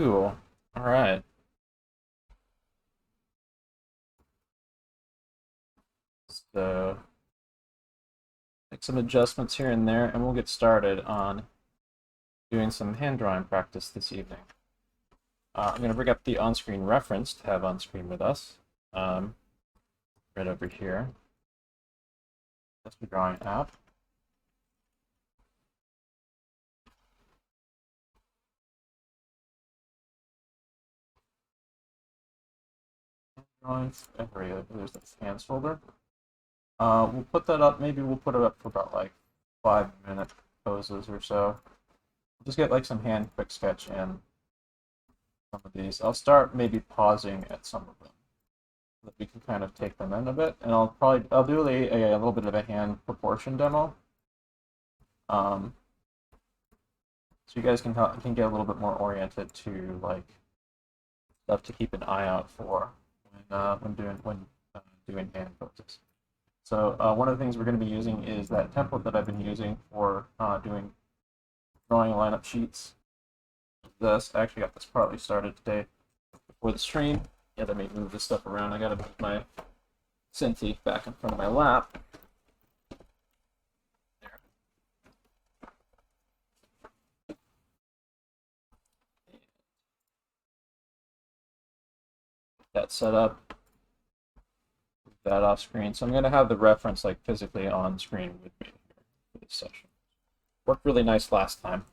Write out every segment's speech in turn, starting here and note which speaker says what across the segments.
Speaker 1: Cool. All right. So, make some adjustments here and there, and we'll get started on doing some hand drawing practice this evening. I'm going to bring up the on-screen reference to have on screen with us. Right over here. That's the drawing app. Drawings. There's this hands folder. We'll put that up. Maybe we'll put it up for about like 5-minute poses or so. Just get like some hand quick sketch in some of these. I'll start maybe pausing at some of them, so that we can kind of take them in a bit, and I'll do a little bit of a hand proportion demo, so you guys can get a little bit more oriented to like stuff to keep an eye out for when doing hand poses. So one of the things we're going to be using is that template that I've been using for doing drawing lineup sheets. I actually got this partly started today before the stream. Yeah, let me move this stuff around. I gotta move my Cintiq back in front of my lap. There. That set up. Move that off screen. So I'm gonna have the reference like physically on screen with me here for this session. Worked really nice last time.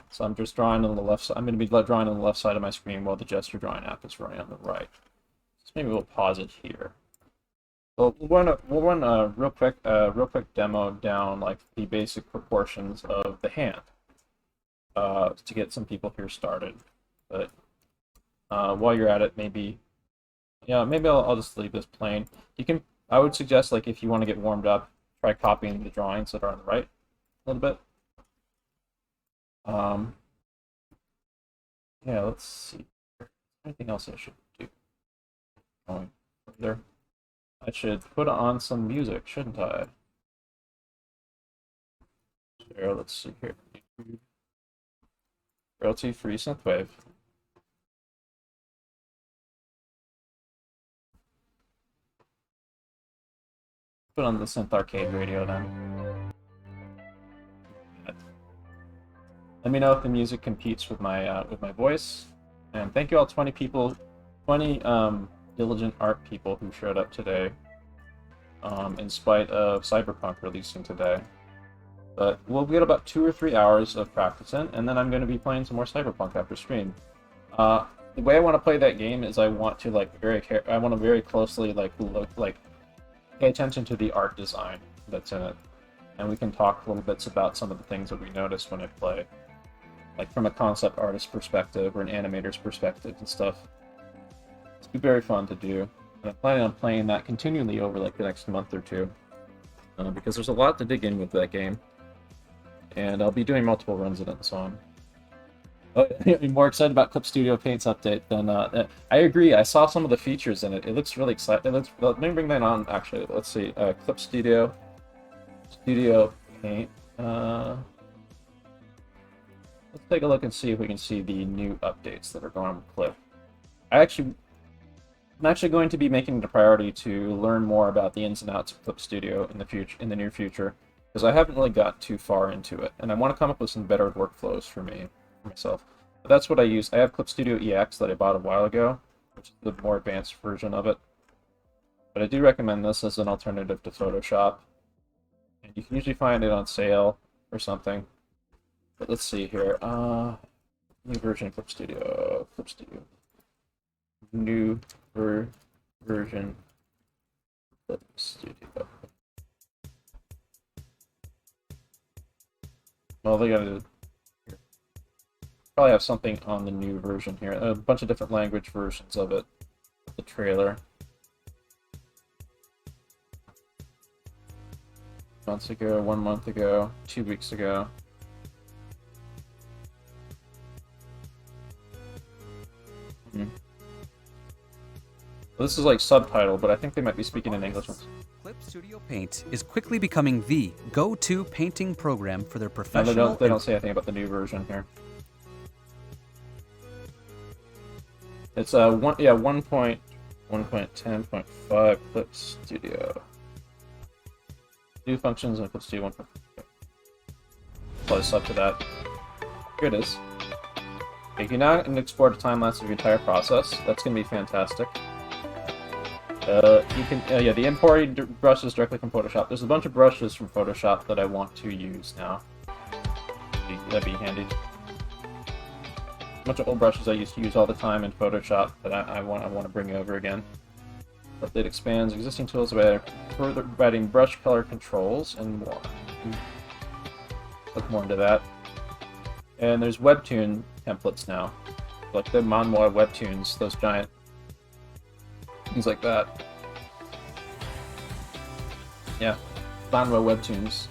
Speaker 1: So I'm just drawing on the left side. I'm going to be drawing on the left side of my screen while the gesture drawing app is running on the right. So maybe we'll pause it here. We'll run a real quick demo down like the basic proportions of the hand to get some people here started. But while you're at it, maybe I'll just leave this plain. I would suggest like if you want to get warmed up, try copying the drawings that are on the right a little bit. Yeah, let's see. Anything else I should do? Going further. I should put on some music, shouldn't I? Sure, let's see here. Royalty-free synthwave. Put on the synth arcade radio then. Let me know if the music competes with my voice. And thank you all 20 diligent art people who showed up today, in spite of Cyberpunk releasing today. But we'll get about 2 or 3 hours of practice in, and then I'm going to be playing some more Cyberpunk after stream. The way I want to play that game is I want to very closely pay attention to the art design that's in it, and we can talk little bits about some of the things that we notice when I play. Like from a concept artist perspective or an animator's perspective and stuff. It's be very fun to do. And I'm planning on playing that continually over like the next month or two. Because there's a lot to dig in with that game. And I'll be doing multiple runs in it and so on. I'm more excited about Clip Studio Paint's update than... I agree, I saw some of the features in it. It looks really exciting. Let me bring that on, actually. Let's see. Clip Studio Paint. Let's take a look and see if we can see the new updates that are going on with Clip. I'm actually going to be making it a priority to learn more about the ins and outs of Clip Studio in the near future, because I haven't really got too far into it, and I want to come up with some better workflows for myself. But that's what I use. I have Clip Studio EX that I bought a while ago, which is the more advanced version of it. But I do recommend this as an alternative to Photoshop, and you can usually find it on sale or something. But let's see here. New version of Clip Studio. New version Clip Studio. Well, they gotta probably have something on the new version here. A bunch of different language versions of it. The trailer. Months ago, 1 month ago, 2 weeks ago. This is like subtitled, but I think they might be speaking in English.
Speaker 2: Clip Studio Paint is quickly becoming the go-to painting program for their professional...
Speaker 1: No, they don't say anything about the new version here. It's 1.10.5 Clip Studio. New functions in Clip Studio 1. Close up to that. Here it is. You can now export a time lapse of your entire process. That's going to be fantastic. You can, yeah, the importing brushes directly from Photoshop. There's a bunch of brushes from Photoshop that I want to use now. That'd be handy. A bunch of old brushes I used to use all the time in Photoshop that I want to bring over again. Update expands existing tools by further adding brush color controls and more. Look more into that. And there's Webtoon templates now, like the Manhwa Webtoons, those giant things like that. Yeah, Manhwa Webtoons.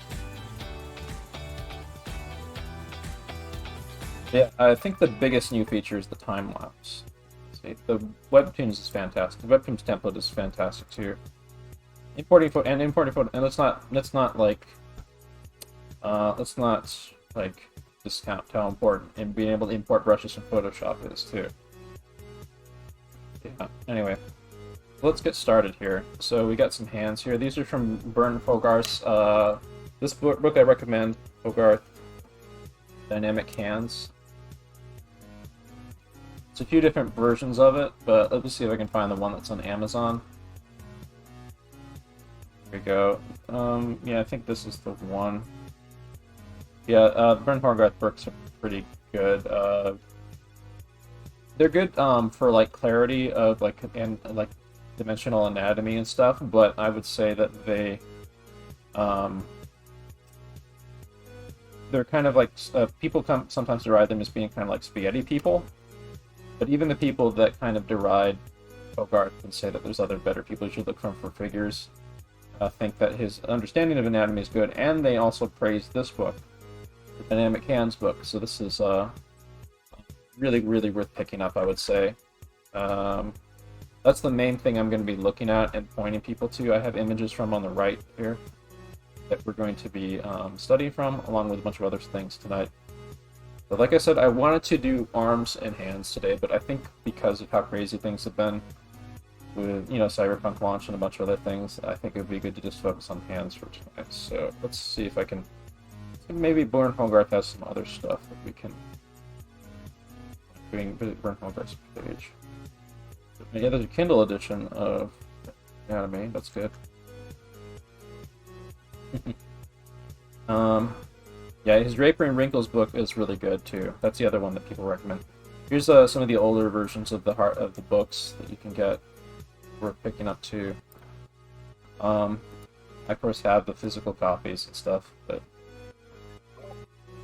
Speaker 1: Yeah, I think the biggest new feature is the time lapse. See, the Webtoons is fantastic. The Webtoons template is fantastic too. Importing photo, and let's not discount how important and being able to import brushes from Photoshop is too. Yeah. Anyway, let's get started here. So we got some hands here. These are from Bernd Hogarth's. This book I recommend, Hogarth, Dynamic Hands. It's a few different versions of it, but let me see if I can find the one that's on Amazon. Here we go. Yeah, I think this is the one. Yeah, Bernd Hogarth books are pretty good. They're good for like clarity of like dimensional anatomy and stuff, but I would say that they're kind of like people sometimes deride them as being kind of like spaghetti people. But even the people that kind of deride Hogarth and say that there's other better people you should look for figures, think that his understanding of anatomy is good, and they also praise this book, the Dynamic Hands book. So this is really, really worth picking up, I would say. That's the main thing I'm going to be looking at and pointing people to. I have images from on the right here that we're going to be studying from, along with a bunch of other things tonight. But like I said, I wanted to do arms and hands today, but I think because of how crazy things have been with, Cyberpunk launch and a bunch of other things, I think it would be good to just focus on hands for tonight. So let's see if I can... Maybe Bernd Hogarth has some other stuff that we can... Visit Bernd Hogarth's page. Yeah, there's a Kindle edition of Anatomy. That's good. Yeah, his Draper and Wrinkles book is really good too. That's the other one that people recommend. Here's some of the older versions of the books that you can get. Worth picking up too. I of course have the physical copies and stuff, but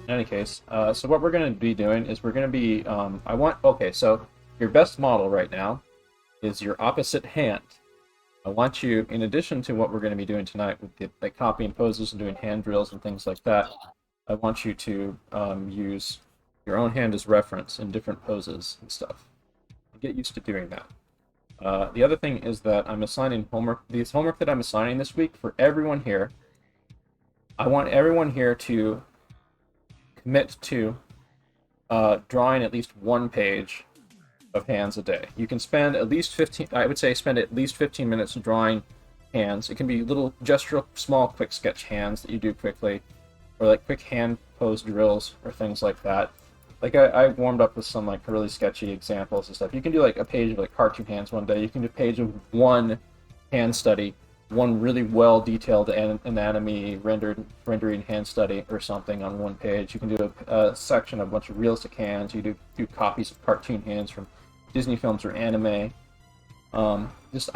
Speaker 1: in any case, so what we're going to be doing is we're going to be so your best model right now is your opposite hand. I want you, in addition to what we're going to be doing tonight with the copying poses and doing hand drills and things like that, I want you to use your own hand as reference in different poses and stuff. Get used to doing that. The other thing is that I'm assigning homework. This homework that I'm assigning this week for everyone here, I want everyone here to commit to drawing at least one page of hands a day. You can spend at least 15, I would say spend at least 15 minutes drawing hands. It can be little gestural, small, quick sketch hands that you do quickly, or like quick hand pose drills or things like that. Like I warmed up with some like really sketchy examples and stuff. You can do like a page of like cartoon hands one day. You can do a page of one hand study, one really well detailed anatomy rendering hand study or something on one page. You can do a section of a bunch of realistic hands. You do copies of cartoon hands from Disney films or anime. I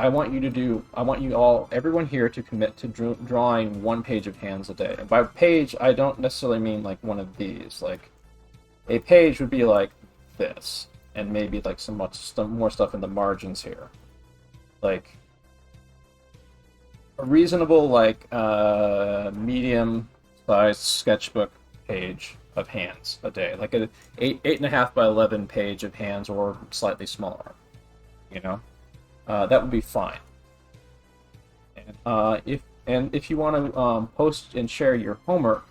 Speaker 1: want you all, everyone here, to commit to drawing one page of hands a day. And by page, I don't necessarily mean like one of these. Like, a page would be like this, and maybe like some more stuff in the margins here. Like, a reasonable, like, medium-sized sketchbook page of hands a day. Like an 8.5 by 11 page of hands, or slightly smaller. That would be fine. And if you want to post and share your homework,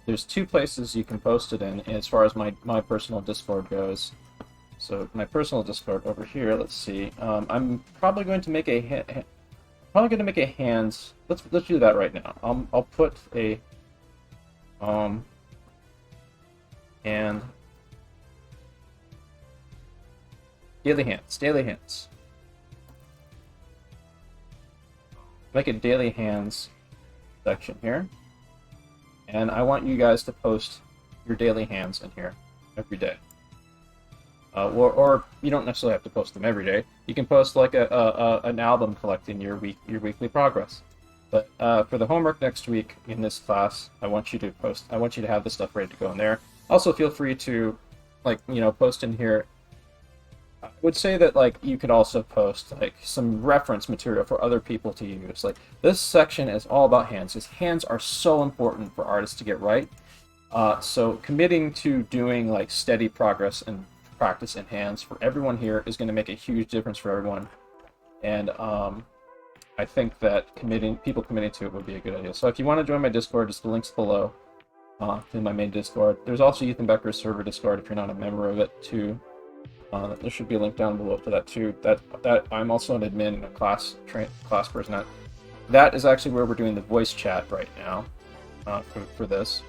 Speaker 1: there's two places you can post it in as far as my personal Discord goes. So my personal Discord over here. Let's see. I'm probably going to make a probably going to make a hands. Let's do that right now. I'll put a and daily hands. Make a daily hands section here, and I want you guys to post your daily hands in here every day. Or you don't necessarily have to post them every day. You can post like an album collecting your weekly progress. But for the homework next week in this class, I want you to have the stuff ready to go in there. Also, feel free to, like, post in here. I would say that, like, you could also post like some reference material for other people to use. Like, this section is all about hands, because hands are so important for artists to get right. So committing to doing like steady progress and practice in hands for everyone here is going to make a huge difference for everyone. And I think that people committing to it would be a good idea. So if you want to join my Discord, just the links below in my main Discord. There's also Ethan Becker's server Discord if you're not a member of it too. There should be a link down below for that too. That I'm also an admin and a class person. That is actually where we're doing the voice chat right now for this.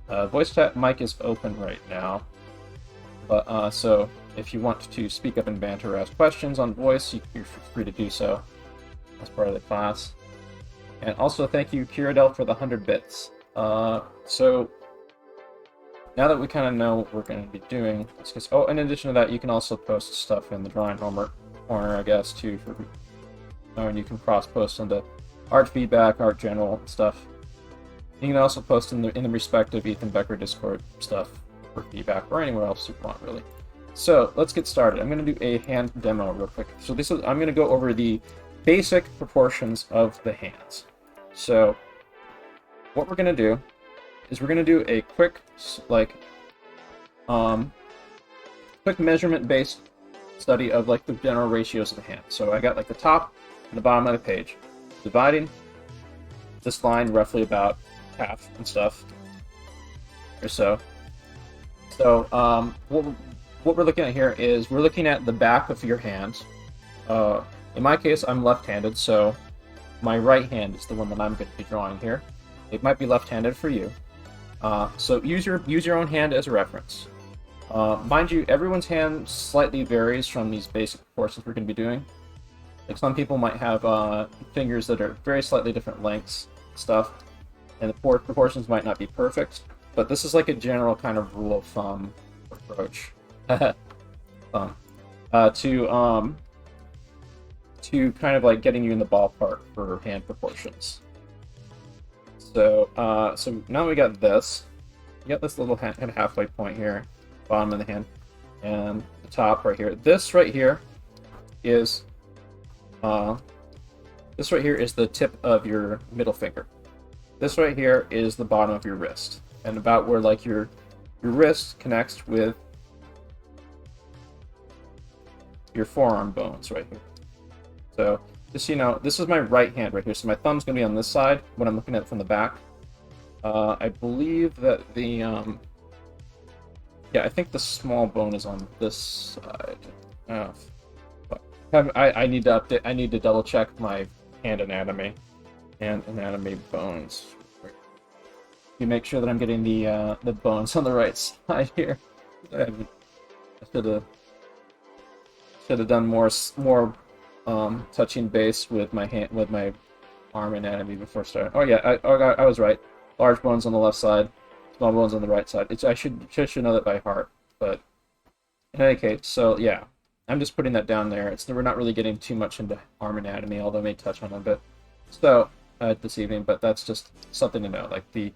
Speaker 1: Voice chat mic is open right now, but so if you want to speak up and banter or ask questions on voice, you're free to do so as part of the class. And also thank you, Kiradel, for the 100 bits. So now that we kind of know what we're going to be doing, in addition to that, you can also post stuff in the drawing homework corner, I guess, too. And you can cross-post into art feedback, art general stuff. You can also post in the respective Ethan Becker Discord stuff for feedback, or anywhere else you want, really. So let's get started. I'm going to do a hand demo real quick. So I'm going to go over the basic proportions of the hands. So what we're going to do is we're going to do a quick measurement-based study of like the general ratios of the hand. So I got like the top and the bottom of the page, dividing this line roughly about half and stuff, or so. So what we're looking at here is we're looking at the back of your hand. In my case, I'm left-handed, so my right hand is the one that I'm going to be drawing here. It might be left-handed for you. So use your own hand as a reference. Mind you, everyone's hand slightly varies from these basic proportions we're going to be doing. Like, some people might have fingers that are very slightly different lengths, stuff, and the proportions might not be perfect. But this is like a general kind of rule of thumb approach to kind of like getting you in the ballpark for hand proportions. So now we got this. You got this little halfway point here, bottom of the hand, and the top right here. This right here is the tip of your middle finger. This right here is the bottom of your wrist, and about where like your wrist connects with your forearm bones right here. So just so you know, this is my right hand right here. So my thumb's gonna be on this side when I'm looking at it from the back. I believe that I think the small bone is on this side. I need to update. I need to double check my hand anatomy and anatomy bones. You make sure that I'm getting the bones on the right side here. I should have done more touching base with my hand, with my arm anatomy before starting. Oh yeah, I was right. Large bones on the left side, small bones on the right side. I should know that by heart. But in any case, so yeah, I'm just putting that down there. We're not really getting too much into arm anatomy, although I may touch on it a bit. So this evening, but that's just something to know. Like you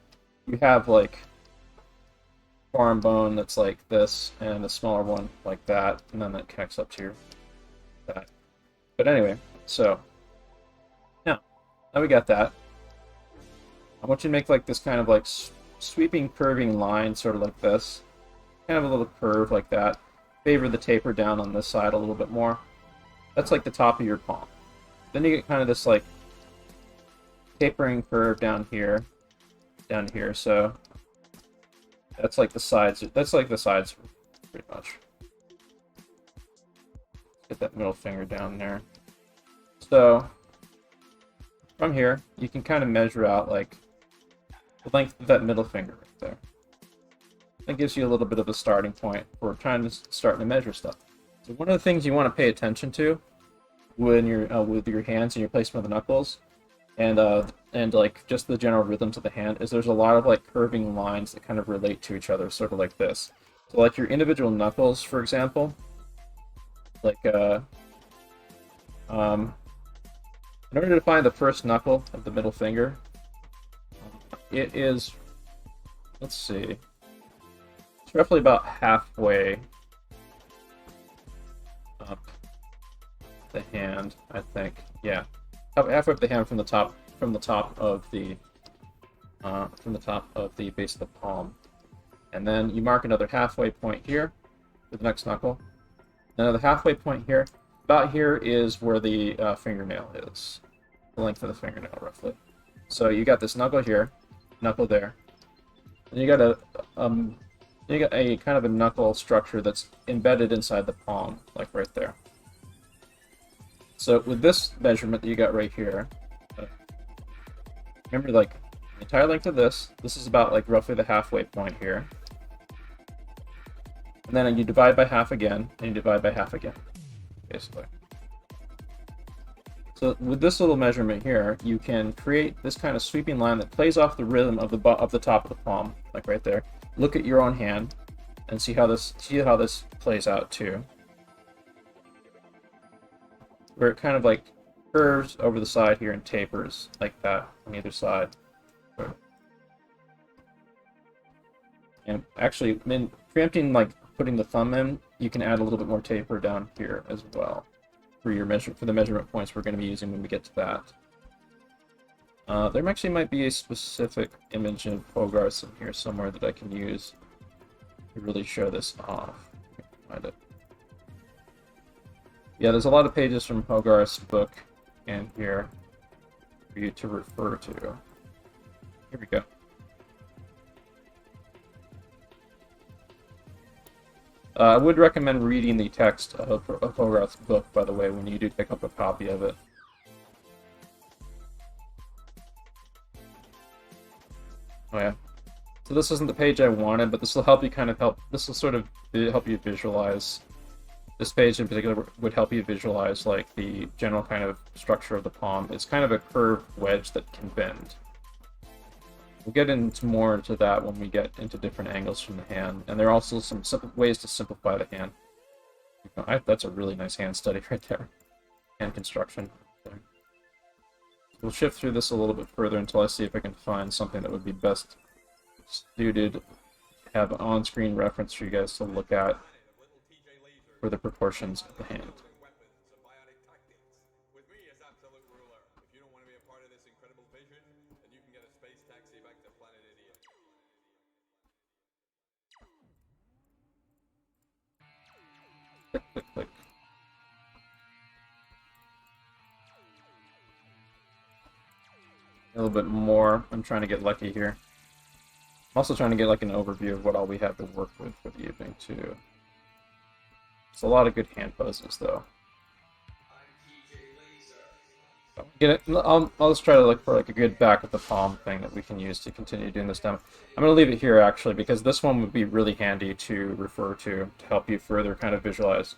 Speaker 1: have like forearm bone that's like this, and a smaller one like that, and then that connects up to that. But anyway, so now we got that. I want you to make like this kind of like sweeping, curving line, sort of like this. Kind of a little curve like that. Favor the taper down on this side a little bit more. That's like the top of your palm. Then you get kind of this like tapering curve down here. So that's like the sides. That's like the sides, pretty much. get that middle finger down there. So from here, you can kind of measure out like the length of that middle finger right there. That gives you a little bit of a starting point for trying to start to measure stuff. So one of the things you want to pay attention to when you're with your hands and your placement of the knuckles, and like just the general rhythms of the hand, is there's a lot of like curving lines that kind of relate to each other, sort of like this. So like your individual knuckles, for example, like in order to find the first knuckle of the middle finger, it is, let's see, it's roughly about halfway up the hand, I think. Yeah, halfway up the hand from the top of the base of the palm, and then you mark another halfway point here for the next knuckle. Another halfway point here. About here is where the fingernail is, the length of the fingernail roughly. So you got this knuckle here, knuckle there, and you got a kind of a knuckle structure that's embedded inside the palm, like right there. So with this measurement that you got right here, remember like the entire length of this is about like roughly the halfway point here. And then you divide by half again, and you divide by half again, basically. So with this little measurement here, you can create this kind of sweeping line that plays off the rhythm of the top of the palm, like right there. Look at your own hand and see how this plays out too. Where it kind of like curves over the side here and tapers like that on either side. And actually, in preempting like putting the thumb in, you can add a little bit more taper down here as well for the measurement points we're going to be using when we get to that. There actually might be a specific image of Hogarth in here somewhere that I can use to really show this off. Find it. Yeah, there's a lot of pages from Hogarth's book in here for you to refer to. Here we go. I would recommend reading the text of Hogarth's book, by the way, when you do pick up a copy of it. Oh yeah. So this isn't the page I wanted, but this will help you this will sort of help you visualize. This page in particular would help you visualize like the general kind of structure of the palm. It's kind of a curved wedge that can bend. We'll get more into that when we get into different angles from the hand, and there are also some simple ways to simplify the hand. That's a really nice hand study right there. Hand construction. Okay. We'll shift through this a little bit further until I see if I can find something that would be best suited to have an on-screen reference for you guys to look at for the proportions of the hand. Click, click, click. A little bit more. I'm trying to get lucky here. I'm also trying to get like an overview of what all we have to work with for the evening too. It's a lot of good hand poses though. I'll just try to look for like a good back of the palm thing that we can use to continue doing this demo. I'm going to leave it here actually because this one would be really handy to refer to help you further kind of visualize.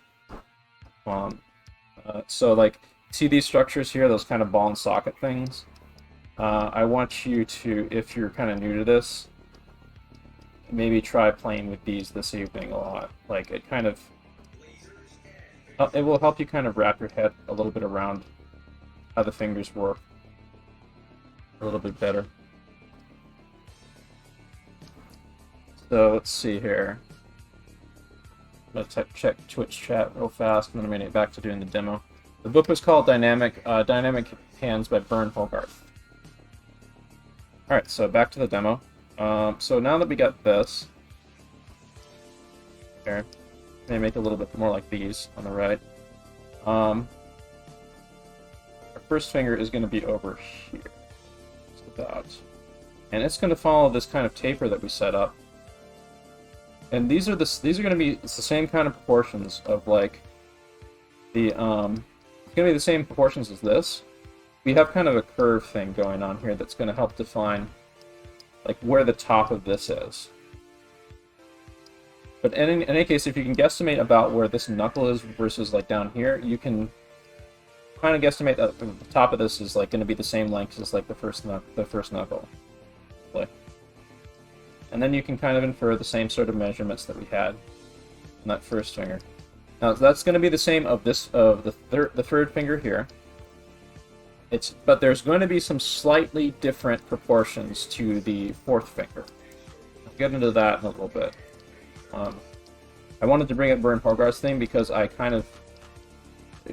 Speaker 1: So like, see these structures here, those kind of ball and socket things? I want you to, if you're kind of new to this, maybe try playing with these this evening a lot. Like it kind of, it will help you kind of wrap your head a little bit around how the fingers work a little bit better. So let's see here. I'm gonna check Twitch chat real fast, and then I'm gonna get back to doing the demo. The book was called Dynamic Hands by Bern Hogarth. All right, so back to the demo. So now that we got this, here, maybe make it a little bit more like these on the right. Our first finger is going to be over here, just about, and it's going to follow this kind of taper that we set up. And these are going to be the same kind of proportions of like it's going to be the same proportions as this. We have kind of a curve thing going on here that's going to help define like where the top of this is. But in any case, if you can guesstimate about where this knuckle is versus like down here, you can kind of guesstimate that the top of this is like going to be the same length as like the first knuckle. Like, and then you can kind of infer the same sort of measurements that we had in that first finger. Now that's going to be the same of the third finger here. But there's going to be some slightly different proportions to the fourth finger. I'll get into that in a little bit. I wanted to bring up Bern Hogarth's thing because I kind of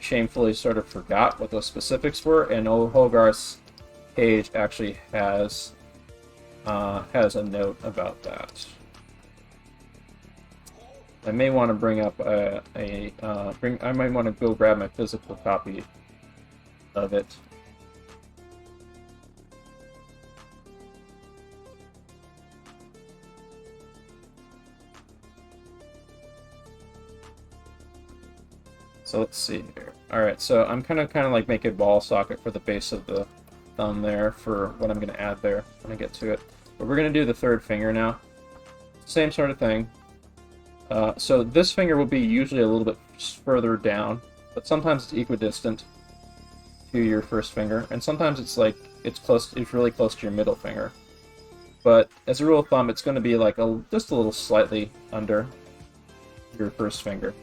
Speaker 1: shamefully sort of forgot what those specifics were, and Hogarth's page actually has a note about that. I may want to bring up I might want to go grab my physical copy of it. So let's see here. Alright, so I'm kind of like make a ball socket for the base of the thumb there for what I'm going to add there when I get to it. But we're going to do the third finger now. Same sort of thing. So this finger will be usually a little bit further down, but sometimes it's equidistant to your first finger, and sometimes it's like it's really close to your middle finger. But as a rule of thumb, it's going to be like just a little slightly under your first finger.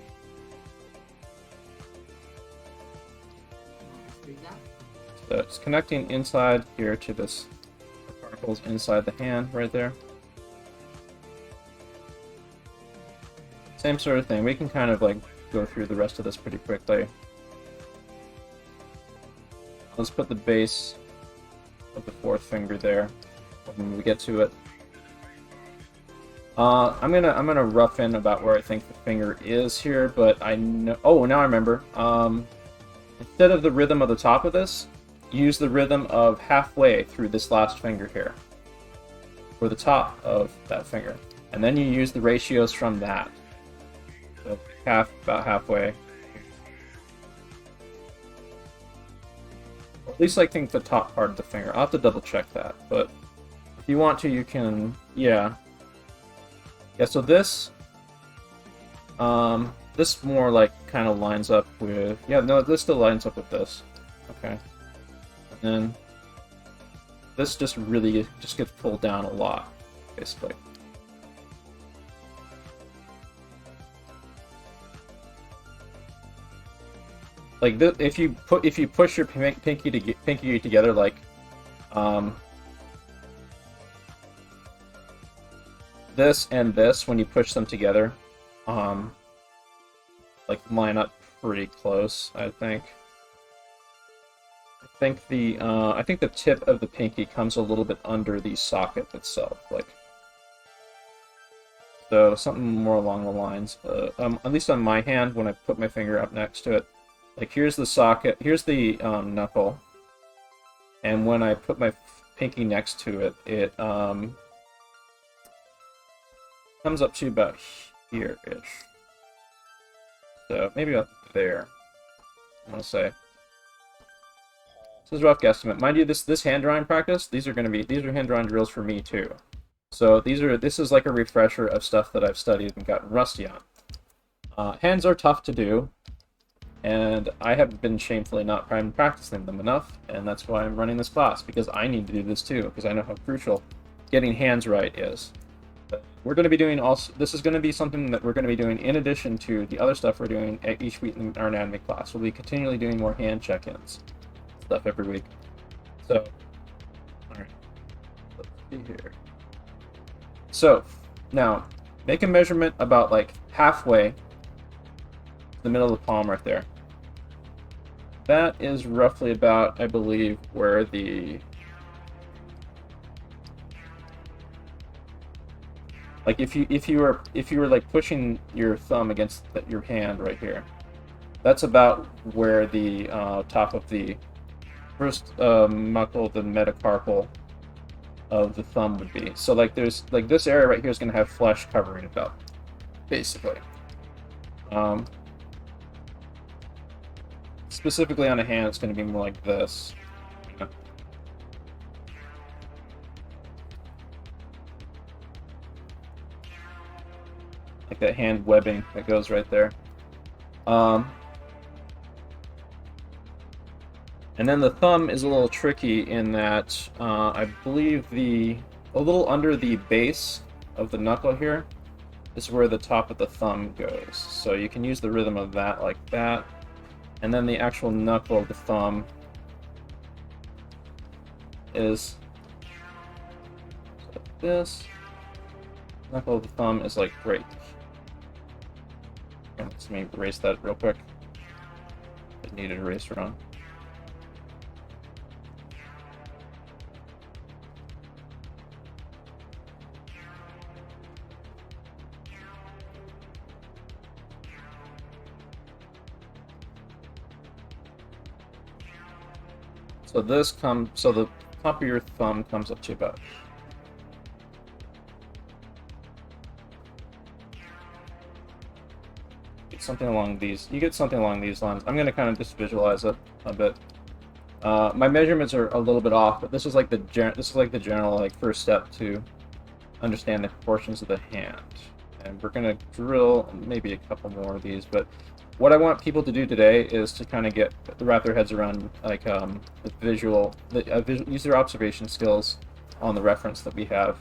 Speaker 1: So it's connecting inside here to this particles inside the hand right there. Same sort of thing. We can kind of like go through the rest of this pretty quickly. Let's put the base of the fourth finger there when we get to it. I'm gonna rough in about where I think the finger is here, but I know. Oh, now I remember. Instead of the rhythm of the top of this, use the rhythm of halfway through this last finger here, or the top of that finger, and then you use the ratios from that. So about halfway. Or at least I think the top part of the finger. I'll have to double check that, but if you want to, you can. Yeah. So this more like kind of lines up with. Yeah, no, this still lines up with this. Okay. And then this just really gets pulled down a lot, basically. Like this, if you push your pinky together, like this and this, when you push them together, like line up pretty close. I think the tip of the pinky comes a little bit under the socket itself, like. So something more along the lines, at least on my hand, when I put my finger up next to it. Like here's the socket, here's the knuckle, and when I put my pinky next to it, it comes up to about here-ish. So maybe about there, I want to say. This is a rough guesstimate. Mind you, this hand drawing practice, these are hand drawing drills for me too. So this is like a refresher of stuff that I've studied and gotten rusty on. Hands are tough to do, and I have been shamefully not practicing them enough, and that's why I'm running this class, because I need to do this too, because I know how crucial getting hands right is. But we're going to be doing this is going to be something that we're going to be doing in addition to the other stuff we're doing at each week in our anatomy class. We'll be continually doing more hand check-ins stuff every week. So, alright, let's see here. So, now, make a measurement about like halfway the middle of the palm right there. That is roughly about, I believe, where the like if you were like pushing your thumb against your hand right here, that's about where the top of the first knuckle, the metacarpal of the thumb would be. So like there's like this area right here is going to have flesh covering it up, basically. specifically on a hand, it's going to be more like this. Yeah. Like that hand webbing that goes right there. And then the thumb is a little tricky in that I believe a little under the base of the knuckle here is where the top of the thumb goes. So you can use the rhythm of that like that. And then the actual knuckle of the thumb is like this. Knuckle of the thumb is like right. Let me erase that real quick. I need an eraser on. So the top of your thumb comes up to about. Something along these. You get something along these lines. I'm going to kind of just visualize it a bit. My measurements are a little bit off, but this is like the general like first step to understand the proportions of the hand. And we're going to drill maybe a couple more of these, but what I want people to do today is to kind of wrap their heads around like use their observation skills on the reference that we have,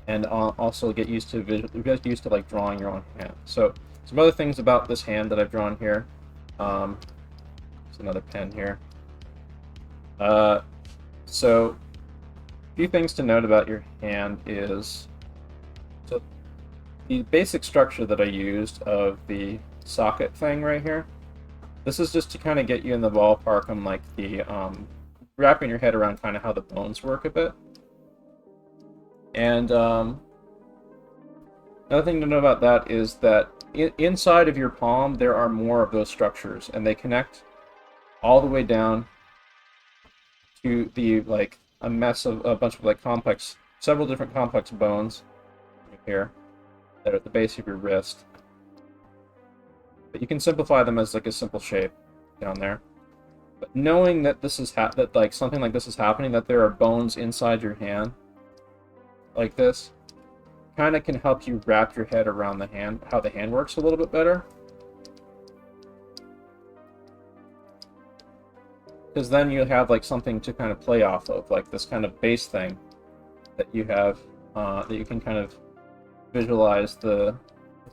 Speaker 1: and also get used to like drawing your own hand. So some other things about this hand that I've drawn here. There's another pen here. So a few things to note about your hand is the basic structure that I used of the socket thing right here. This is just to kind of get you in the ballpark on like the wrapping your head around kind of how the bones work a bit. And another thing to know about that is that inside of your palm there are more of those structures, and they connect all the way down to the like a bunch of like several different complex bones right here that are at the base of your wrist. But you can simplify them as like a simple shape down there. But knowing that this is that like something like this is happening, that there are bones inside your hand like this, kind of can help you wrap your head around the hand, how the hand works a little bit better. Because then you have like something to kind of play off of, like this kind of base thing that you have, that you can kind of visualize the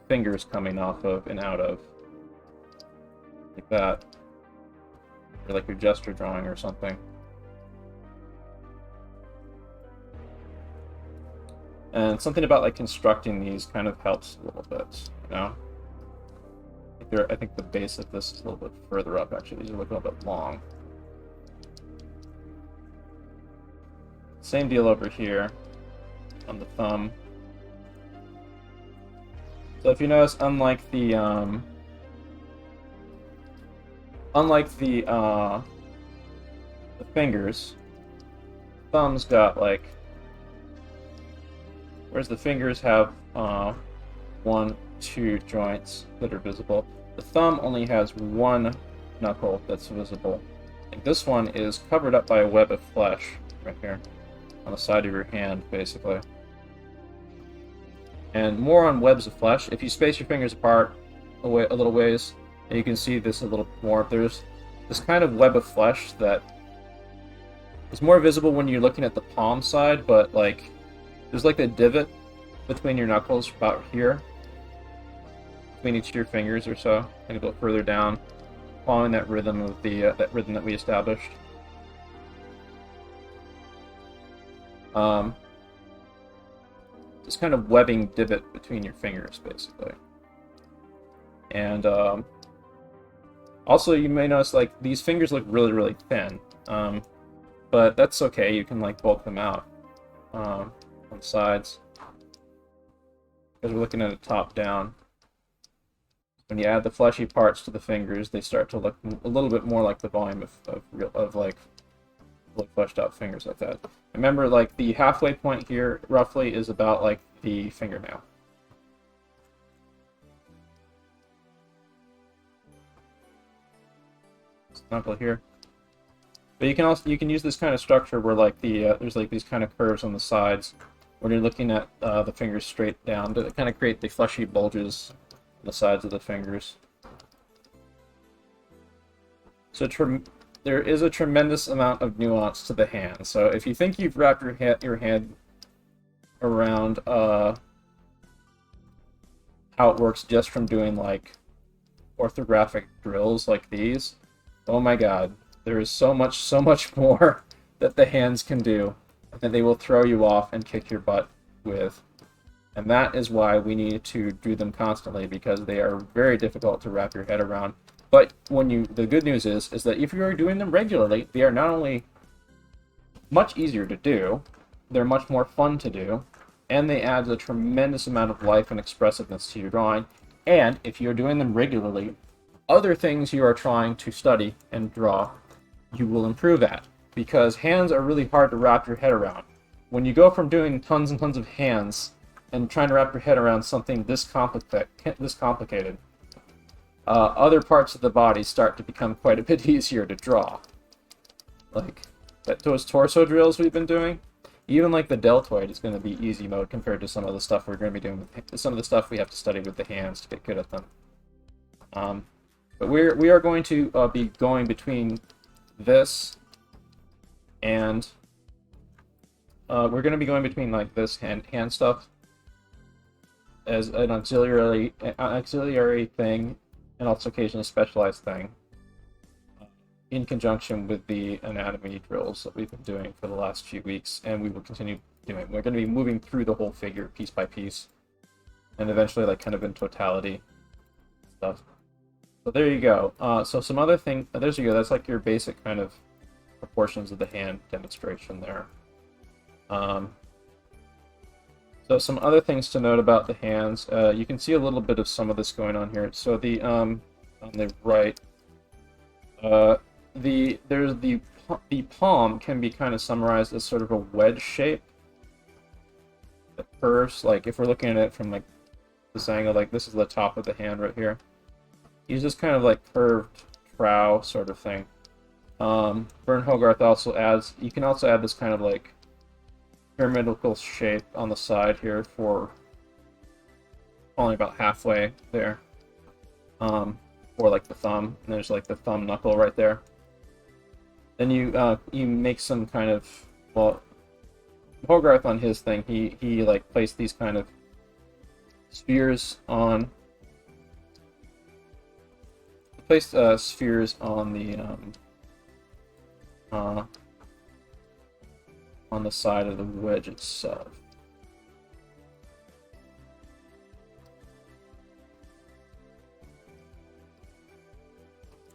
Speaker 1: fingers coming off of and out of. Like that. Or like your gesture drawing or something. And something about like constructing these kind of helps a little bit, you know? I think the base of this is a little bit further up, actually. These are looking a little bit long. Same deal over here on the thumb. So if you notice, unlike the fingers, thumb's got like, whereas the fingers have 1, 2 joints that are visible, the thumb only has one knuckle that's visible. Like this one is covered up by a web of flesh right here on the side of your hand, basically. And more on webs of flesh. If you space your fingers apart a little ways, and you can see this a little more. There's this kind of web of flesh that is more visible when you're looking at the palm side, but like there's like a divot between your knuckles about here, between each of your fingers or so, and a bit further down, following that rhythm of that rhythm that we established. This kind of webbing divot between your fingers, basically. And also, you may notice like these fingers look really, really thin, but that's okay. You can like bulk them out on the sides because we're looking at it top down. When you add the fleshy parts to the fingers, they start to look a little bit more like the volume of like fleshed out fingers like that. Remember, like the halfway point here roughly is about like the fingernail. Knuckle here. But you can use this kind of structure where like there's like these kind of curves on the sides when you're looking at the fingers straight down to kind of create the fleshy bulges on the sides of the fingers. So there is a tremendous amount of nuance to the hand. So if you think you've wrapped your hand around how it works just from doing like orthographic drills like these, oh my god, there is so much more that the hands can do, and they will throw you off and kick your butt with. And that is why we need to do them constantly, because they are very difficult to wrap your head around. But the good news is that if you are doing them regularly, they are not only much easier to do, they're much more fun to do, and they add a tremendous amount of life and expressiveness to your drawing. And if you're doing them regularly, other things you are trying to study and draw, you will improve at. Because hands are really hard to wrap your head around. When you go from doing tons and tons of hands and trying to wrap your head around something this complicated, other parts of the body start to become quite a bit easier to draw. Like those torso drills we've been doing, even like the deltoid is going to be easy mode compared to some of the stuff we're going to be doing with some of the stuff we have to study with the hands to get good at them. But we are going to be going between this and we're going to be going between like this hand stuff as an auxiliary thing, and also occasionally a specialized thing, in conjunction with the anatomy drills that we've been doing for the last few weeks, and we will continue doing. We're going to be moving through the whole figure piece by piece, and eventually like kind of in totality stuff. So there you go. So some other thing, there you go, that's like your basic kind of proportions of the hand demonstration there. So some other things to note about the hands. You can see a little bit of some of this going on here. So the on the right, the palm can be kind of summarized as sort of a wedge shape that curves. Like if we're looking at it from like this angle, like this is the top of the hand right here. Use this kind of like curved trow sort of thing. Vern Hogarth also adds. You can also add this kind of like pyramidal shape on the side here for only about halfway there, for like the thumb, and there's like the thumb knuckle right there. Then you make some kind of, well, Hogarth on his thing, he like placed these kind of spheres on, spheres on the side of the wedge itself.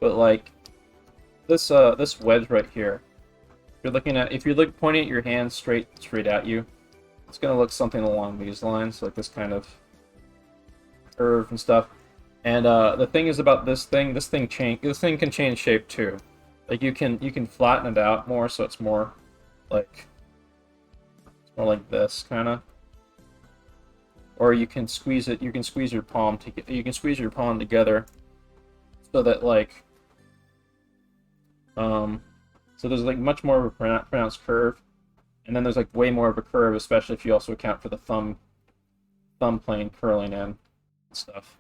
Speaker 1: But like this wedge right here, if you're pointing at your hand straight at you, it's gonna look something along these lines, like this kind of curve and stuff. And the thing is about this thing can change shape too. Like you can flatten it out more, so it's more like this kind of, or you can squeeze it. You can squeeze your palm together, so that like so there's like much more of a pronounced curve, and then there's like way more of a curve, especially if you also account for the thumb plane curling in and stuff.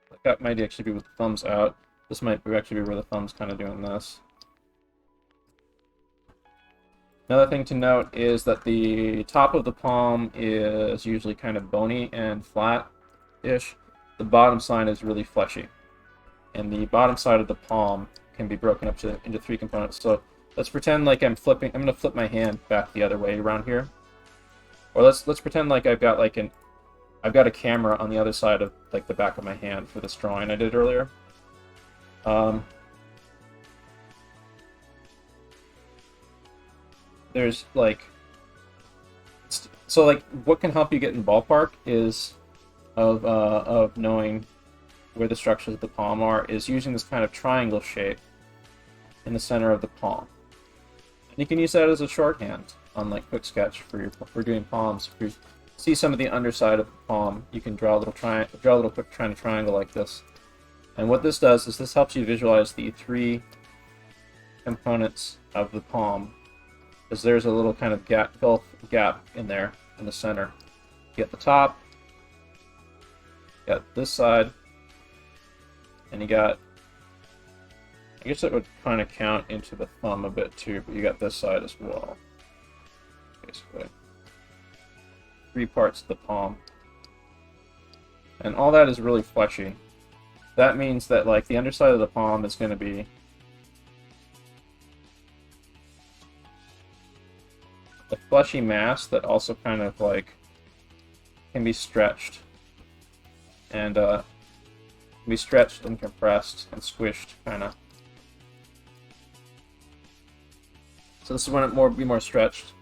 Speaker 1: Like that might actually be with the thumbs out. This might actually be where the thumb's kind of doing this. Another thing to note is that the top of the palm is usually kind of bony and flat-ish. The bottom side is really fleshy. And the bottom side of the palm can be broken up into 3 components. So let's pretend like I'm going to flip my hand back the other way around here. Or let's pretend like I've got a camera on the other side of like the back of my hand for this drawing I did earlier. There's like, so like what can help you get in ballpark is of knowing where the structures of the palm are, is using this kind of triangle shape in the center of the palm. And you can use that as a shorthand on like quick sketch for doing palms. If you see some of the underside of the palm, you can draw a little quick triangle like this. And what this does is this helps you visualize the three components of the palm, because there's a little kind of gap in there in the center. You get the top, you got this side, and you got, I guess it would kind of count into the thumb a bit too, but you got this side as well. Basically, three parts of the palm. And all that is really fleshy. That means that like the underside of the palm is going to be a fleshy mass that also kind of like can be stretched and compressed and squished kind of. So this is when it be more stretched.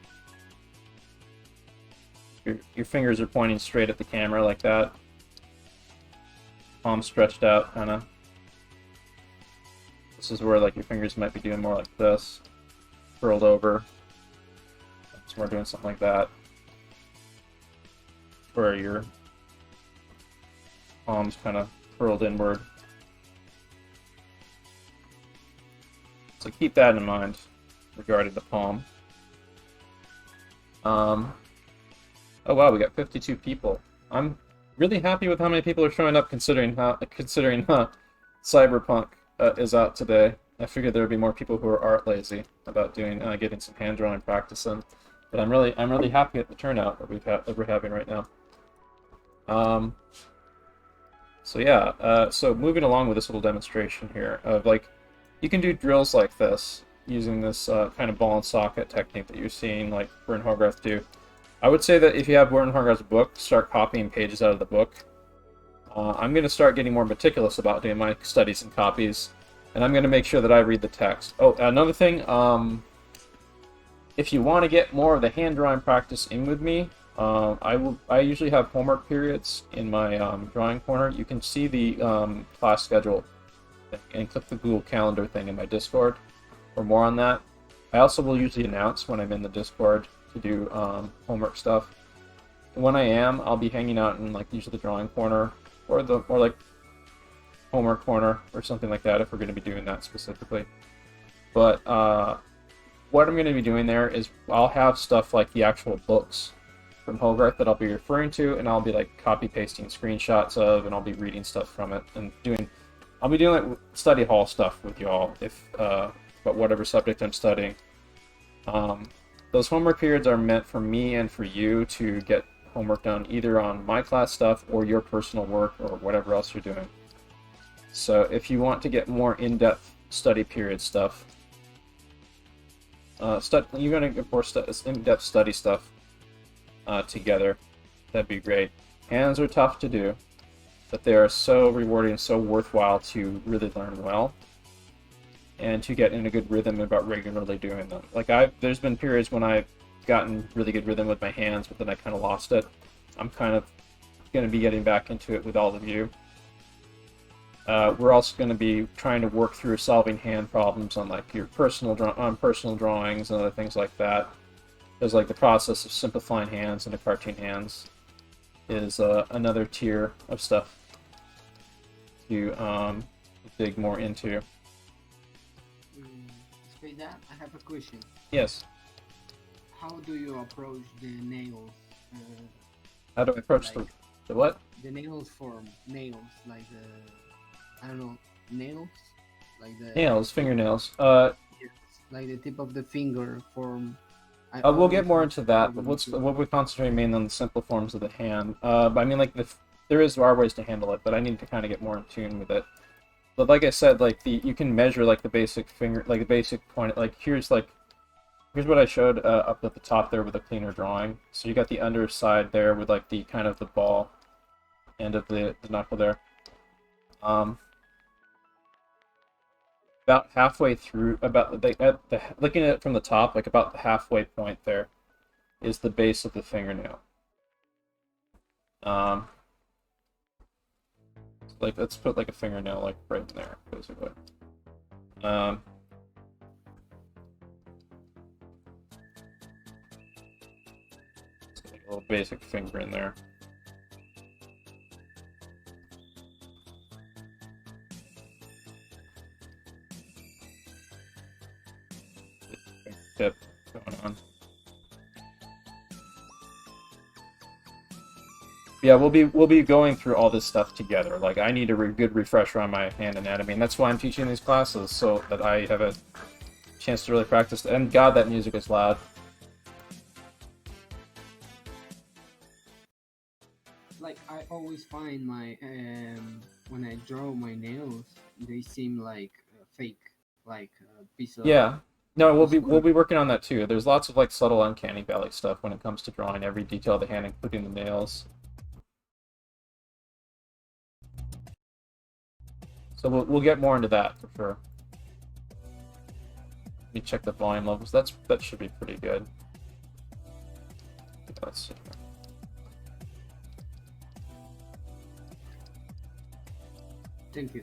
Speaker 1: Your fingers are pointing straight at the camera like that. Palm stretched out, kind of. This is where like your fingers might be doing more like this, curled over. So we're doing something like that, where your palms kind of curled inward. So keep that in mind regarding the palm. Oh wow, we got 52 people. I'm really happy with how many people are showing up, considering Cyberpunk is out today. I figured there would be more people who are art lazy about doing getting some hand drawing practice in, but I'm really happy at the turnout that we're having right now. So yeah, so moving along with this little demonstration here of like, you can do drills like this using this kind of ball and socket technique that you're seeing like Werner Hogarth do. I would say that if you have Werner Hogarth's book, start copying pages out of the book. I'm going to start getting more meticulous about doing my studies and copies, and I'm going to make sure that I read the text. Oh, another thing, if you want to get more of the hand drawing practice in with me, I usually have homework periods in my drawing corner. You can see the class schedule and click the Google Calendar thing in my Discord for more on that. I also will usually announce when I'm in the Discord to do homework stuff. When I am, I'll be hanging out in like usually the drawing corner or like homework corner or something like that if we're going to be doing that specifically. But what I'm going to be doing there is I'll have stuff like the actual books from Hogarth that I'll be referring to, and I'll be like copy pasting screenshots of, and I'll be reading stuff from it and I'll be doing like study hall stuff with y'all if about whatever subject I'm studying. Those homework periods are meant for me and for you to get homework done either on my class stuff or your personal work or whatever else you're doing. So if you want to get more in-depth study period stuff, you're going to of course in-depth study stuff together. That'd be great. Hands are tough to do, but they are so rewarding and so worthwhile to really learn well and to get in a good rhythm about regularly doing them. Like there's been periods when I've gotten really good rhythm with my hands, but then I kind of lost it. I'm kind of going to be getting back into it with all of you. We're also going to be trying to work through solving hand problems on like your personal drawings and other things like that. There's like the process of simplifying hands into cartoon hands is another tier of stuff to dig more into.
Speaker 3: Spacedad, I have a question.
Speaker 1: Yes.
Speaker 3: How do you approach the nails?
Speaker 1: How do I approach
Speaker 3: like,
Speaker 1: the what?
Speaker 3: The nails form. Nails, like the, I don't know, nails? Like the...
Speaker 1: Nails, fingernails.
Speaker 3: Yes, like the tip of the finger form.
Speaker 1: We'll get more into that, but what we're concentrating mainly on the simple forms of the hand. But I mean, like there are ways to handle it, but I need to kind of get more in tune with it. But like I said, like you can measure like the basic finger, like the basic point. Like here's what I showed up at the top there with a cleaner drawing. So you got the underside there with like the kind of the ball end of the knuckle there. About halfway through, looking at it from the top, like about the halfway point there, is the base of the fingernail. Like let's put like a fingernail like right in there, basically. A little basic finger in there. going on. Yeah, we'll be going through all this stuff together. Like, I need a good refresher on my hand anatomy, and that's why I'm teaching these classes, so that I have a chance to really practice. And God, that music is loud.
Speaker 3: Like, I always find my when I draw my nails, they seem like fake, like a piece of.
Speaker 1: Yeah. No, we'll be working on that too. There's lots of like subtle uncanny valley stuff when it comes to drawing every detail of the hand, including the nails. So we'll get more into that for sure. Let me check the volume levels. That should be pretty good. Let's see.
Speaker 3: Thank you.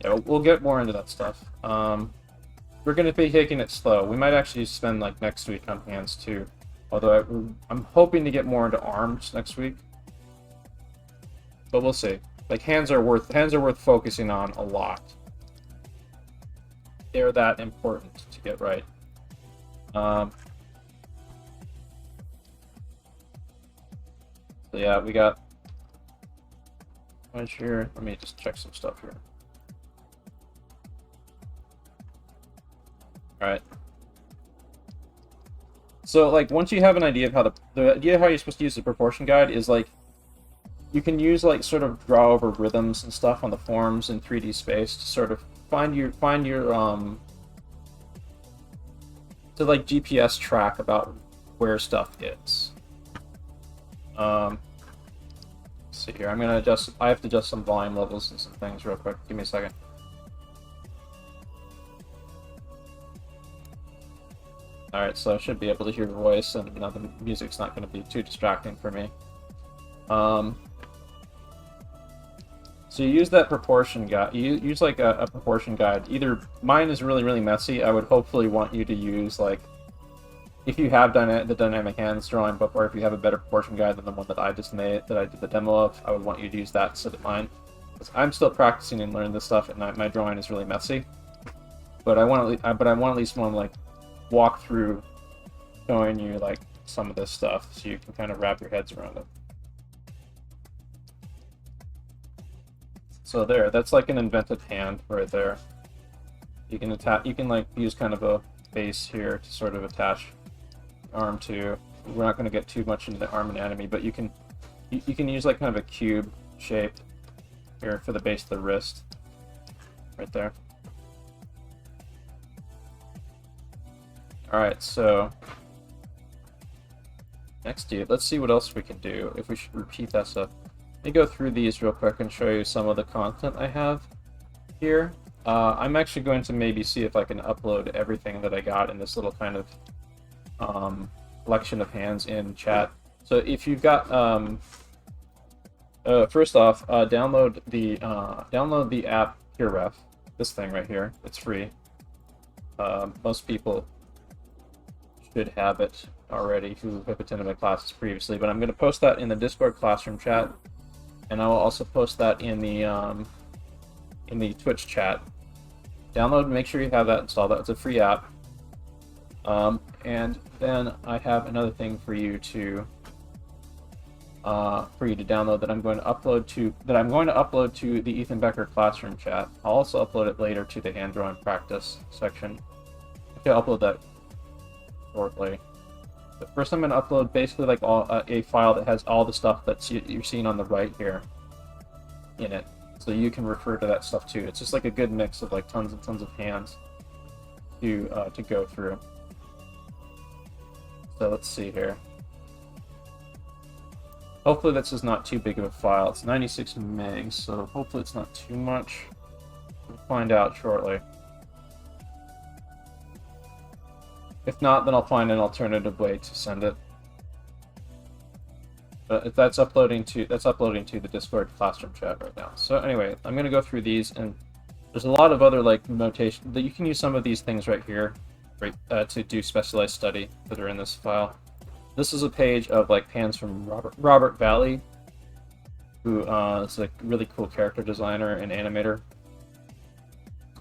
Speaker 1: Yeah, we'll get more into that stuff. We're going to be taking it slow. We might actually spend like next week on hands too. Although I'm hoping to get more into arms next week. But we'll see. Like hands are worth focusing on a lot. They're that important to get right. So yeah, we got here. Let me just check some stuff here. Alright. So like once you have an idea of how the idea of how you're supposed to use the proportion guide is like you can use like sort of draw over rhythms and stuff on the forms in 3D space to sort of find your to like GPS track about where stuff is. Let's see here. I have to adjust some volume levels and some things real quick. Give me a second. Alright, so I should be able to hear your voice, and the music's not going to be too distracting for me. So you use that proportion guide. You use like a proportion guide. Either mine is really, really messy. I would hopefully want you to use like, if you have done the dynamic hands drawing book, or if you have a better proportion guide than the one that I just made, that I did the demo of, I would want you to use that instead of mine. Because I'm still practicing and learning this stuff, and my drawing is really messy. But I want at least want to like walk through showing you like some of this stuff so you can kind of wrap your heads around it. So there, that's like an invented hand right there. You can like use kind of a base here to sort of attach the arm to. We're not going to get too much into the arm anatomy, but you can use like kind of a cube shape here for the base of the wrist, right there. All right, so next, let's see what else we can do. If we should repeat that stuff. Let me go through these real quick and show you some of the content I have here. I'm actually going to maybe see if I can upload everything that I got in this little kind of collection of hands in chat. So if you've got, first off, download the app HereRef, this thing right here. It's free. Most people should have it already who have attended my classes previously, but I'm going to post that in the Discord classroom chat. And I will also post that in the Twitch chat. Download, make sure you have that installed. It's a free app. And then I have another thing for you to download that I'm going to upload to the Ethan Becker classroom chat. I'll also upload it later to the hand drawing practice section. I'll upload that shortly. But first I'm going to upload basically like a file that has all the stuff that you're seeing on the right here in it. So you can refer to that stuff too. It's just like a good mix of like tons and tons of hands to go through. So let's see here. Hopefully this is not too big of a file. It's 96 megs, so hopefully it's not too much. We'll find out shortly. If not, then I'll find an alternative way to send it. But if that's uploading to the Discord classroom chat right now. So anyway, I'm gonna go through these, and there's a lot of other like notation that you can use some of these things right here, right, to do specialized study that are in this file. This is a page of like hands from Robert Valley, who is a really cool character designer and animator.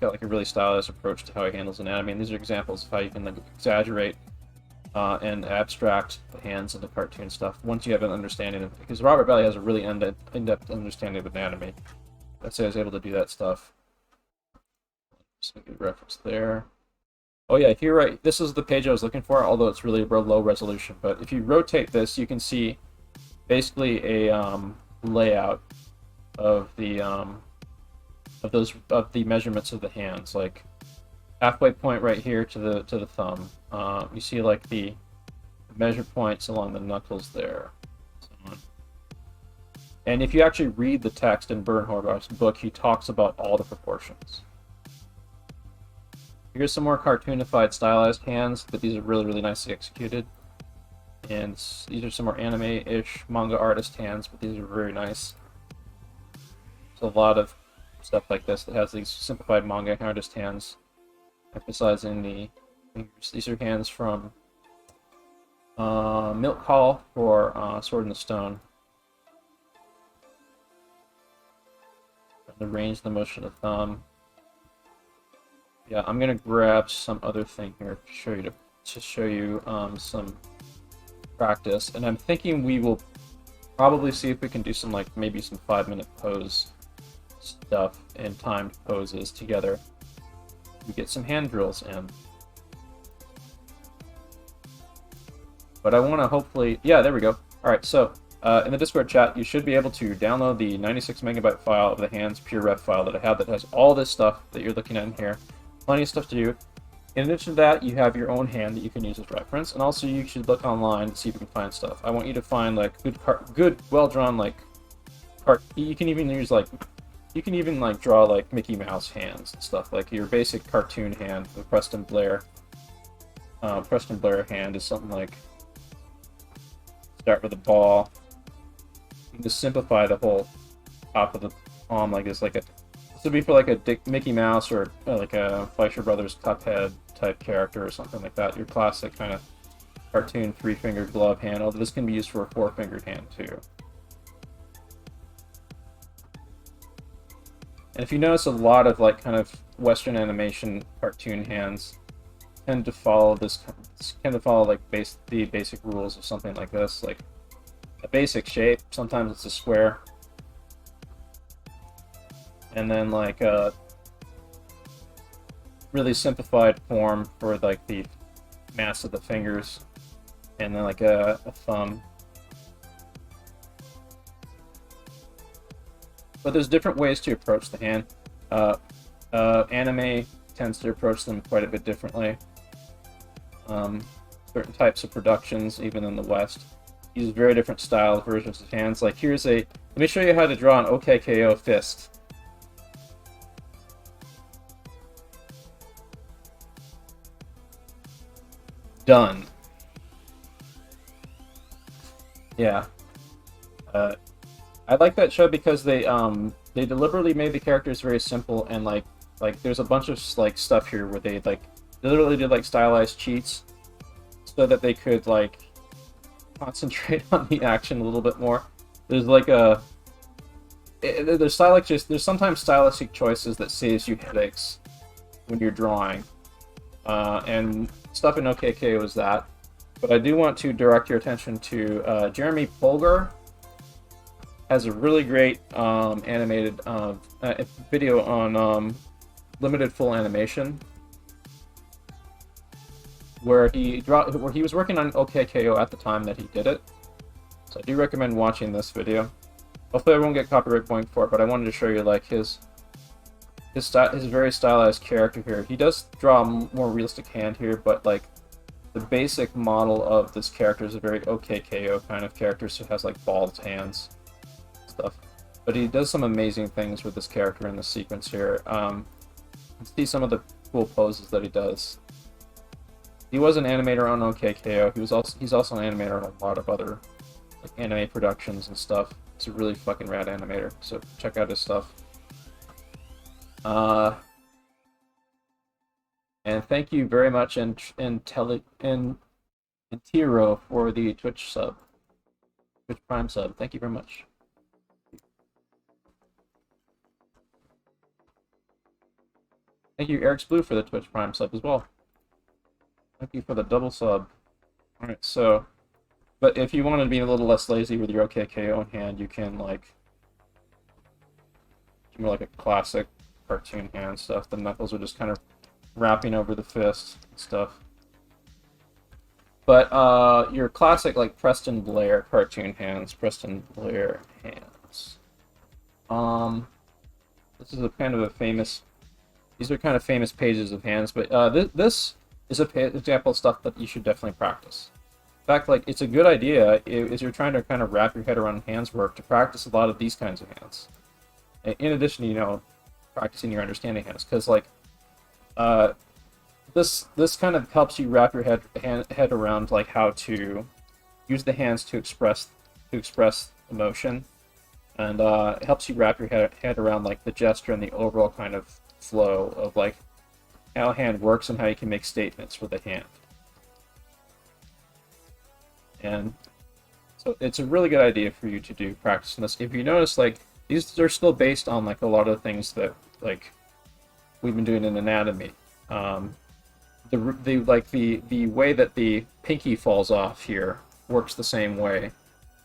Speaker 1: got like a really stylized approach to how he handles anatomy, and these are examples of how you can like exaggerate and abstract the hands into cartoon stuff once you have an understanding of, because Robert Bailey has a really in-depth understanding of anatomy. That's how I was able to do that stuff. So a good reference there. Oh yeah, here, right, this is the page I was looking for, although it's really low resolution. But if you rotate this, you can see basically a layout of the measurements of the hands, like halfway point right here to the thumb. You see like the measure points along the knuckles there. So on. And if you actually read the text in Bernhorbar's book, he talks about all the proportions. Here's some more cartoonified, stylized hands, but these are really, really nicely executed. And these are some more anime-ish manga artist hands, but these are very nice. There's a lot of stuff like this that has these simplified manga artist hands, emphasizing the fingers. These are hands from Milk Hall for Sword in the Stone. The range of the motion of the thumb. Yeah, I'm gonna grab some other thing here to show you some practice, and I'm thinking we will probably see if we can do some like maybe some 5-minute pose stuff and timed poses together. We get some hand drills in, but I want to hopefully, yeah, there we go. All right, so in the Discord chat, you should be able to download the 96 megabyte file of the hands pure ref file that I have that has all this stuff that you're looking at in here. Plenty of stuff to do. In addition to that, you have your own hand that you can use as reference, and also you should look online to see if you can find stuff. I want you to find like good, well-drawn like you can even use like draw like Mickey Mouse hands and stuff, like your basic cartoon hand. The Preston Blair hand is something like start with a ball. You can just simplify the whole top of the palm like this, like a. This would be for like a Mickey Mouse or like a Fleischer Brothers Cuphead type character or something like that. Your classic kind of cartoon 3-fingered glove hand, although this can be used for a 4-fingered hand too. And if you notice, a lot of like kind of Western animation cartoon hands tend to follow like the basic rules of something like this, like a basic shape. Sometimes it's a square. And then like a really simplified form for like the mass of the fingers, and then like a thumb. But there's different ways to approach the hand. Anime tends to approach them quite a bit differently. Certain types of productions, even in the West, use very different style versions of hands. Like here's let me show you how to draw an OKKO fist. Done. Yeah. I like that show because they deliberately made the characters very simple, and like there's a bunch of like stuff here where they like literally did like stylized cheats so that they could like concentrate on the action a little bit more. There's like there's sometimes stylistic choices that saves you headaches when you're drawing. And stuff in OKK was that. But I do want to direct your attention to Jeremy Polgar has a really great animated video on limited full animation, where he was working on OKKO at the time that he did it. So I do recommend watching this video. Hopefully I won't get copyright point for it, but I wanted to show you like his very stylized character here. He does draw a more realistic hand here, but like the basic model of this character is a very OKKO kind of character, so it has like bald hands stuff. But he does some amazing things with this character in the sequence here. See some of the cool poses that he does. He was an animator on OKKO. He's also an animator on a lot of other like anime productions and stuff. He's a really fucking rad animator, so check out his stuff. And thank you very much, and Tiro for the Twitch Prime sub. Thank you very much. Thank you, Eric's Blue, for the Twitch Prime sub as well. Thank you for the double sub. Alright, so... But if you want to be a little less lazy with your OKKO in hand, you can, like... more like a classic cartoon hand stuff. The knuckles are just kind of wrapping over the fist and stuff. But your classic, like, Preston Blair cartoon hands. Preston Blair hands. This is a kind of a famous... These are kind of famous pages of hands, but this is an example of stuff that you should definitely practice. In fact, like, it's a good idea, as you're trying to kind of wrap your head around hands work, to practice a lot of these kinds of hands. In addition to, you know, practicing your understanding hands, because, like, this kind of helps you wrap your head around, like, how to use the hands to express emotion, and it helps you wrap your head around, like, the gesture and the overall kind of flow of, like, how a hand works and how you can make statements with a hand. And so it's a really good idea for you to do practicing this. If you notice, like, these are still based on, like, a lot of the things that, like, we've been doing in anatomy. The way that the pinky falls off here works the same way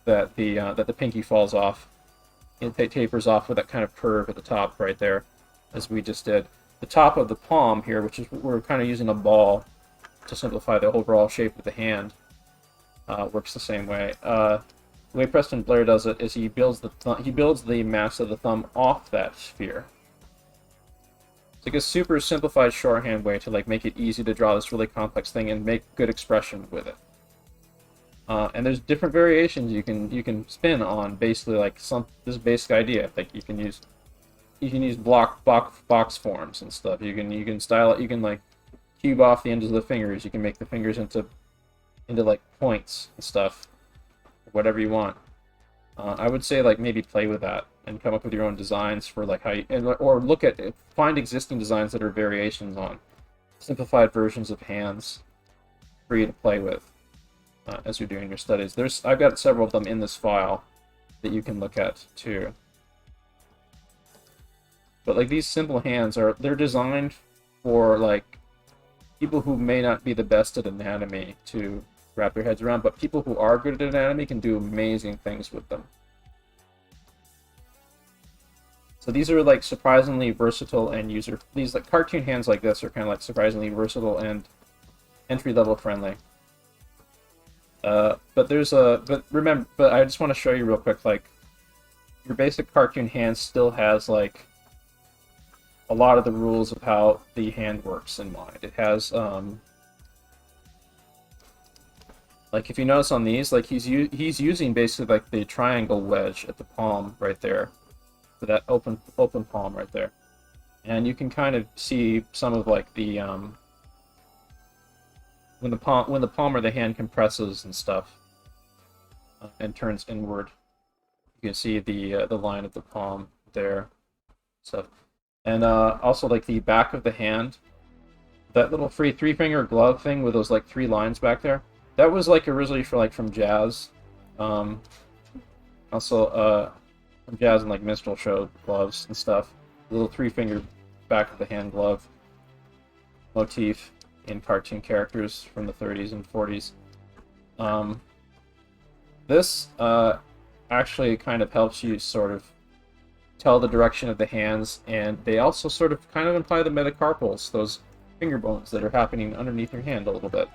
Speaker 1: that the pinky falls off. It tapers off with that kind of curve at the top right there, as we just did. The top of the palm here, which is, we're kind of using a ball to simplify the overall shape of the hand, works the same way. The way Preston Blair does it is he builds the mass of the thumb off that sphere. It's like a super simplified shorthand way to, like, make it easy to draw this really complex thing and make good expression with it. And there's different variations you can spin on, basically, like, this basic idea. Like, you can use box forms and stuff. You can style it. You can, like, cube off the ends of the fingers. You can make the fingers into like points and stuff, whatever you want. I would say, like, maybe play with that and come up with your own designs for, like, how you, or find existing designs that are variations on simplified versions of hands for you to play with as you're doing your studies. I've got several of them in this file that you can look at too. But, like, these simple hands they're designed for, like, people who may not be the best at anatomy to wrap their heads around, but people who are good at anatomy can do amazing things with them. So these are, like, surprisingly versatile and these, like, cartoon hands like this are kind of, like, surprisingly versatile and entry-level friendly. But I just want to show you real quick, like, your basic cartoon hand still has, like, a lot of the rules of how the hand works in mind. It has, like, if you notice on these, like, he's using basically, like, the triangle wedge at the palm right there, for that open palm right there, and you can kind of see some of, like, the when the palm or the hand compresses and stuff and turns inward, you can see the line of the palm there, stuff. And also, like, the back of the hand, that little three-finger glove thing with those, like, 3 lines back there, that was, like, originally from jazz. Also, from jazz and, like, minstrel show gloves and stuff. The little 3-finger back of the hand glove motif in cartoon characters from the 30s and 40s. This actually kind of helps you sort of tell the direction of the hands, and they also sort of kind of imply the metacarpals, those finger bones that are happening underneath your hand a little bit.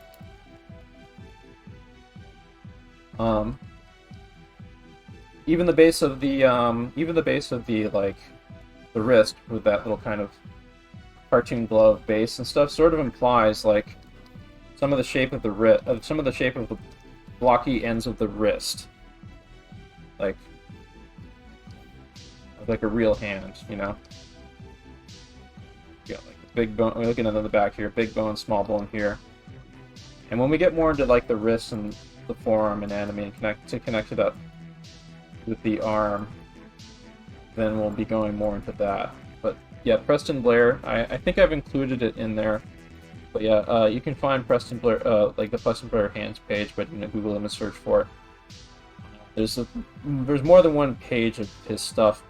Speaker 1: Even the base of the like the wrist with that little kind of cartoon glove base and stuff sort of implies, like, some of the shape of the blocky ends of the wrist, like a real hand, you know. Yeah, like the big bone. We're looking at the back here, big bone, small bone here. And when we get more into, like, the wrist and the forearm anatomy and connect it up with the arm, then we'll be going more into that. But yeah, Preston Blair, I think I've included it in there. But yeah, you can find Preston Blair, like the Preston Blair hands page, but, you know, Google them and search for it. There's more than one page of his stuff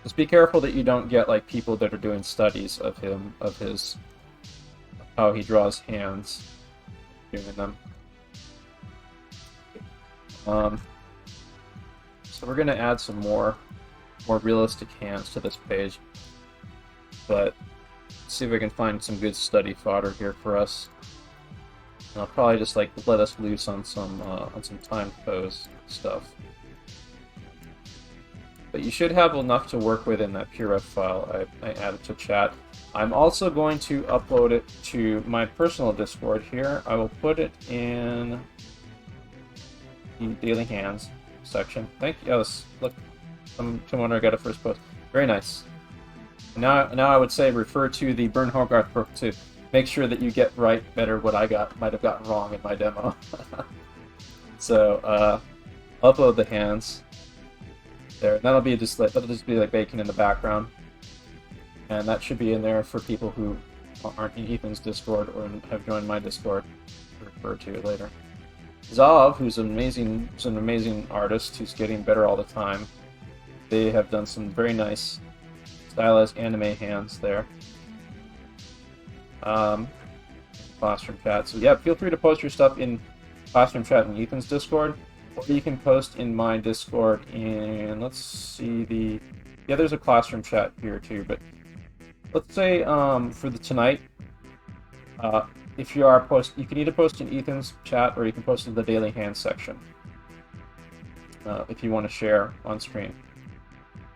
Speaker 1: Just be careful that you don't get like people that are doing studies of him, of how he draws hands, doing them. So we're gonna add some more realistic hands to this page, but let's see if I can find some good study fodder here for us. And I'll probably just like let us loose on some time pose stuff. But you should have enough to work with in that PureRef file I added to chat. I'm also going to upload it to my personal Discord here. I will put it in the Daily Hands section. Thank you. Yes, look, someone got a first post. Very nice. Now I would say refer to the Burn Hogarth book to make sure that you get right better what I might have gotten wrong in my demo. So upload the hands there. That'll just be like bacon in the background, and that should be in there for people who aren't in Ethan's Discord or have joined my Discord to refer to later. Zav, who's an amazing artist who's getting better all the time. They have done some very nice stylized anime hands there. Classroom chat. So yeah, feel free to post your stuff in classroom chat in Ethan's Discord, or you can post in my Discord in, let's see, there's a classroom chat here too, but let's say for the tonight, if you are you can either post in Ethan's chat or you can post in the Daily Hands section if you want to share on screen.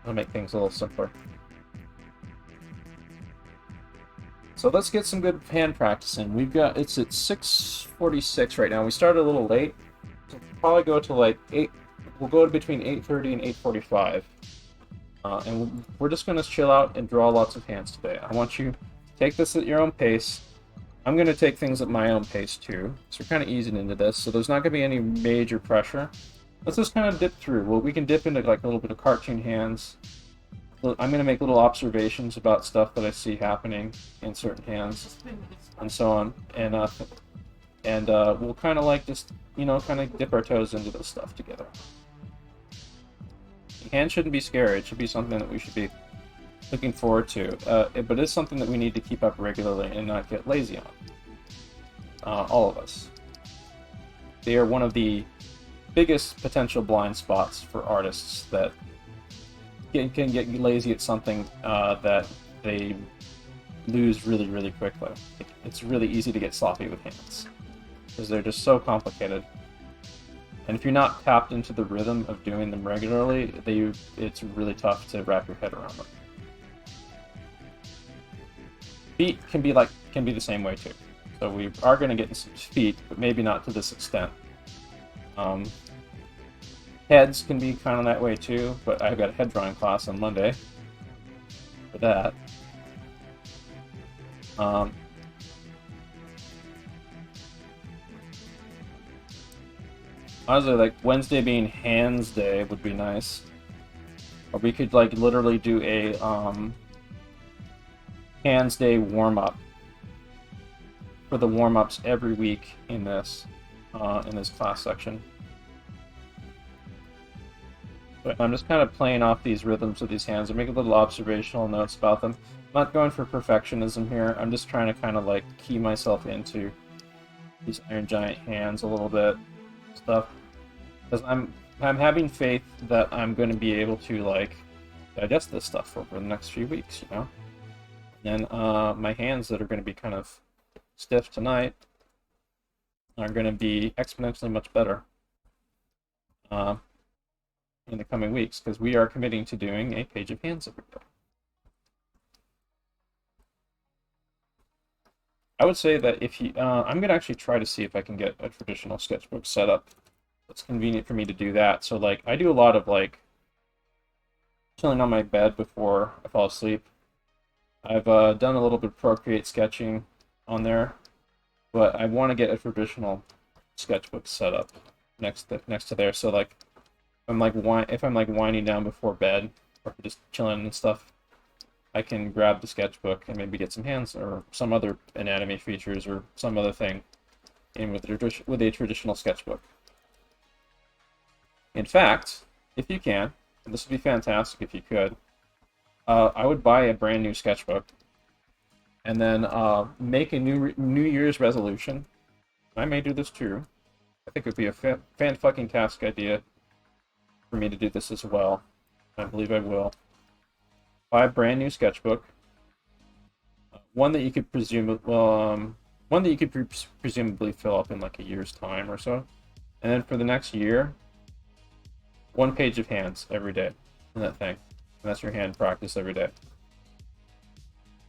Speaker 1: It'll make things a little simpler. So let's get some good hand practice in. It's at 6:46 right now. We started a little late. So we'll probably go to like 8. We'll go to between 8:30 and 8:45. And we're just going to chill out and draw lots of hands today. I want you to take this at your own pace. I'm going to take things at my own pace too. So we're kind of easing into this. So there's not going to be any major pressure. Let's just kind of dip through. Well, we can dip into like a little bit of cartoon hands. I'm going to make little observations about stuff that I see happening in certain hands, and so on. And we'll kind of like just, kind of dip our toes into this stuff together. Hands shouldn't be scary. It should be something that we should be looking forward to. But it's something that we need to keep up regularly and not get lazy on. All of us. They are one of the biggest potential blind spots for artists that can get lazy at something that they lose really, really quickly. It's really easy to get sloppy with hands because they're just so complicated. And if you're not tapped into the rhythm of doing them regularly, it's really tough to wrap your head around them. Feet can be the same way too. So we are going to get some feet, but maybe not to this extent. Heads can be kind of that way too, but I've got a head drawing class on Monday for that. Honestly, like Wednesday being Hands Day would be nice. Or we could like literally do a Hands Day warm-up for the warm-ups every week in this class section. But I'm just kind of playing off these rhythms of these hands and making little observational notes about them. I'm not going for perfectionism here. I'm just trying to kind of like key myself into these Iron Giant hands a little bit, stuff, because I'm having faith that I'm going to be able to like digest this stuff over the next few weeks, And my hands that are going to be kind of stiff tonight are going to be exponentially much better in the coming weeks, because we are committing to doing a page of hands every day. I would say that if you, I'm going to actually try to see if I can get a traditional sketchbook set up that's convenient for me to do that. So like, I do a lot of like chilling on my bed before I fall asleep. I've done a little bit of Procreate sketching on there, but I want to get a traditional sketchbook set up next to there. So like, if I'm like winding down before bed or just chilling and stuff, I can grab the sketchbook and maybe get some hands or some other anatomy features or some other thing in with a traditional sketchbook. In fact, if you can, and this would be fantastic if you could, I would buy a brand new sketchbook, and then make a New Year's resolution. I may do this too. I think it would be a fan-fucking-tastic idea for me to do this as well. I believe I will. Buy a brand new sketchbook. One that you could one that you could presumably fill up in like a year's time or so. And then for the next year, 1 page of hands every day in that thing. And that's your hand practice every day.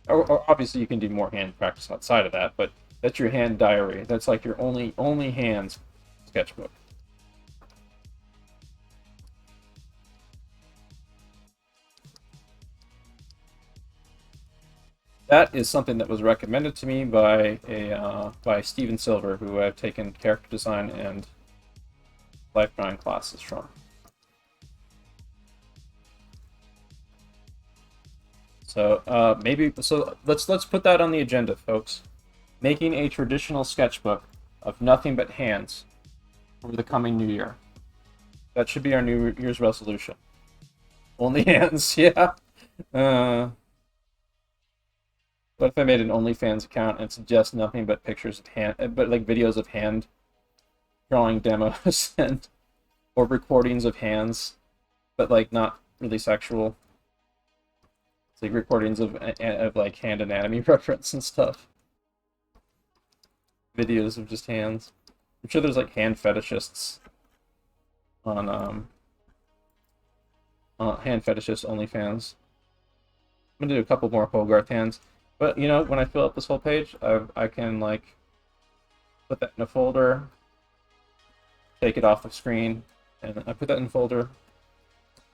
Speaker 1: Or obviously you can do more hand practice outside of that, but that's your hand diary. That's like your only hands sketchbook. That is something that was recommended to me by by Steven Silver, who I've taken character design and life drawing classes from. So let's put that on the agenda, folks. Making a traditional sketchbook of nothing but hands for the coming new year. That should be our New Year's resolution. Only hands, yeah. What if I made an OnlyFans account and it's just nothing but pictures of hand, but like videos of hand drawing demos and or recordings of hands, but like not really sexual. It's like recordings of like hand anatomy reference and stuff. Videos of just hands. I'm sure there's like hand fetishists on hand fetishist OnlyFans. I'm gonna do a couple more Hogarth hands. But, you know, when I fill up this whole page, I can, like, put that in a folder, take it off the screen, and I put that in a folder,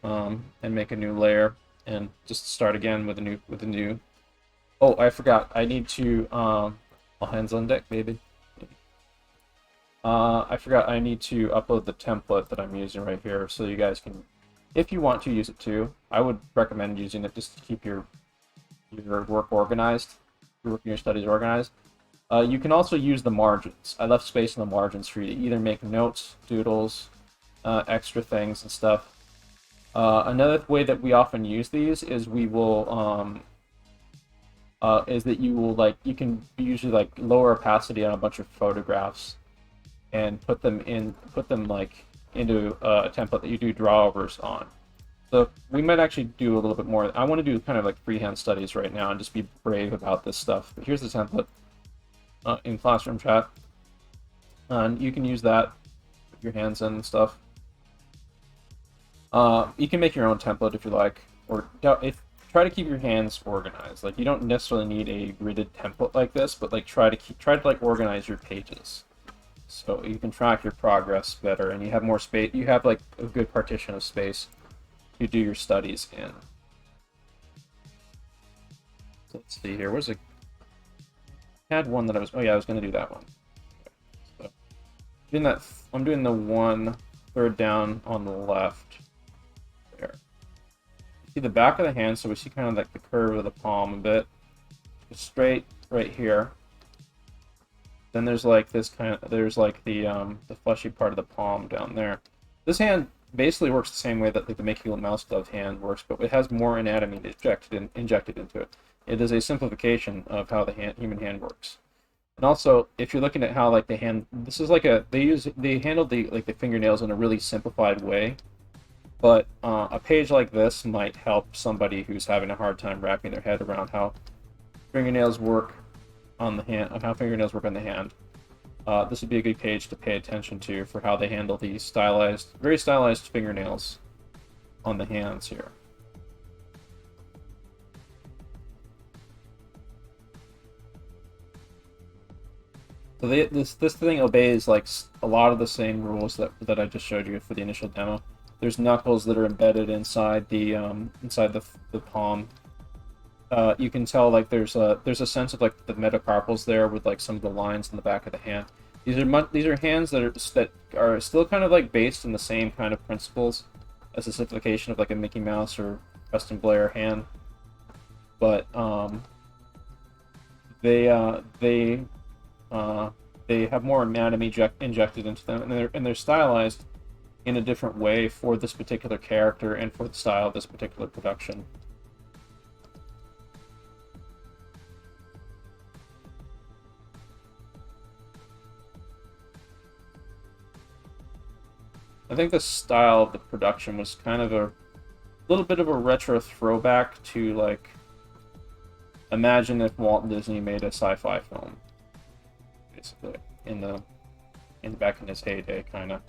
Speaker 1: and make a new layer, and just start again with a new... Oh, I forgot. I need to, all hands on deck, baby. I forgot I need to upload the template that I'm using right here, so you guys can, if you want to use it too, I would recommend using it just to keep your work organized, your studies organized. You can also use the margins. I left space in the margins for you to either make notes, doodles, extra things and stuff. Another way that we often use these is we will is that you can usually like lower opacity on a bunch of photographs and put them like into a template that you do drawovers on. So we might actually do a little bit more. I want to do kind of like freehand studies right now and just be brave about this stuff. But here's the template in classroom chat. And you can use that with your hands in and stuff. You can make your own template if you like, or try to keep your hands organized. Like you don't necessarily need a gridded template like this, but like try to like organize your pages so you can track your progress better and you have more space. You have like a good partition of space to do your studies in. So let's see here. I had one that I was going to do that one. So I'm doing the one third down on the left there. See the back of the hand, so we see kind of like the curve of the palm a bit. Just straight right here. Then there's like this there's like the fleshy part of the palm down there. This hand basically works the same way that like the Mickey Mouse glove hand works, but it has more anatomy injected into it. It is a simplification of how the human hand works. And also, if you're looking at how like they handled the fingernails in a really simplified way. But a page like this might help somebody who's having a hard time wrapping their head around how fingernails work on the hand, how fingernails work on the hand. This would be a good page to pay attention to for how they handle these very stylized fingernails on the hands here. So this thing obeys like a lot of the same rules that I just showed you for the initial demo. There's knuckles that are embedded inside the palm. You can tell like there's a sense of like the metacarpals there with like some of the lines in the back of the hand. These are hands that are still kind of like based in the same kind of principles as the simplification of like a Mickey Mouse or Preston Blair hand, but they have more anatomy injected into them, and they're stylized in a different way for this particular character and for the style of this particular production. I think the style of the production was kind of a little bit of a retro throwback to, like, imagine if Walt Disney made a sci-fi film, basically, back in his heyday, kind of.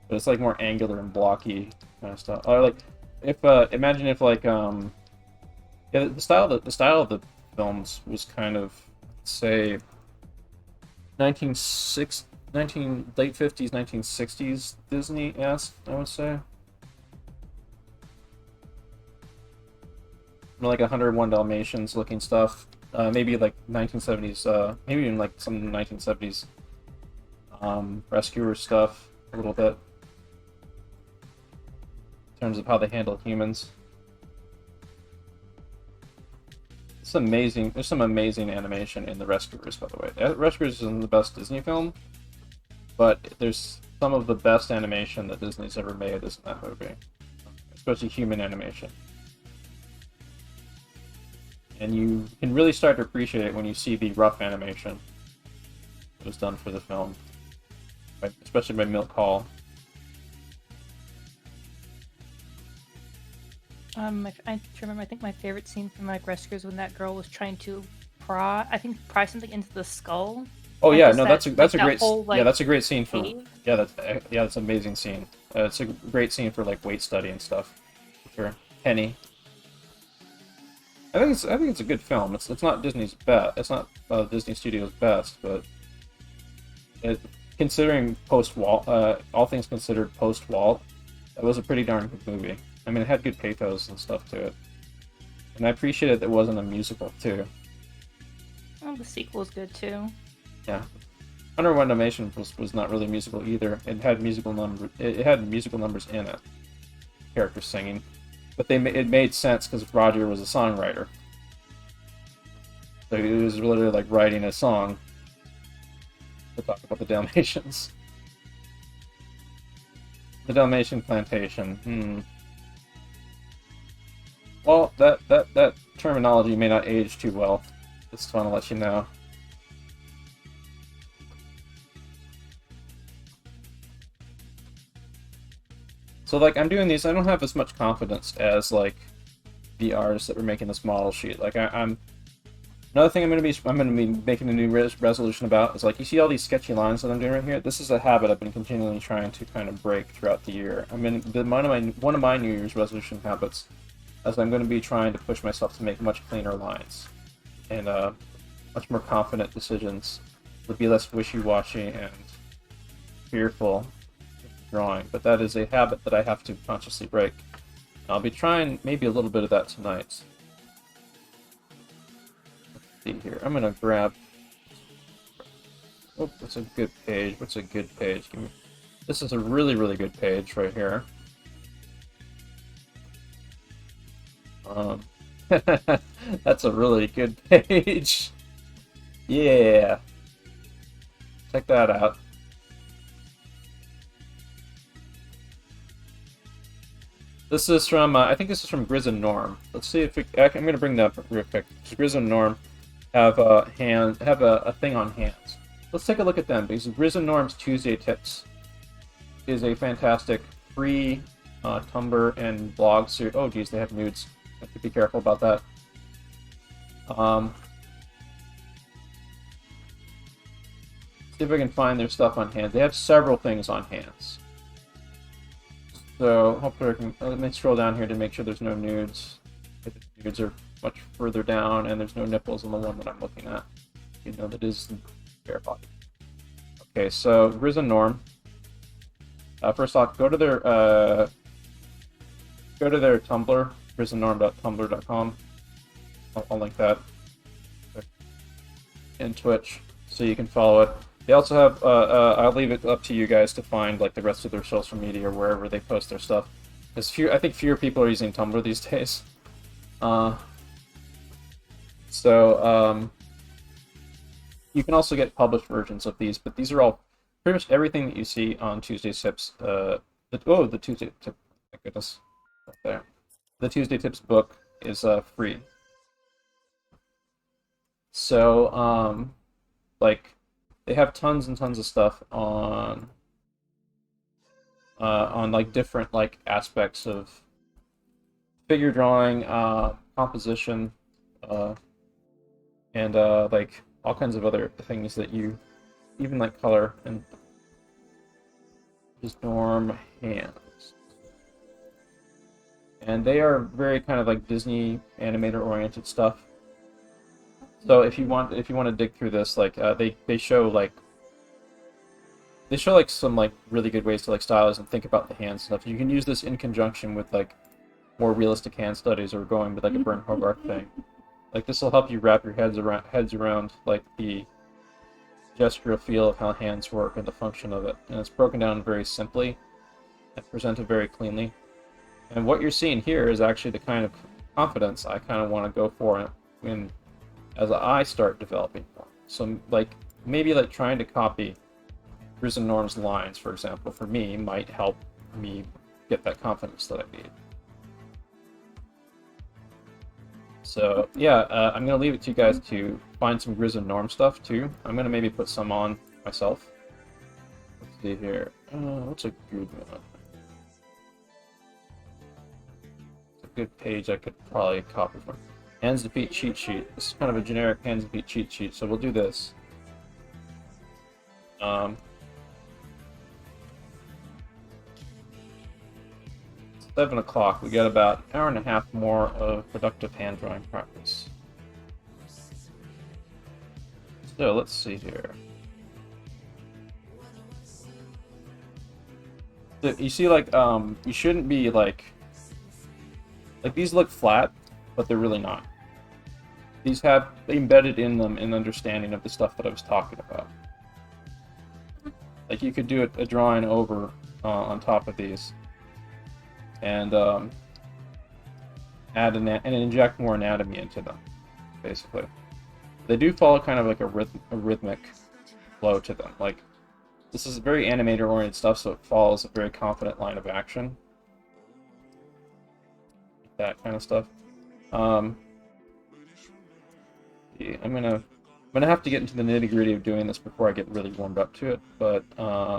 Speaker 1: But it's like more angular and blocky kind of stuff. Or like, if imagine if like yeah, the style of the films was kind of, say, 19 late 50s 1960s Disney-esque, I would say. More like 101 Dalmatians looking stuff. Maybe like 1970s, maybe even like some 1970s rescuer stuff a little bit. In terms of how they handle humans. It's amazing. There's some amazing animation in The Rescuers, by the way. Rescuers isn't the best Disney film, but there's some of the best animation that Disney's ever made is in that movie. Especially human animation. And you can really start to appreciate it when you see the rough animation that was done for the film. Especially by Milt Hall.
Speaker 4: I remember. I think my favorite scene from like Rescuers when that girl was trying to pry something into the skull.
Speaker 1: Oh
Speaker 4: Like,
Speaker 1: yeah,
Speaker 4: just
Speaker 1: no,
Speaker 4: that-
Speaker 1: that's a
Speaker 4: like,
Speaker 1: great
Speaker 4: that whole, like,
Speaker 1: yeah, that's a great scene for
Speaker 4: cave.
Speaker 1: that's an amazing scene. It's a great scene for like weight study and stuff. For Penny. I think it's a good film. It's not Disney's best. It's not Disney Studios' best, but considering post Walt, all things considered post Walt, that was a pretty darn good movie. I mean, it had good pathos and stuff to it, and I appreciated that it wasn't a musical too.
Speaker 4: Oh, the sequel is good too.
Speaker 1: Yeah, Under One Dalmatian was not really musical either. It had musical numbers in it, characters singing, but it made sense because Roger was a songwriter. So he was literally like writing a song to talk about the Dalmatians. The Dalmatian plantation. Well, that terminology may not age too well. Just want to let you know. So, like, I'm doing these, I don't have as much confidence as, like, the artists that were making this model sheet. Like, I'm another thing I'm gonna be making a new resolution about is, like, you see all these sketchy lines that I'm doing right here. This is a habit I've been continually trying to kind of break throughout the year. One of my New Year's resolution habits, as I'm going to be trying to push myself to make much cleaner lines and much more confident decisions, would be less wishy-washy and fearful drawing. But that is a habit that I have to consciously break. I'll be trying maybe a little bit of that tonight. Let's see here. I'm gonna grab. Oh, what's a good page? What's a good page? This is a really, really good page right here. That's a really good page. Yeah. Check that out. This is from, I think this is from Grizz and Norm. Let's see if I'm going to bring that up real quick. Grizz and Norm have a thing on hands. Let's take a look at them, because Grizz and Norm's Tuesday Tips is a fantastic free Tumblr and blog series. Oh, geez, they have nudes. I have to be careful about that. See if I can find their stuff on hands. They have several things on hands. So hopefully I can. Let me scroll down here to make sure there's no nudes. The nudes are much further down, and there's no nipples on the one that I'm looking at. You know that is bare body. Okay, so Grizz and Norm. First off, go to their Tumblr, grizzandnorm.tumblr.com. I'll link that. And Twitch, so you can follow it. They also have, I'll leave it up to you guys to find like the rest of their social media or wherever they post their stuff. Because I think fewer people are using Tumblr these days. You can also get published versions of these, but these are all, pretty much everything that you see on Tuesday Tips, the Tuesday Tip, my goodness, right there. The Tuesday Tips book is free. So, like they have tons and tons of stuff on like different like aspects of figure drawing, composition, and like all kinds of other things that you even like color and just norm hands. And they are very kind of like Disney animator oriented stuff. So if you want to dig through this, like they show like some like really good ways to like stylize and think about the hand stuff. You can use this in conjunction with like more realistic hand studies or going with like a Bern Hogarth thing. Like this will help you wrap your heads around like the gestural feel of how hands work and the function of it. And it's broken down very simply and presented very cleanly. And what you're seeing here is actually the kind of confidence I kind of want to go for as I start developing more. So like maybe like trying to copy Grizz and Norm's lines, for example, for me might help me get that confidence that I need. So yeah, I'm gonna leave it to you guys to find some Grizz and Norm stuff too. I'm gonna maybe put some on myself. Let's see here. What's a good one? Good page I could probably copy from. Hands to feet cheat sheet. This is kind of a generic hands to feet cheat sheet, so we'll do this. 7 o'clock. We got about an hour and a half more of productive hand drawing practice. So let's see here. So you see, like, you shouldn't be like these look flat, but they're really not. These have embedded in them an understanding of the stuff that I was talking about. Like you could do a drawing over on top of these, and add and inject more anatomy into them. Basically, they do follow kind of like a rhythmic flow to them. Like this is very animator-oriented stuff, so it follows a very confident line of action. That kind of stuff. I'm gonna have to get into the nitty-gritty of doing this before I get really warmed up to it, but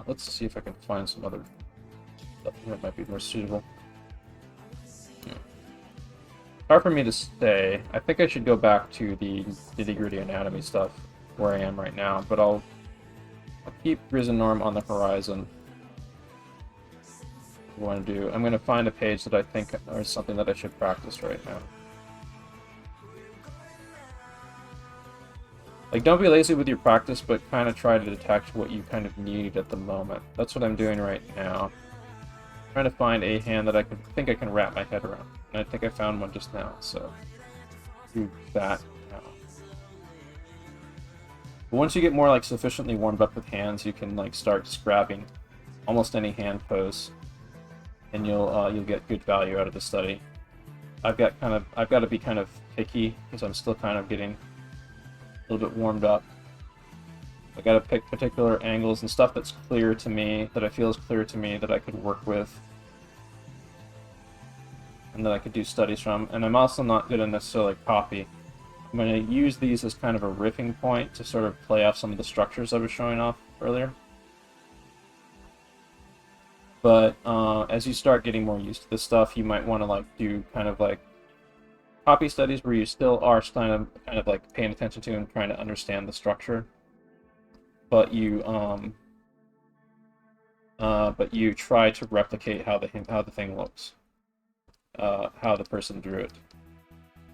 Speaker 1: let's see if I can find some other stuff that might be more suitable. Hard for me to say. I think I should go back to the nitty-gritty anatomy stuff where I am right now, but I'll keep Grizz and Norm on the horizon. Want to do. I'm going to find a page that I think or something that I should practice right now. Like, don't be lazy with your practice, but kind of try to detect what you kind of need at the moment. That's what I'm doing right now. I'm trying to find a hand that I think I can wrap my head around. And I think I found one just now, so do that now. But once you get more like sufficiently warmed up with hands, you can like start just grabbing almost any hand pose, and you'll get good value out of the study. I've got to be kind of picky because I'm still kind of getting a little bit warmed up. I got to pick particular angles and stuff that's clear to me, that I feel is clear to me, that I could work with, and that I could do studies from. And I'm also not going to necessarily copy. I'm going to use these as kind of a riffing point to sort of play off some of the structures I was showing off earlier. But as you start getting more used to this stuff, you might want to like do kind of like copy studies where you still are kind of like paying attention to and trying to understand the structure, but you try to replicate how the thing looks, how the person drew it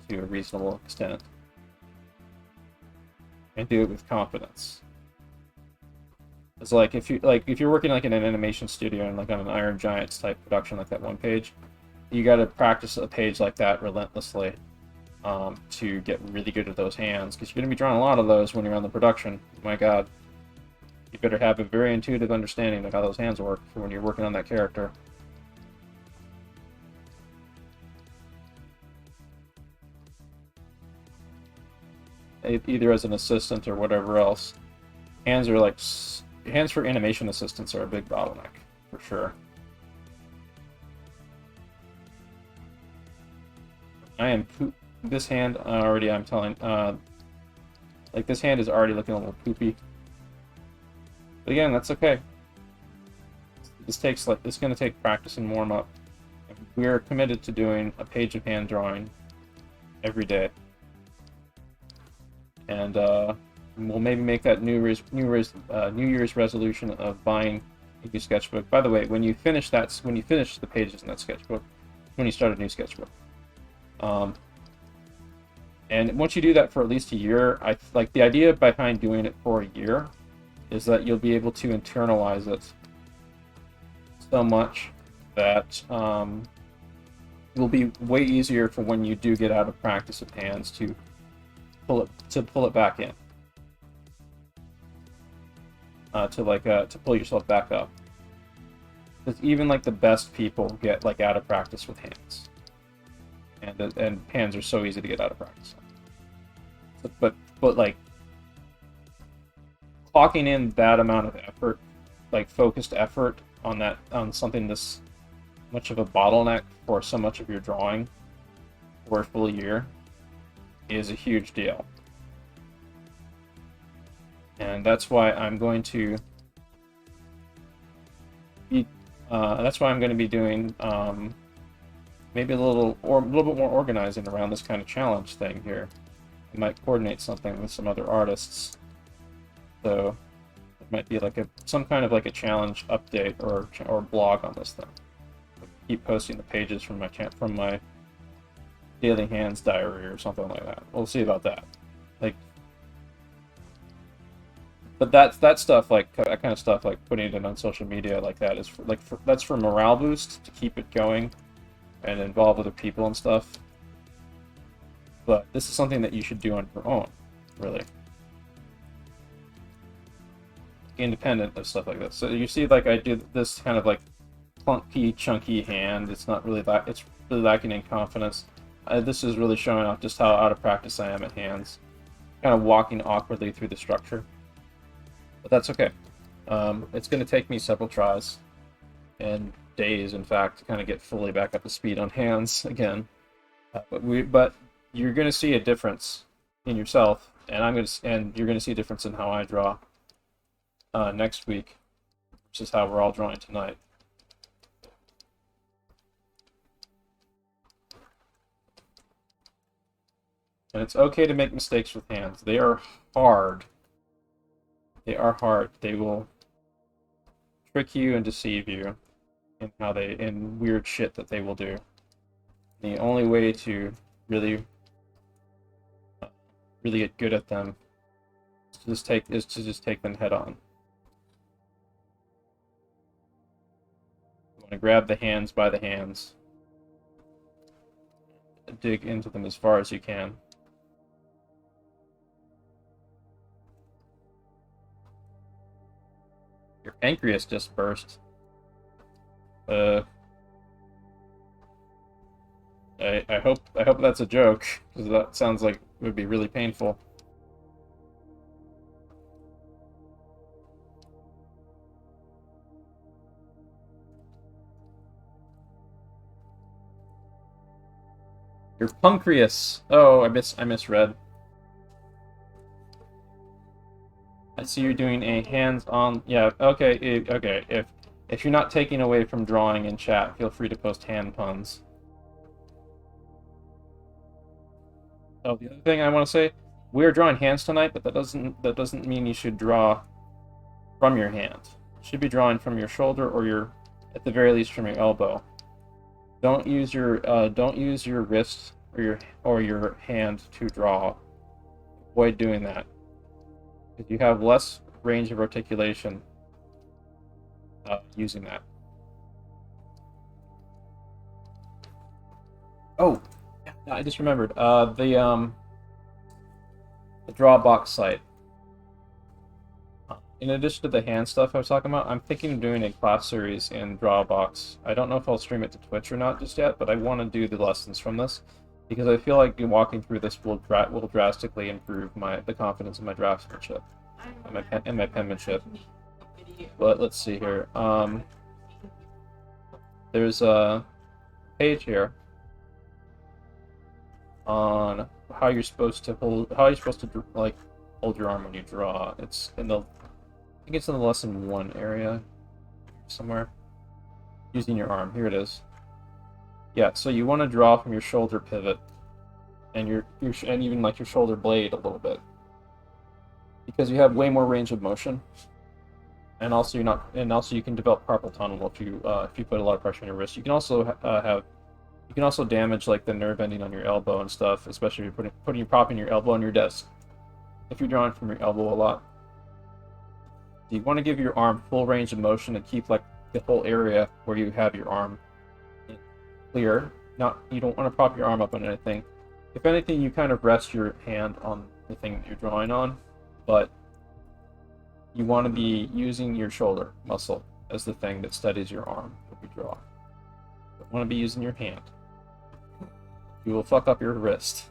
Speaker 1: to a reasonable extent, and do it with confidence. It's like if you're working like in an animation studio and like on an Iron Giants type production like that one page, you got to practice a page like that relentlessly to get really good at those hands, because you're going to be drawing a lot of those when you're on the production. My God, you better have a very intuitive understanding of how those hands work for when you're working on that character. Either as an assistant or whatever else. Hands for animation assistants are a big bottleneck, for sure. This hand already, I'm telling, Like, this hand is already looking a little poopy. But again, that's okay. This takes, like, it's going to take practice and warm up. We're committed to doing a page of hand drawing every day. And we'll maybe make that New Year's resolution of buying a new sketchbook. By the way, when you finish the pages in that sketchbook, when you start a new sketchbook. And once you do that for at least a year, like the idea behind doing it for a year is that you'll be able to internalize it so much that it will be way easier for when you do get out of practice of hands to pull it back in, to pull yourself back up. Because even like the best people get like out of practice with hands, and hands are so easy to get out of practice. But like clocking in that amount of effort, like focused effort on something this much of a bottleneck for so much of your drawing for a full year is a huge deal. And that's why I'm going to be doing maybe a little bit more organizing around this kind of challenge thing here. I might coordinate something with some other artists, so it might be like some kind of like a challenge update or blog on this thing. Keep posting the pages from my daily hands diary or something like that. We'll see about that. Like, but that stuff, like that kind of stuff, like putting it on social media like that is that's for morale boost, to keep it going and involve other people and stuff. But this is something that you should do on your own, really, independent of stuff like this. So you see, like I do this kind of like clunky, chunky hand. It's not really that. It's really lacking in confidence. This is really showing off just how out of practice I am at hands. Kind of walking awkwardly through the structure. But that's okay. It's going to take me several tries, and days, in fact, to kind of get fully back up to speed on hands again. But you're going to see a difference in yourself, and you're going to see a difference in how I draw next week, which is how we're all drawing tonight. And it's okay to make mistakes with hands. They are hard. They are hard. They will trick you and deceive you in weird shit that they will do. The only way to really get good at them is to just take them head on. You want to grab the hands by the hands, dig into them as far as you can. Your pancreas just burst. I hope that's a joke, because that sounds like it would be really painful. Your pancreas. Oh, I misread. I see you're doing a hands-on. Yeah. Okay. Okay. If you're not taking away from drawing in chat, feel free to post hand puns. Oh, the other thing I want to say, we are drawing hands tonight, but that doesn't mean you should draw from your hand. You should be drawing from your shoulder, or at the very least from your elbow. Don't use your wrist or your hand to draw. Avoid doing that, because you have less range of articulation using that. Oh, yeah, I just remembered the Drawbox site. In addition to the hand stuff I was talking about, I'm thinking of doing a class series in Drawbox. I don't know if I'll stream it to Twitch or not just yet, but I want to do the lessons from this, because I feel like walking through this will drastically improve the confidence in my draftsmanship and my penmanship. But let's see here. There's a page here on how you're supposed to hold your arm when you draw. It's in the, I think it's in the lesson 1 area somewhere. Using your arm. Here it is. Yeah, so you want to draw from your shoulder pivot and and even like your shoulder blade a little bit, because you have way more range of motion, and also you can develop carpal tunnel if you put a lot of pressure on your wrist. You can also you can also damage like the nerve ending on your elbow and stuff, especially if you're putting propping your elbow on your desk. If you're drawing from your elbow a lot, you want to give your arm full range of motion and keep like the whole area where you have your arm clear. You don't want to prop your arm up on anything. If anything, you kind of rest your hand on the thing that you're drawing on, but you want to be using your shoulder muscle as the thing that steadies your arm when you draw. You don't want to be using your hand. You will fuck up your wrist.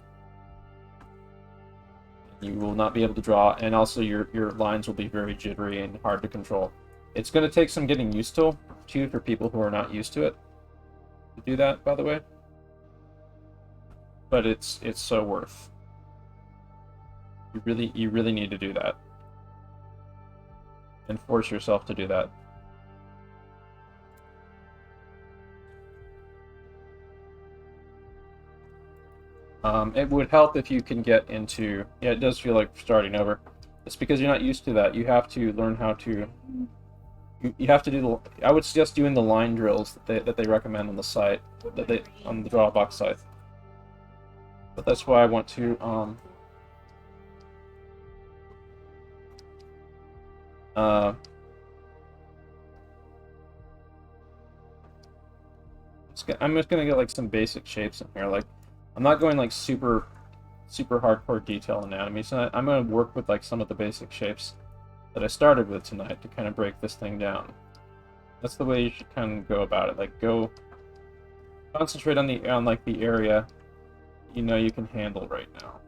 Speaker 1: You will not be able to draw, and also your lines will be very jittery and hard to control. It's going to take some getting used to, too, for people who are not used to it. To do that, by the way. But it's so worth. You really need to do that. And force yourself to do that. It would help if you can get into... Yeah, it does feel like starting over. It's because you're not used to that. You have to learn how to... You have to do the... I would suggest doing the line drills that they recommend on the site, on the Drawbox site. But that's why I want to... I'm just gonna get like some basic shapes in here. Like, I'm not going like super hardcore detail anatomy. So I'm gonna work with like some of the basic shapes that I started with tonight to kind of break this thing down. That's the way you should kind of go about it. Like, go concentrate on like the area you can handle right now.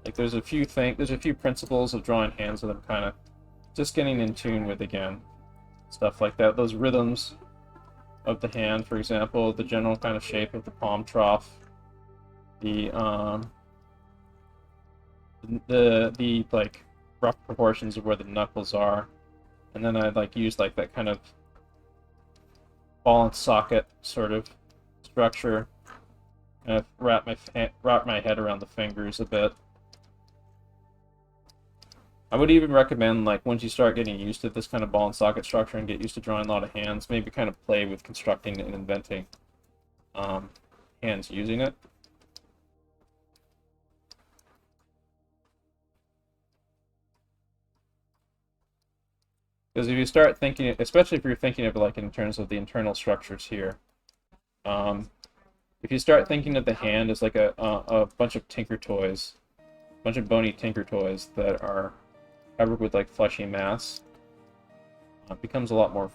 Speaker 1: Like, there's a few principles of drawing hands that I'm kind of just getting in tune with again. Stuff like that. Those rhythms of the hand, for example, the general kind of shape of the palm trough, the like rough proportions of where the knuckles are, and then I like use like that kind of ball and socket sort of structure, kind of wrap my head around the fingers a bit. I would even recommend, like, once you start getting used to this kind of ball and socket structure and get used to drawing a lot of hands, maybe kind of play with constructing and inventing hands using it. Because if you start thinking, especially if you're thinking of like in terms of the internal structures here, if you start thinking of the hand as like a bunch of tinker toys, a bunch of bony tinker toys that are covered with like fleshy mass, it becomes a lot more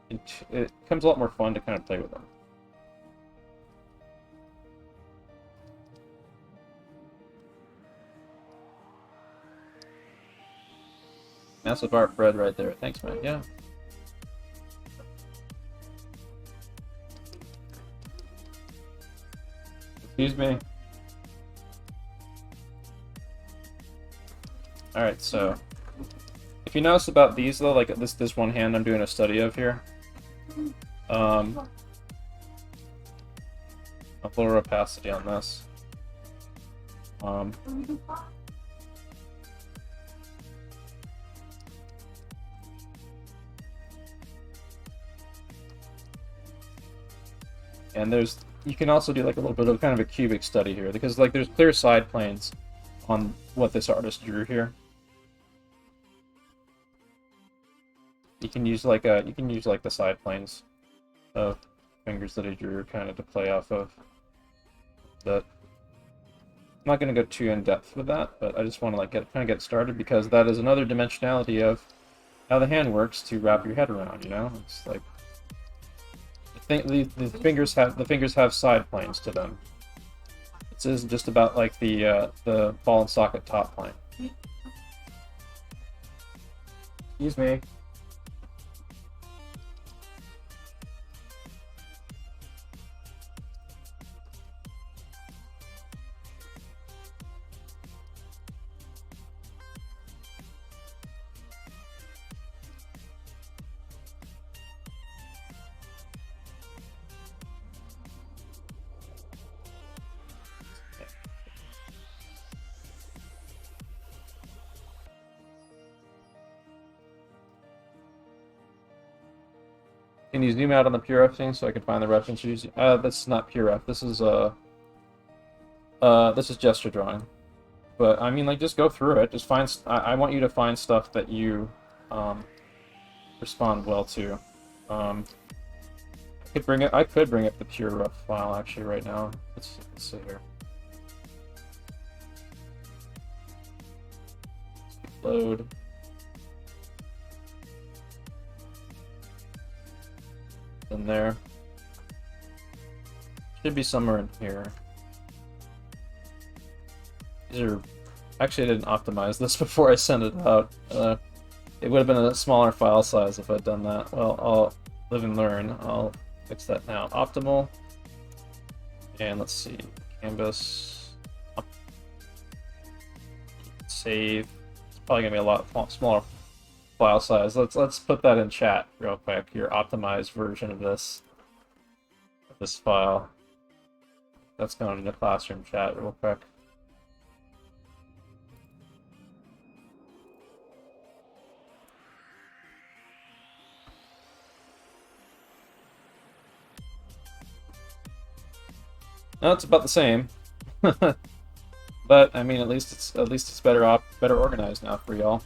Speaker 1: fun to kind of play with them. Massive art bread right there. Thanks, man. Yeah. Excuse me. Alright, so if you notice about these though, like this one hand I'm doing a study of here, a lower opacity on this. And you can also do like a little bit of kind of a cubic study here, because like there's clear side planes on what this artist drew here. You can use like the side planes of fingers that he drew kind of to play off of. But I'm not going to go too in depth with that, but I just want to like kind of get started, because that is another dimensionality of how the hand works to wrap your head around. It's like the fingers have side planes to them. This isn't just about like the ball and socket top plane. Excuse me. Can you zoom out on the PureRef thing so I can find the reference you're using? This is not PureRef. This is gesture drawing. But I mean, like, just go through it. Just find. I want you to find stuff that you respond well to. I could bring up the PureRef file actually right now. Let's see here. Load. In there. Should be somewhere in here. These are... Actually, I didn't optimize this before I sent it out. It would have been a smaller file size if I'd done that. Well, I'll live and learn. I'll fix that now. Optimal. And let's see. Canvas. Save. It's probably going to be a lot smaller file size. Let's put that in chat real quick. Your optimized version of this file. That's going into classroom chat real quick. No, it's about the same. But I mean, at least it's better organized now for y'all.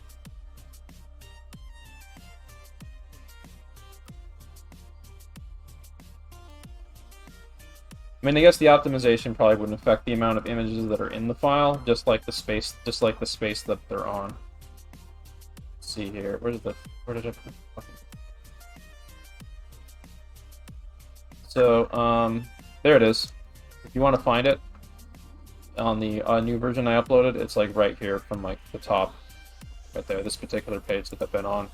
Speaker 1: I mean, I guess the optimization probably wouldn't affect the amount of images that are in the file, just like the space that they're on. Let's see here, where did I put? Okay. So, there it is. If you want to find it on the new version I uploaded, it's like right here from like the top, right there. This particular page that I've been on.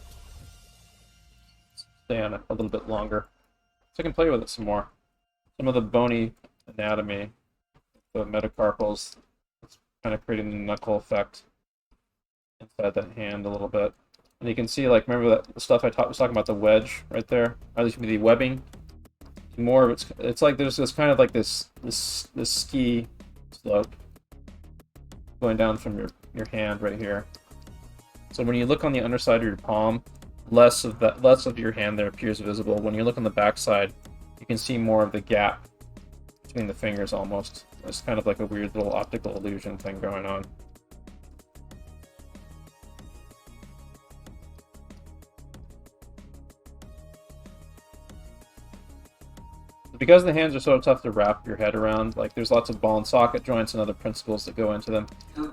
Speaker 1: Stay on it a little bit longer, so I can play with it some more. Some of the bony anatomy, the metacarpals, it's kind of creating the knuckle effect inside that hand a little bit. And you can see, like, remember that the stuff I was talking about, the wedge right there, or at least the webbing. More of it's like there's this kind of like this ski slope going down from your hand right here. So when you look on the underside of your palm, less of your hand there appears visible. When you look on the back side, you can see more of the gap between the fingers almost. It's kind of like a weird little optical illusion thing going on. Because the hands are so tough to wrap your head around, like there's lots of ball and socket joints and other principles that go into them.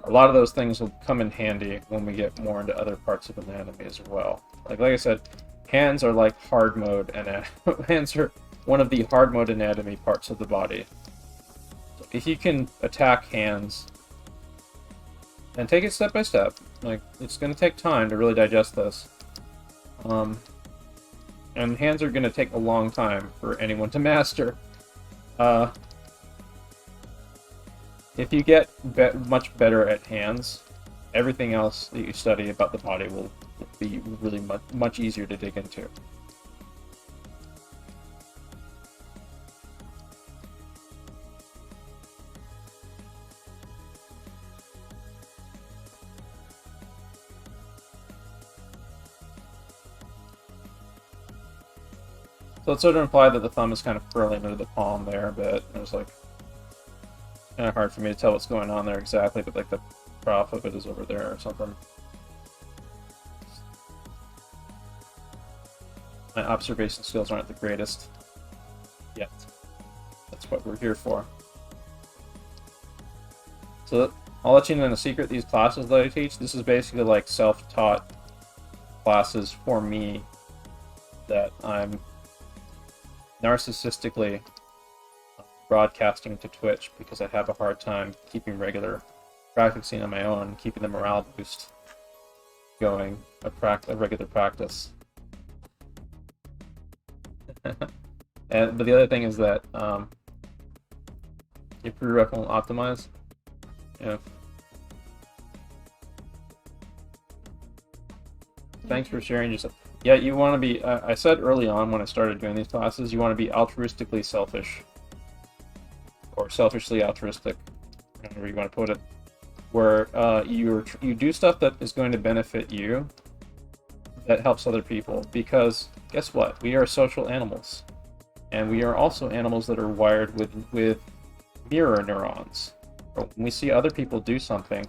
Speaker 1: A lot of those things will come in handy when we get more into other parts of anatomy as well. Like I said, hands are like hard mode, and hands are one of the hard mode anatomy parts of the body. So if you can attack hands and take it step by step, like it's going to take time to really digest this. And hands are going to take a long time for anyone to master. If you get much better at hands, everything else that you study about the body will be really much easier to dig into. So it sort of implied that the thumb is kind of curling into the palm there a bit. It was like kind of hard for me to tell what's going on there exactly, but like the prof of it is over there or something. My observation skills aren't the greatest yet. That's what we're here for. So I'll let you know in a secret, these classes that I teach, this is basically like self-taught classes for me that I'm narcissistically broadcasting to Twitch because I have a hard time keeping regular practicing on my own, keeping the morale boost going, a regular practice. But the other thing is that your pre-ref won't optimize. Yeah. Thanks for sharing yourself. Yeah, you want to be, I said early on when I started doing these classes, you want to be altruistically selfish. Or selfishly altruistic, however you want to put it. Where you do stuff that is going to benefit you, that helps other people, because guess what? We are social animals, and we are also animals that are wired with mirror neurons. When we see other people do something,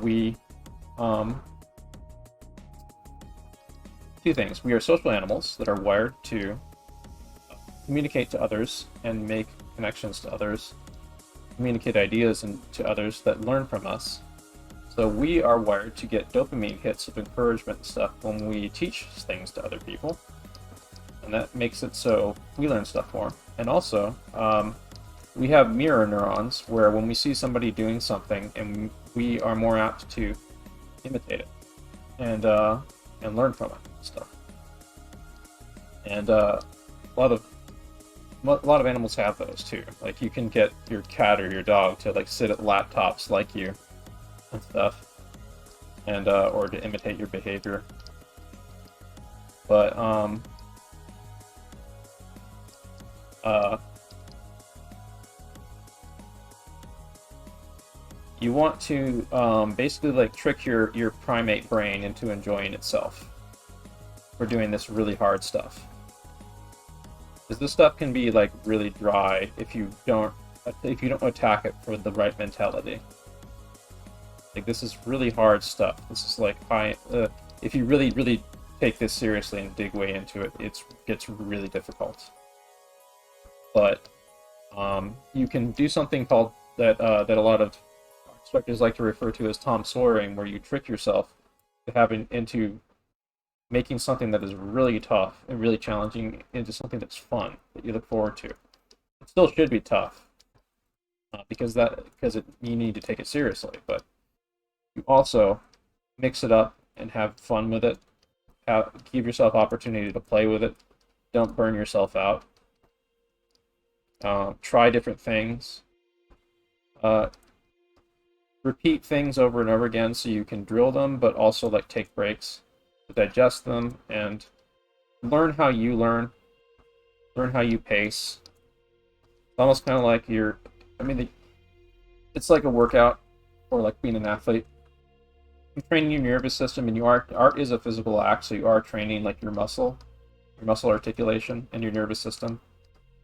Speaker 1: we two things. We are social animals that are wired to communicate to others and make connections to others, communicate ideas to others that learn from us. So we are wired to get dopamine hits of encouragement and stuff when we teach things to other people. And that makes it so we learn stuff more. And also, we have mirror neurons where when we see somebody doing something, and we are more apt to imitate it and learn from it and stuff. And a lot of animals have those too. Like you can get your cat or your dog to like sit at laptops like you and stuff, and or to imitate your behavior. But you want to basically like trick your primate brain into enjoying itself for doing this really hard stuff. Because this stuff can be like really dry if you don't attack it for the right mentality. Like this is really hard stuff. This is like if you really take this seriously and dig way into it, it gets really difficult. But you can do something called that a lot of instructors like to refer to as Tom Sawyering, where you trick yourself into making something that is really tough and really challenging into something that's fun that you look forward to. It still should be tough because you need to take it seriously, but you also mix it up and have fun with it. Give yourself opportunity to play with it. Don't burn yourself out. Try different things. Repeat things over and over again so you can drill them, but also like take breaks to digest them and learn how you learn how you pace. It's almost kind of like it's like a workout or like being an athlete. You're training your nervous system, and art is a physical act, so you are training like your muscle articulation and your nervous system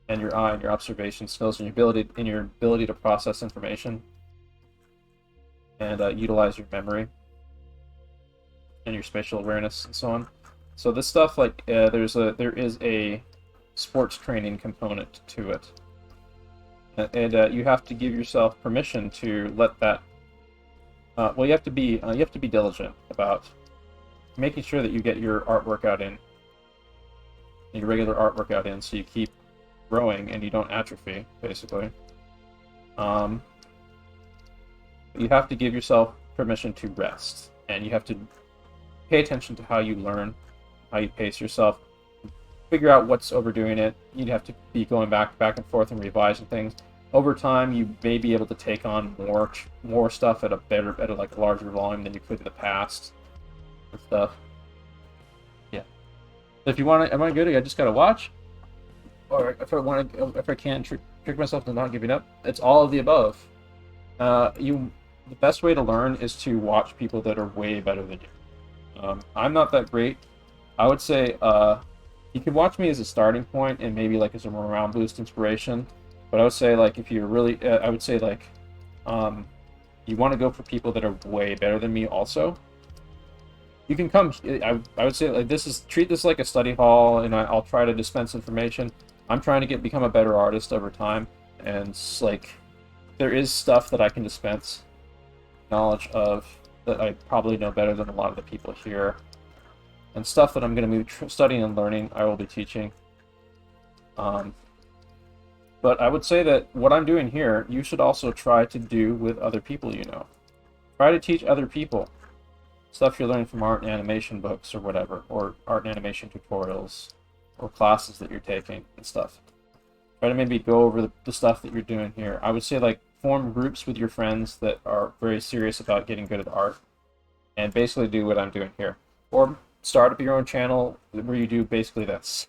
Speaker 1: and your eye and your observation skills and your ability to process information and utilize your memory and your spatial awareness and so on. So this stuff, like there is a sports training component to it, and you have to give yourself permission to let that. Well, you have to be diligent about making sure that you get your art workout in, your regular art workout in, so you keep growing and you don't atrophy, basically. You have to give yourself permission to rest, and you have to pay attention to how you learn, how you pace yourself, figure out what's overdoing it. You'd have to be going back and forth and revising things. Over time, you may be able to take on more stuff at a like larger volume than you could in the past and stuff. Yeah. So if you want to, am I good? I just gotta watch, or if I can't trick myself into not giving up. It's all of the above. The best way to learn is to watch people that are way better than you. I'm not that great. I would say you could watch me as a starting point and maybe like as a morale boost inspiration. But I would say like if you're really, I would say like you want to go for people that are way better than me also. You can come. I would say like treat this like a study hall, and I'll try to dispense information. I'm trying to become a better artist over time, and like there is stuff that I can dispense knowledge of that I probably know better than a lot of the people here, and stuff that I'm going to be studying and learning I will be teaching. But I would say that what I'm doing here, you should also try to do with other people you know. Try to teach other people stuff you're learning from art and animation books or whatever, or art and animation tutorials, or classes that you're taking and stuff. Try to maybe go over the stuff that you're doing here. I would say like form groups with your friends that are very serious about getting good at art, and basically do what I'm doing here. Or start up your own channel where you do basically this.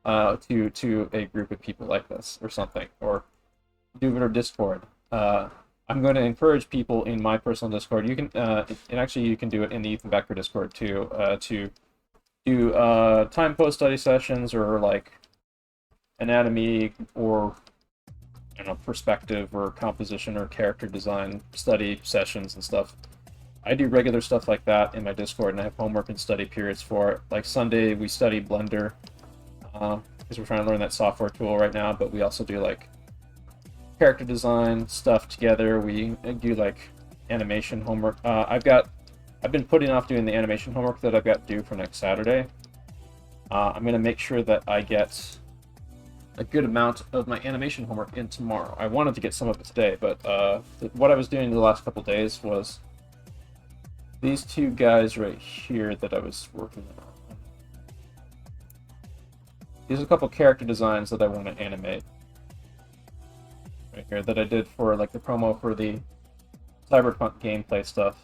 Speaker 1: To a group of people like this or something, or do it or Discord. I I'm going to encourage people in my personal Discord. You can, and actually you can do it in the Ethan Becker Discord too, to do time post study sessions or like anatomy or perspective or composition or character design study sessions and stuff. I do regular stuff like that in my Discord, and I have homework and study periods for it. Like Sunday, we study Blender, because we're trying to learn that software tool right now, but we also do like character design stuff together. We do like animation homework. I've been putting off doing the animation homework that I've got due for next Saturday. I'm going to make sure that I get a good amount of my animation homework in tomorrow. I wanted to get some of it today, but what I was doing the last couple days was these two guys right here that I was working on. These are a couple character designs that I want to animate. Right here, that I did for like the promo for the Cyberpunk gameplay stuff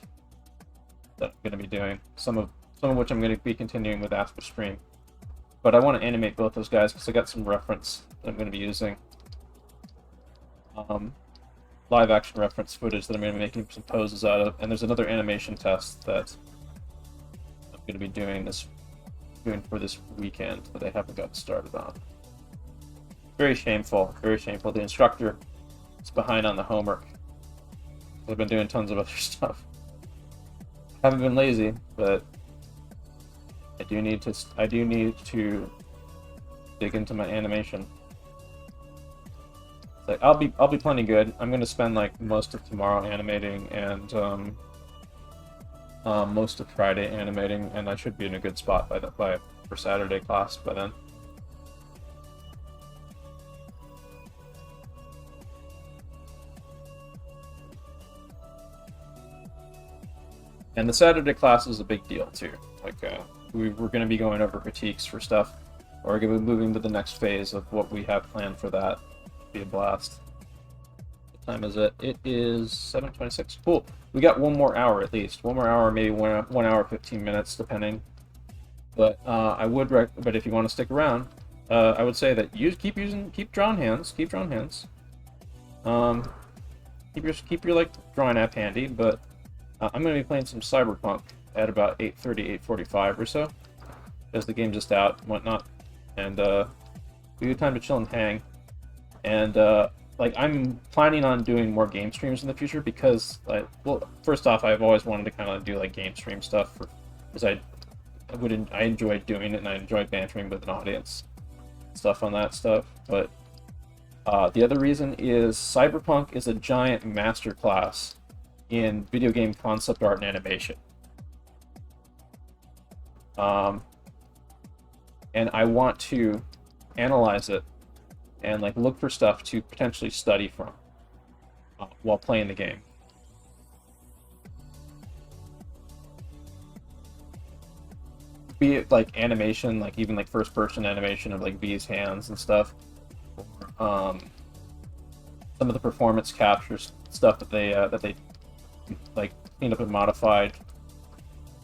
Speaker 1: that I'm going to be doing. Some of which I'm going to be continuing with after stream. But I want to animate both those guys because I got some reference that I'm going to be using. Live action reference footage that I'm going to be making some poses out of, and there's another animation test that I'm going to be doing for this weekend that I haven't gotten started on. Very shameful, very shameful. The instructor is behind on the homework. I've been doing tons of other stuff. Haven't been lazy, but I do need to dig into my animation. Like I'll be plenty good. I'm gonna spend like most of tomorrow animating and most of Friday animating, and I should be in a good spot for Saturday class by then. And the Saturday class is a big deal too. Like we're going to be going over critiques for stuff, or we're going to be moving to the next phase of what we have planned for that. It'll be a blast. What time is it? It is 7:26. Cool. We got one more hour at least. One more hour, maybe 1 hour 15 minutes, depending. But but if you want to stick around, I would say that keep drawing hands. Keep drawing hands. Keep your like drawing app handy, but. I'm going to be playing some Cyberpunk at about 8:30, 8:45 or so, because the game's just out and whatnot, and we have time to chill and hang. And like I'm planning on doing more game streams in the future because, like, well, first off, I've always wanted to kind of do like game stream stuff because I enjoy doing it and I enjoy bantering with an audience, stuff on that stuff. But the other reason is Cyberpunk is a giant masterclass in video game concept art and animation. And I want to analyze it and like look for stuff to potentially study from while playing the game. Be it like animation, like even like first-person animation of like V's hands and stuff, or some of the performance captures stuff that they like cleaned up and modified,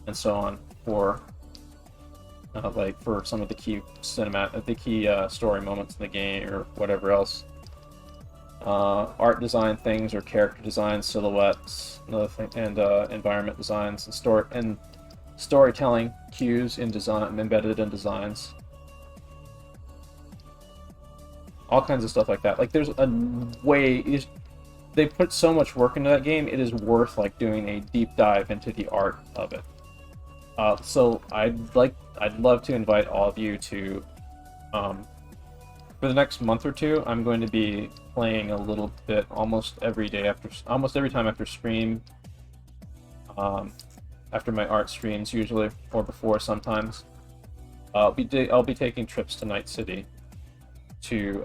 Speaker 1: and so on for like for some of the key story moments in the game or whatever else. Art design things or character design, silhouettes, another thing, and environment designs and storytelling cues in design embedded in designs. All kinds of stuff like that. Like there's a way. They put so much work into that game, it is worth like doing a deep dive into the art of it. So I'd love to invite all of you to, for the next month or two, I'm going to be playing a little bit almost every time after stream, after my art streams usually, or before sometimes. I'll be taking trips to Night City to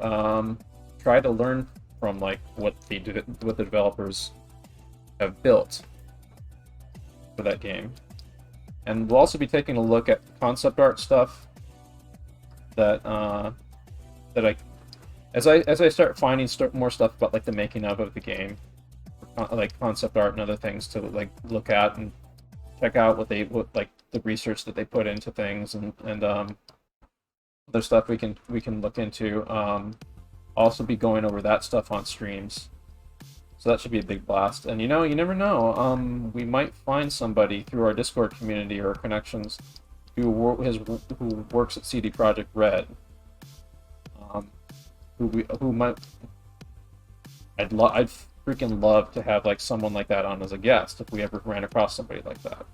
Speaker 1: try to learn from like what the developers have built for that game, and we'll also be taking a look at concept art stuff that as I start finding more stuff about like the making of the game, like concept art and other things to like look at and check out what like the research that they put into things and other stuff we can look into. Also be going over that stuff on streams So that should be a big blast. And you know, you never know. We might find somebody through our Discord community or connections who works at CD Projekt Red. Who might. I'd freaking love to have like someone like that on as a guest if we ever ran across somebody like that.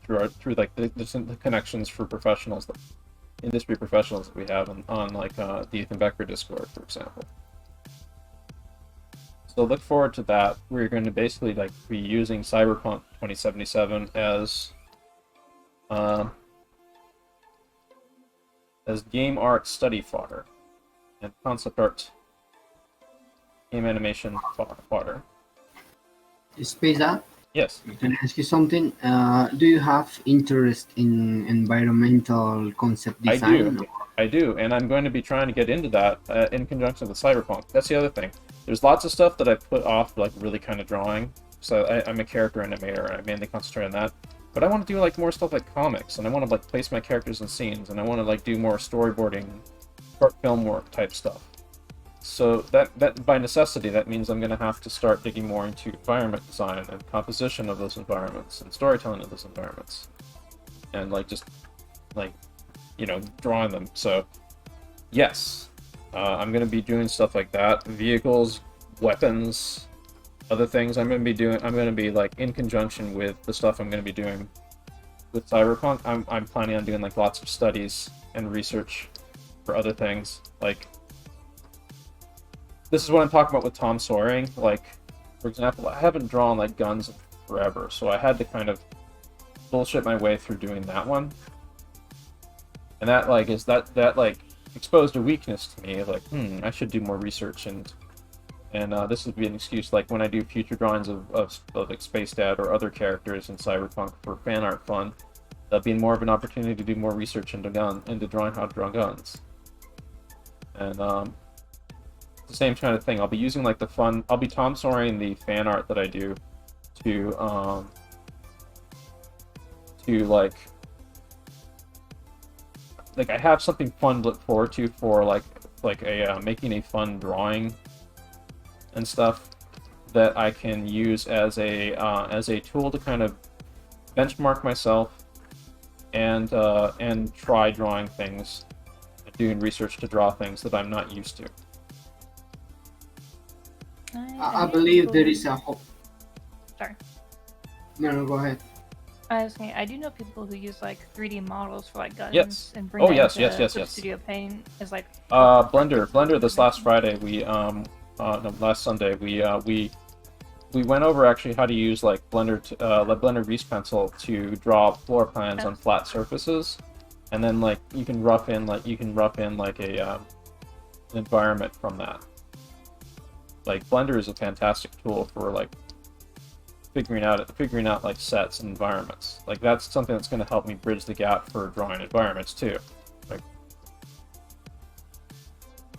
Speaker 1: Through like the connections for professionals, industry professionals that we have on like the Ethan Becker Discord, for example. So look forward to that. We're going to basically like be using Cyberpunk 2077 as game art study fodder and concept art game animation fodder.
Speaker 3: Spacedad,
Speaker 1: Yes.
Speaker 3: can I ask you something? Do you have interest in environmental concept design?
Speaker 1: I do, and I'm going to be trying to get into that in conjunction with Cyberpunk. That's the other thing. There's lots of stuff that I put off, like really kind of drawing. So I'm a character animator, and I mainly concentrate on that. But I want to do like more stuff like comics, and I want to like place my characters in scenes, and I want to like do more storyboarding, short film work type stuff. So that by necessity, that means I'm going to have to start digging more into environment design and composition of those environments and storytelling of those environments, and like just like, you know, drawing them. So yes, I'm going to be doing stuff like that. Vehicles, weapons, other things I'm going to be like in conjunction with the stuff I'm going to be doing with Cyberpunk. I'm planning on doing like lots of studies and research for other things. Like, this is what I'm talking about with Tom Sawyering. Like, for example, I haven't drawn like guns in forever, so I had to kind of bullshit my way through doing that one. And that like that exposed a weakness to me. Like, I should do more research, and this would be an excuse. Like when I do future drawings of like Spacedad or other characters in Cyberpunk for fan art fun, that'd be more of an opportunity to do more research into drawing how to draw guns. And the same kind of thing. I'll be using like I'll be Tom Sawyering the fan art that I do to like I have something fun to look forward to for like a making a fun drawing and stuff that I can use as a tool to kind of benchmark myself and try drawing things, doing research to draw things that I'm not used to.
Speaker 3: I believe there is a whole...
Speaker 4: Sorry.
Speaker 3: No, go ahead.
Speaker 4: I was saying, I do know people who use like 3D models for like guns
Speaker 1: Yes.
Speaker 4: and bring
Speaker 1: Oh,
Speaker 4: that
Speaker 1: yes,
Speaker 4: into
Speaker 1: yes.
Speaker 4: Clip Studio Paint as like
Speaker 1: Blender. This last Friday, last Sunday, we went over actually how to use like Blender Grease Pencil to draw floor plans on flat surfaces, and then like you can rough in like a an environment from that. Like Blender is a fantastic tool for like figuring out like sets and environments. Like that's something that's going to help me bridge the gap for drawing environments too. Like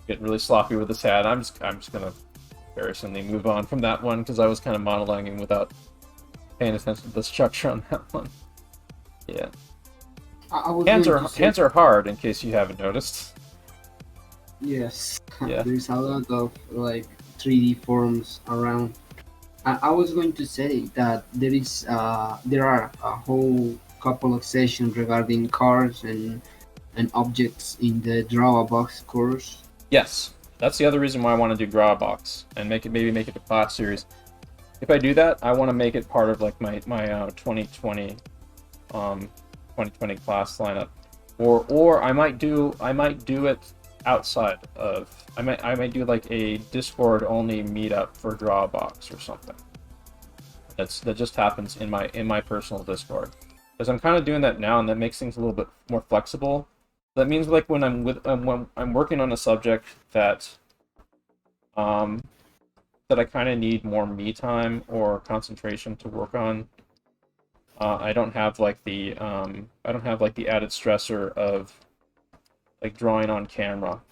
Speaker 1: getting really sloppy with this hat. I'm just gonna embarrassingly move on from that one because I was kind of monologuing without paying attention to the structure on that one. Yeah. Hands are hard, in case you haven't noticed.
Speaker 3: Yes.
Speaker 1: Yeah.
Speaker 3: There's a lot of like 3D forms around. I was going to say that there are a whole couple of sessions regarding cars and objects in the Draw a Box course.
Speaker 1: Yes, that's the other reason why I want to do Draw a Box and maybe make it a class series. If I do that, I want to make it part of like my 2020 class lineup, or I might do it outside of. I might do like a Discord only meetup for Draw a Box or something. That just happens in my personal Discord, because I'm kind of doing that now, and that makes things a little bit more flexible. That means like when I'm working on a subject that I kind of need more me time or concentration to work on, I don't have like the added stressor of like drawing on camera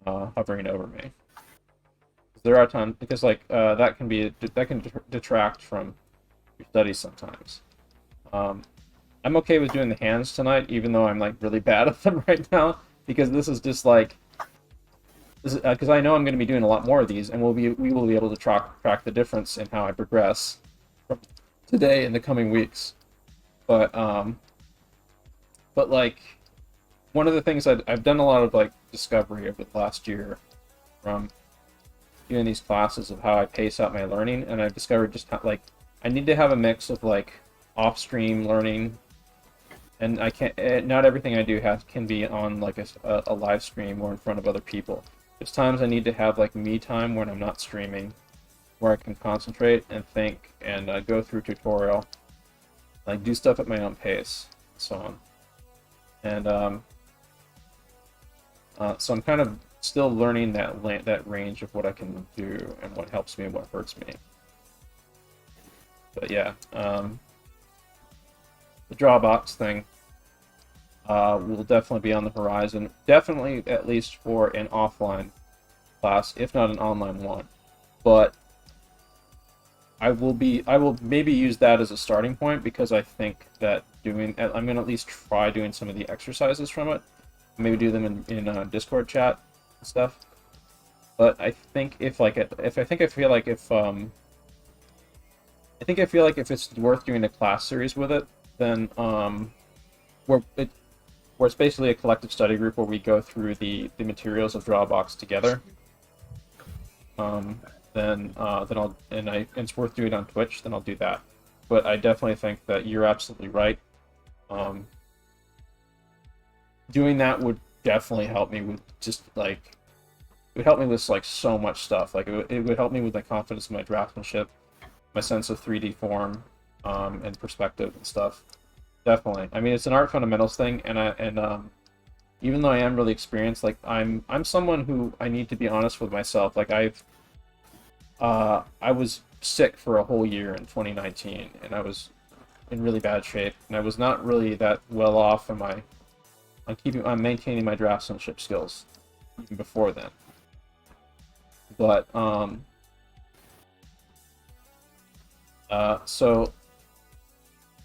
Speaker 1: hovering over me. There are times because like that can detract from your studies sometimes. I'm okay with doing the hands tonight, even though I'm like really bad at them right now, because this is just like because I know I'm going to be doing a lot more of these, and we will be able to track the difference in how I progress from today in the coming weeks. But like, one of the things I've done a lot of like discovery over the last year from doing these classes of how I pace out my learning, and I've discovered just how, like, I need to have a mix of like off-stream learning, and I can't. Not everything I do can be on like a live stream or in front of other people. There's times I need to have like me time when I'm not streaming, where I can concentrate and think and go through tutorial, like do stuff at my own pace, and so on. And so I'm kind of still learning that range of what I can do and what helps me and what hurts me. But yeah, the Drawbox thing will definitely be on the horizon. Definitely, at least for an offline class, if not an online one. But I will maybe use that as a starting point, because I think that I'm going to at least try doing some of the exercises from it. Maybe do them in Discord chat and stuff. But I think if it's worth doing a class series with it, then where it's basically a collective study group where we go through the materials of Drawbox together. Then it's worth doing on Twitch, then I'll do that. But I definitely think that you're absolutely right. Doing that would definitely help me with just like, it would help me with like so much stuff. Like it would help me with my confidence in my draftsmanship, my sense of 3D form, and perspective and stuff. Definitely. I mean, it's an art fundamentals thing, and even though I am really experienced, like I'm someone who, I need to be honest with myself. Like I was sick for a whole year in 2019, and I was in really bad shape, and I was not really that well off in on maintaining my draftsmanship skills even before then. But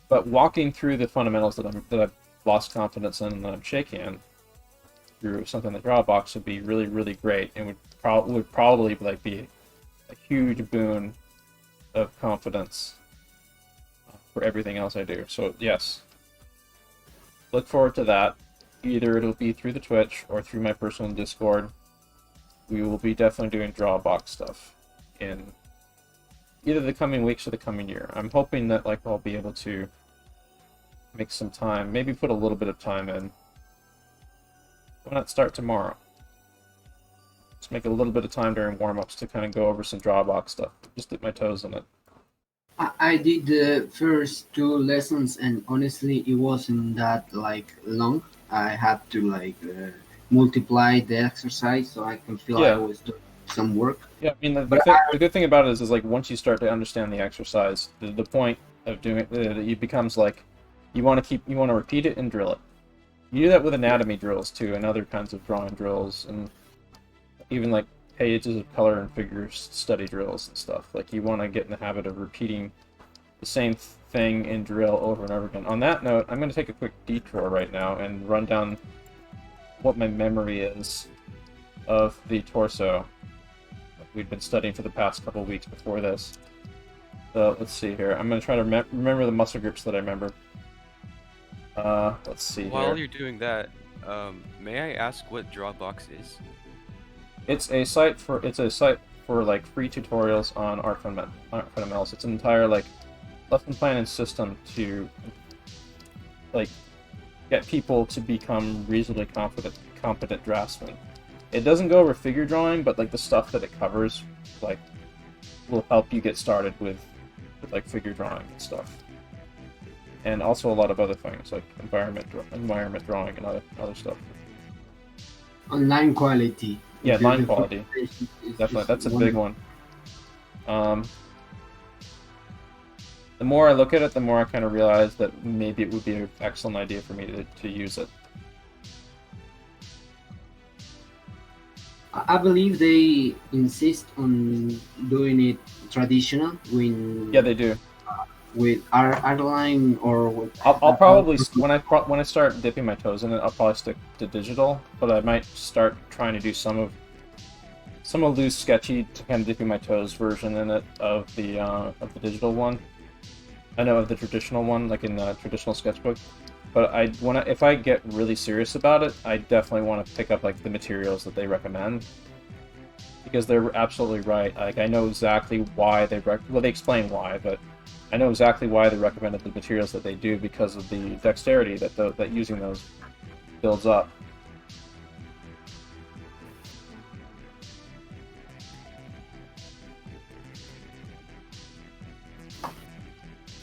Speaker 1: but walking through the fundamentals that I've lost confidence in and that I'm shaky in through something like Drawbox would be really, really great, and would probably like be a huge boon of confidence for everything else I do. So yes, look forward to that. Either it'll be through the Twitch or through my personal Discord. We will be definitely doing Drawbox stuff in either the coming weeks or the coming year. I'm hoping that like I'll be able to make some time, maybe put a little bit of time in. Why not start tomorrow? Just make a little bit of time during warm-ups to kind of go over some Drawbox stuff. Just dip my toes in it.
Speaker 3: I did the first 2 lessons, and honestly, it wasn't that like long. I had to like multiply the exercise so I can feel I was doing some work.
Speaker 1: Yeah, I mean the good thing about it is like once you start to understand the exercise, the point of doing it becomes like you want to repeat it and drill it. You do that with anatomy drills too, and other kinds of drawing drills, and even like pages of color and figure study drills and stuff. Like you want to get in the habit of repeating the same thing in drill over and over again. On that note, I'm going to take a quick detour right now and run down what my memory is of the torso that we've been studying for the past couple of weeks before this. So let's see here. I'm going to try to remember the muscle groups that I remember. Let's see
Speaker 5: While
Speaker 1: here.
Speaker 5: you're doing that, may I ask what Drawbox is?
Speaker 1: It's a site for like free tutorials on art fundamentals. It's an entire like lesson plan and system to like get people to become reasonably competent draftsmen. It doesn't go over figure drawing, but like the stuff that it covers like will help you get started with like figure drawing and stuff. And also a lot of other things like environment drawing and other stuff.
Speaker 3: Online quality.
Speaker 1: Yeah, line quality. Definitely, that's a big one. The more I look at it, the more I kind of realize that maybe it would be an excellent idea for me to use it.
Speaker 3: I believe they insist on doing it traditional when.
Speaker 1: Yeah, they do.
Speaker 3: With Artline or with.
Speaker 1: I'll probably when I start dipping my toes in it, I'll probably stick to digital, but I might start trying to do some of some of loose, sketchy, kind of dipping my toes version in it of the digital one. I know of the traditional one, like in the traditional sketchbook. But if I get really serious about it, I definitely want to pick up like the materials that they recommend, because they're absolutely right. Like, I know exactly why they they explain why, but I know exactly why they recommended the materials that they do, because of the dexterity that using those builds up.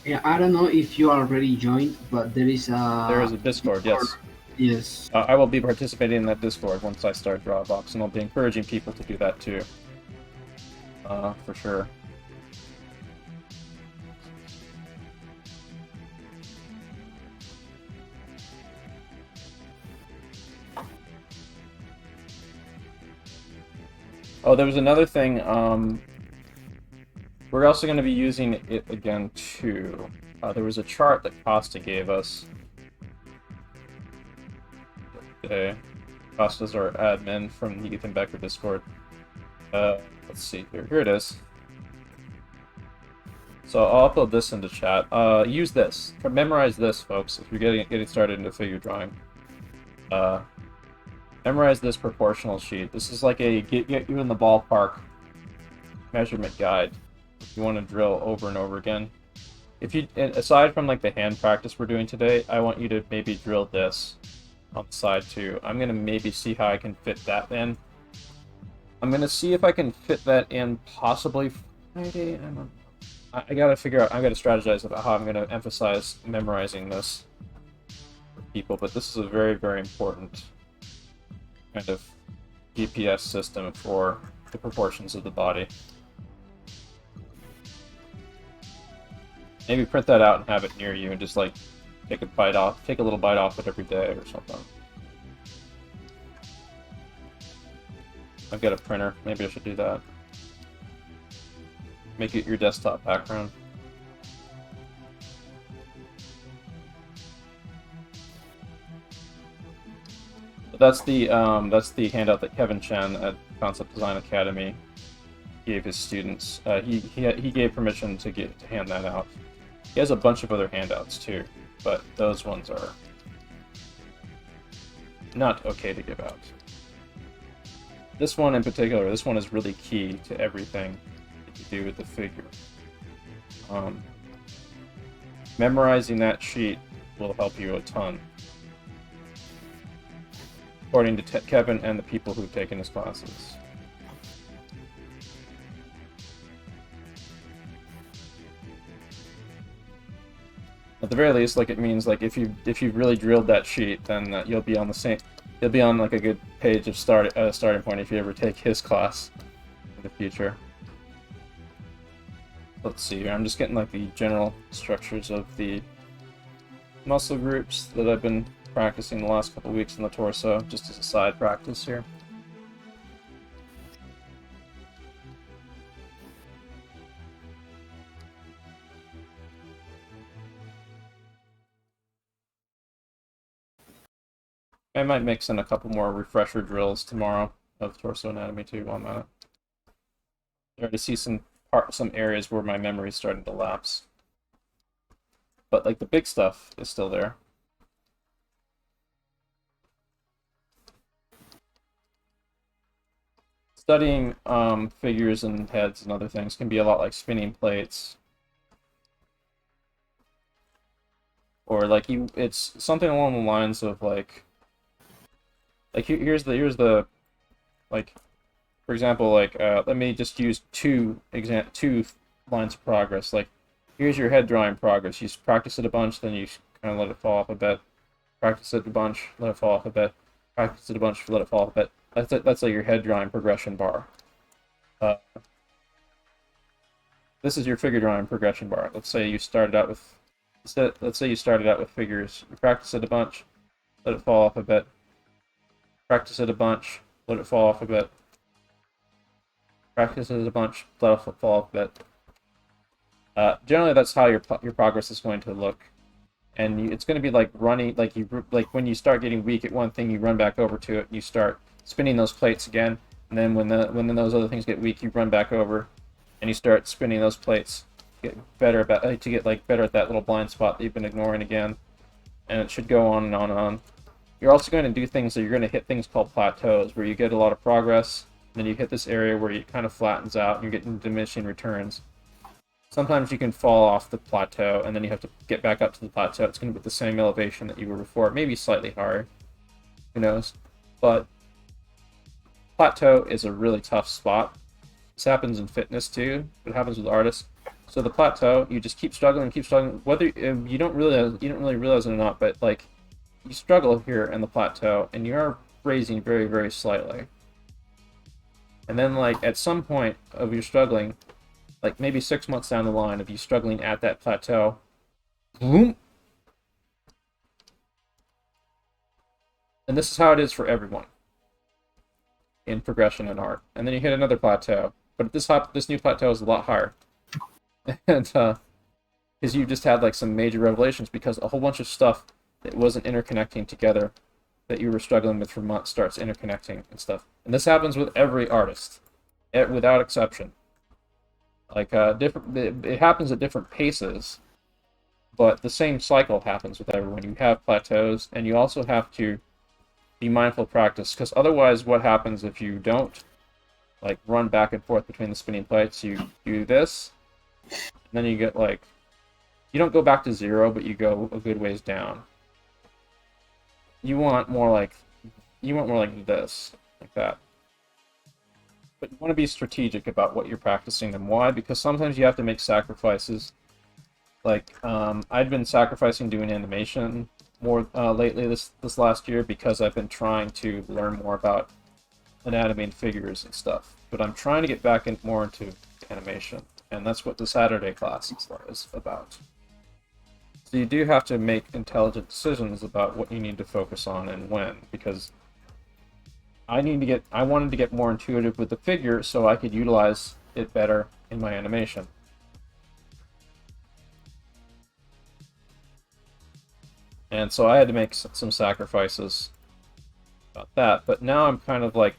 Speaker 3: Yeah, I don't know if you already joined, but there is
Speaker 1: a Discord, yes.
Speaker 3: Yes.
Speaker 1: I will be participating in that Discord once I start Drawbox, and I'll be encouraging people to do that too. For sure. Oh, there was another thing. We're also going to be using it again too. There was a chart that Costa gave us today. Costa's our admin from the Ethan Becker Discord. Let's see here. Here it is. So I'll upload this into chat. Use this. Memorize this, folks, if you're getting started into figure drawing. Memorize this proportional sheet. This is like a get you in the ballpark measurement guide. If you want to drill over and over again. Aside from like the hand practice we're doing today, I want you to maybe drill this on the side too. I'm gonna maybe see how I can fit that in. I'm gonna see if I can fit that in possibly Friday. I gotta figure out. I gotta strategize about how I'm gonna emphasize memorizing this for people. But this is a very, very important kind of GPS system for the proportions of the body. Maybe print that out and have it near you, and just like take a little bite off it every day or something. I've got a printer. Maybe I should do that. Make it your desktop background. But that's the handout that Kevin Chen at Concept Design Academy gave his students. He gave permission to hand that out. He has a bunch of other handouts too, but those ones are not okay to give out. This one in particular, this one is really key to everything that you do with the figure. Memorizing that sheet will help you a ton, according to Kevin and the people who've taken his classes. At the very least, like, it means like if you've really drilled that sheet, then you'll be on like a good page of starting point if you ever take his class in the future. Let's see here. I'm just getting like the general structures of the muscle groups that I've been practicing the last couple weeks in the torso, just as a side practice here. I might mix in a couple more refresher drills tomorrow of torso anatomy too while I'm at it. I already see some areas where my memory's starting to lapse. But like the big stuff is still there. Studying figures and heads and other things can be a lot like spinning plates. Or like it's something along the lines of like here's the like, for example, like let me just use two lines of progress. Like, here's your head drawing progress. You practice it a bunch, then you kind of let it fall off a bit. Practice it a bunch, let it fall off a bit. Practice it a bunch, let it fall off a bit. That's like your head drawing progression bar. This is your figure drawing progression bar. Let's say you started out with figures. You practice it a bunch, let it fall off a bit. Practice it a bunch, let it fall off a bit. Practice it a bunch, let it fall off a bit. Generally, that's how your progress is going to look, and it's going to be like running, like when you start getting weak at one thing, you run back over to it, and you start spinning those plates again. And then when those other things get weak, you run back over, and you start spinning those plates. Get better about to get like better at that little blind spot that you've been ignoring again, and it should go on and on and on. You're also going to do things that you're going to hit things called plateaus, where you get a lot of progress, and then you hit this area where it kind of flattens out, and you're getting diminishing returns. Sometimes you can fall off the plateau, and then you have to get back up to the plateau. It's going to be the same elevation that you were before, maybe slightly higher. Who knows? But plateau is a really tough spot. This happens in fitness too. It happens with artists. So the plateau, you just keep struggling, whether you don't really realize it or not, but like you struggle here in the plateau, and you are raising very, very slightly. And then like at some point of your struggling, like maybe 6 months down the line of you struggling at that plateau, boom. And this is how it is for everyone in progression in art. And then you hit another plateau, but this new plateau is a lot higher. And because you just had like some major revelations, because a whole bunch of stuff that wasn't interconnecting together that you were struggling with for months starts interconnecting and stuff. And this happens with every artist, without exception. Like it happens at different paces, but the same cycle happens with everyone. You have plateaus, and you also have to be mindful of practice, because otherwise what happens if you don't like run back and forth between the spinning plates? You do this, and then you get like, you don't go back to zero, but you go a good ways down. You want more like this, like that. But you want to be strategic about what you're practicing and why, because sometimes you have to make sacrifices. Like I've been sacrificing doing animation more lately this last year, because I've been trying to learn more about anatomy and figures and stuff. But I'm trying to get back more into animation, and that's what the Saturday class is about. So you do have to make intelligent decisions about what you need to focus on and when, because I wanted to get more intuitive with the figure so I could utilize it better in my animation. And so I had to make some sacrifices about that. But now I'm kind of like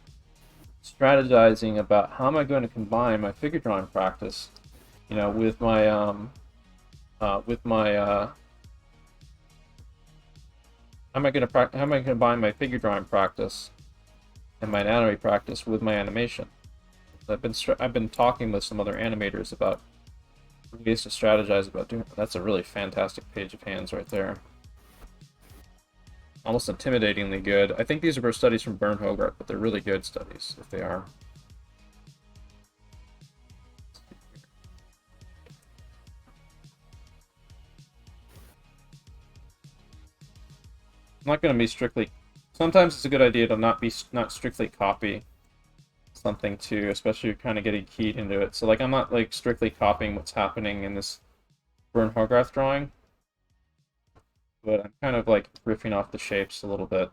Speaker 1: strategizing about how am I going to combine my figure drawing practice, with my how am I going to combine my figure drawing practice and my anatomy practice with my animation? I've been talking with some other animators about ways to strategize about doing it. That's a really fantastic page of hands right there. Almost intimidatingly good. I think these are studies from Bern Hogarth, but they're really good studies, if they are. I'm not going to be strictly... Sometimes it's a good idea to not strictly copy something too, especially if you're kind of getting keyed into it. So like I'm not like strictly copying what's happening in this Bern Hogarth drawing, but I'm kind of like riffing off the shapes a little bit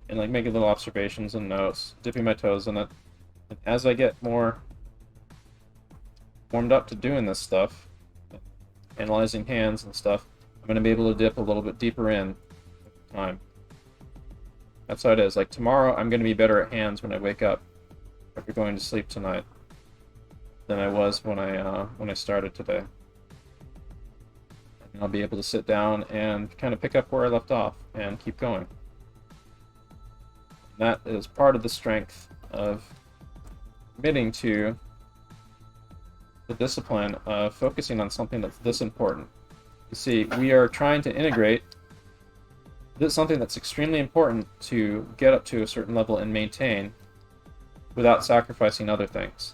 Speaker 1: and like making little observations and notes, dipping my toes in it. And as I get more warmed up to doing this stuff, analyzing hands and stuff, I'm going to be able to dip a little bit deeper in over time. That's how it is. Like tomorrow, I'm going to be better at hands when I wake up after going to sleep tonight than I was when I started today. And I'll be able to sit down and kind of pick up where I left off and keep going. And that is part of the strength of committing to the discipline of focusing on something that's this important. You see, we are trying to integrate something that's extremely important to get up to a certain level and maintain without sacrificing other things.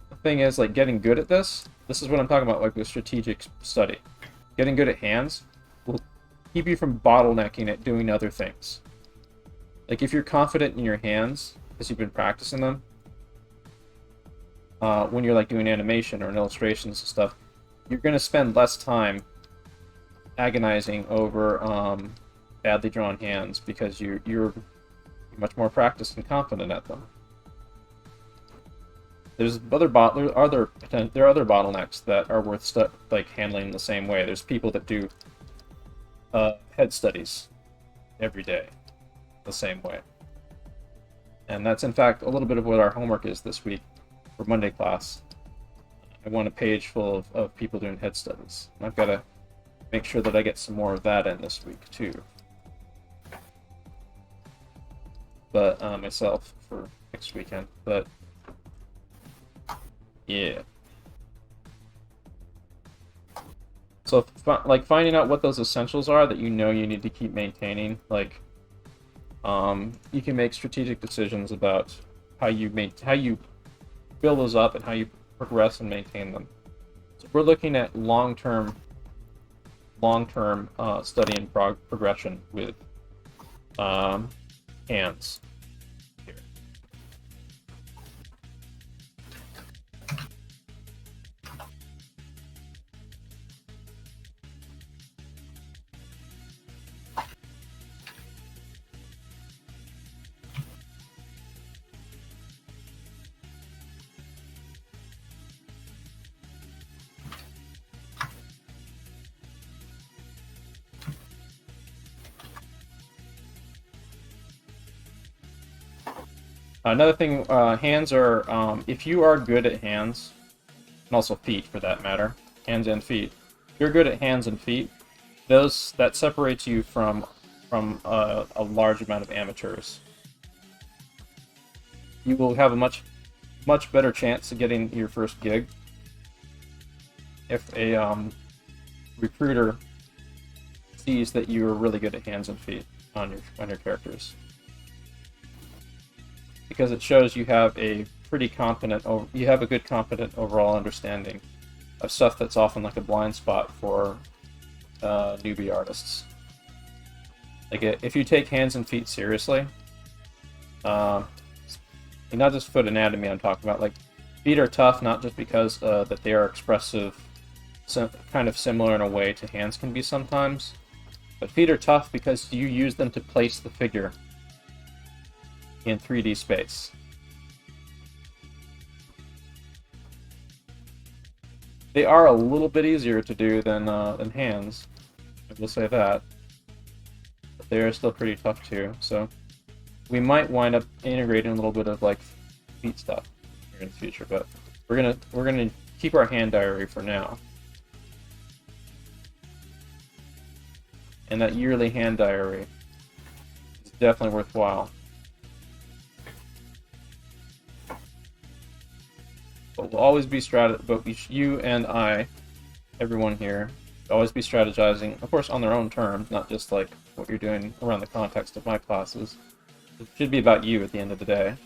Speaker 1: The thing is, like, getting good at this is what I'm talking about, like with strategic study. Getting good at hands will keep you from bottlenecking at doing other things. Like, if you're confident in your hands, because you've been practicing them, when you're like doing animation or illustrations and stuff, you're going to spend less time agonizing over badly drawn hands because you're much more practiced and confident at them. There's other bottlenecks that are worth like handling the same way. There's people that do head studies every day the same way. And that's in fact a little bit of what our homework is this week for Monday class. I want a page full of people doing head studies. I've got to make sure that I get some more of that in this week too. But myself for next weekend. But yeah. So like finding out what those essentials are that you know you need to keep maintaining, like you can make strategic decisions about how you build those up and how you progress and maintain them. So we're looking at long-term study and progression with hands here. Another thing, hands are, if you are good at hands, and also feet for that matter, hands and feet, if you're good at hands and feet, that separates you from a large amount of amateurs. You will have a much better chance of getting your first gig if a recruiter sees that you are really good at hands and feet on your characters, because it shows you have a good competent overall understanding of stuff that's often like a blind spot for newbie artists. Like if you take hands and feet seriously, and not just foot anatomy I'm talking about, like feet are tough not just because that they are expressive, kind of similar in a way to hands can be sometimes, but feet are tough because you use them to place the figure in 3D space. They are a little bit easier to do than hands, I will say that. But they are still pretty tough too, so we might wind up integrating a little bit of like feet stuff here in the future, but we're gonna keep our hand diary for now. And that yearly hand diary is definitely worthwhile. But we'll always be you and I, everyone here, always be strategizing, of course, on their own terms, not just like what you're doing around the context of my classes. It should be about you at the end of the day.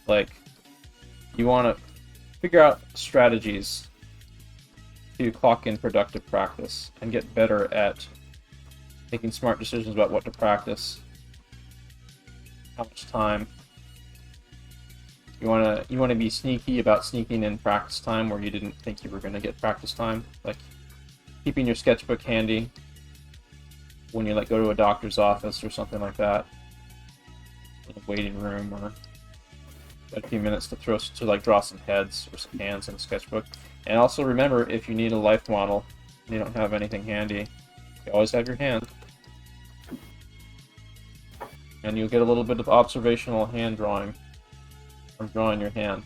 Speaker 1: Like, you want to figure out strategies to clock in productive practice and get better at making smart decisions about what to practice, how much time. You wanna be sneaky about sneaking in practice time where you didn't think you were gonna get practice time, like keeping your sketchbook handy when you like go to a doctor's office or something like that, in a waiting room, or a few minutes to like draw some heads or some hands in a sketchbook. And also remember, if you need a life model and you don't have anything handy, you always have your hand. And you'll get a little bit of observational hand drawing from drawing your hand.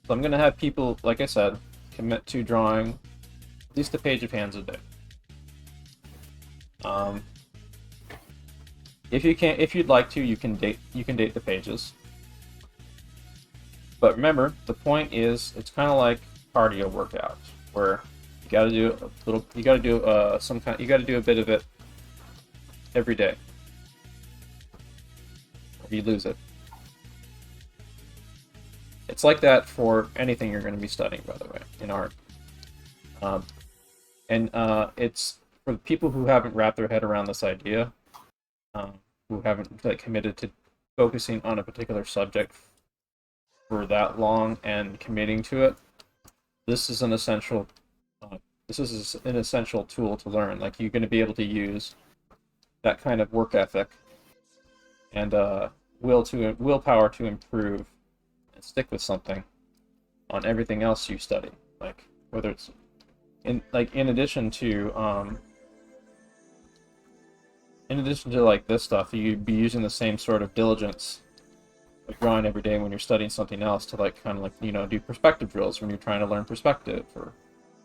Speaker 1: So I'm going to have people, like I said, commit to drawing at least a page of hands a day. If you'd like to, you can date the pages. But remember, the point is, it's kind of like cardio workouts, where you got to do a bit of it every day, or you lose it. It's like that for anything you're going to be studying, by the way, in art. It's for people who haven't wrapped their head around this idea, who haven't committed to focusing on a particular subject for that long and committing to it. This is an essential. This is an essential tool to learn. Like, you're going to be able to use that kind of work ethic and willpower to improve and stick with something on everything else you study. Like, whether it's in addition to like this stuff, you'd be using the same sort of diligence, like drawing every day when you're studying something else, to like kind of like, you know, do perspective drills when you're trying to learn perspective or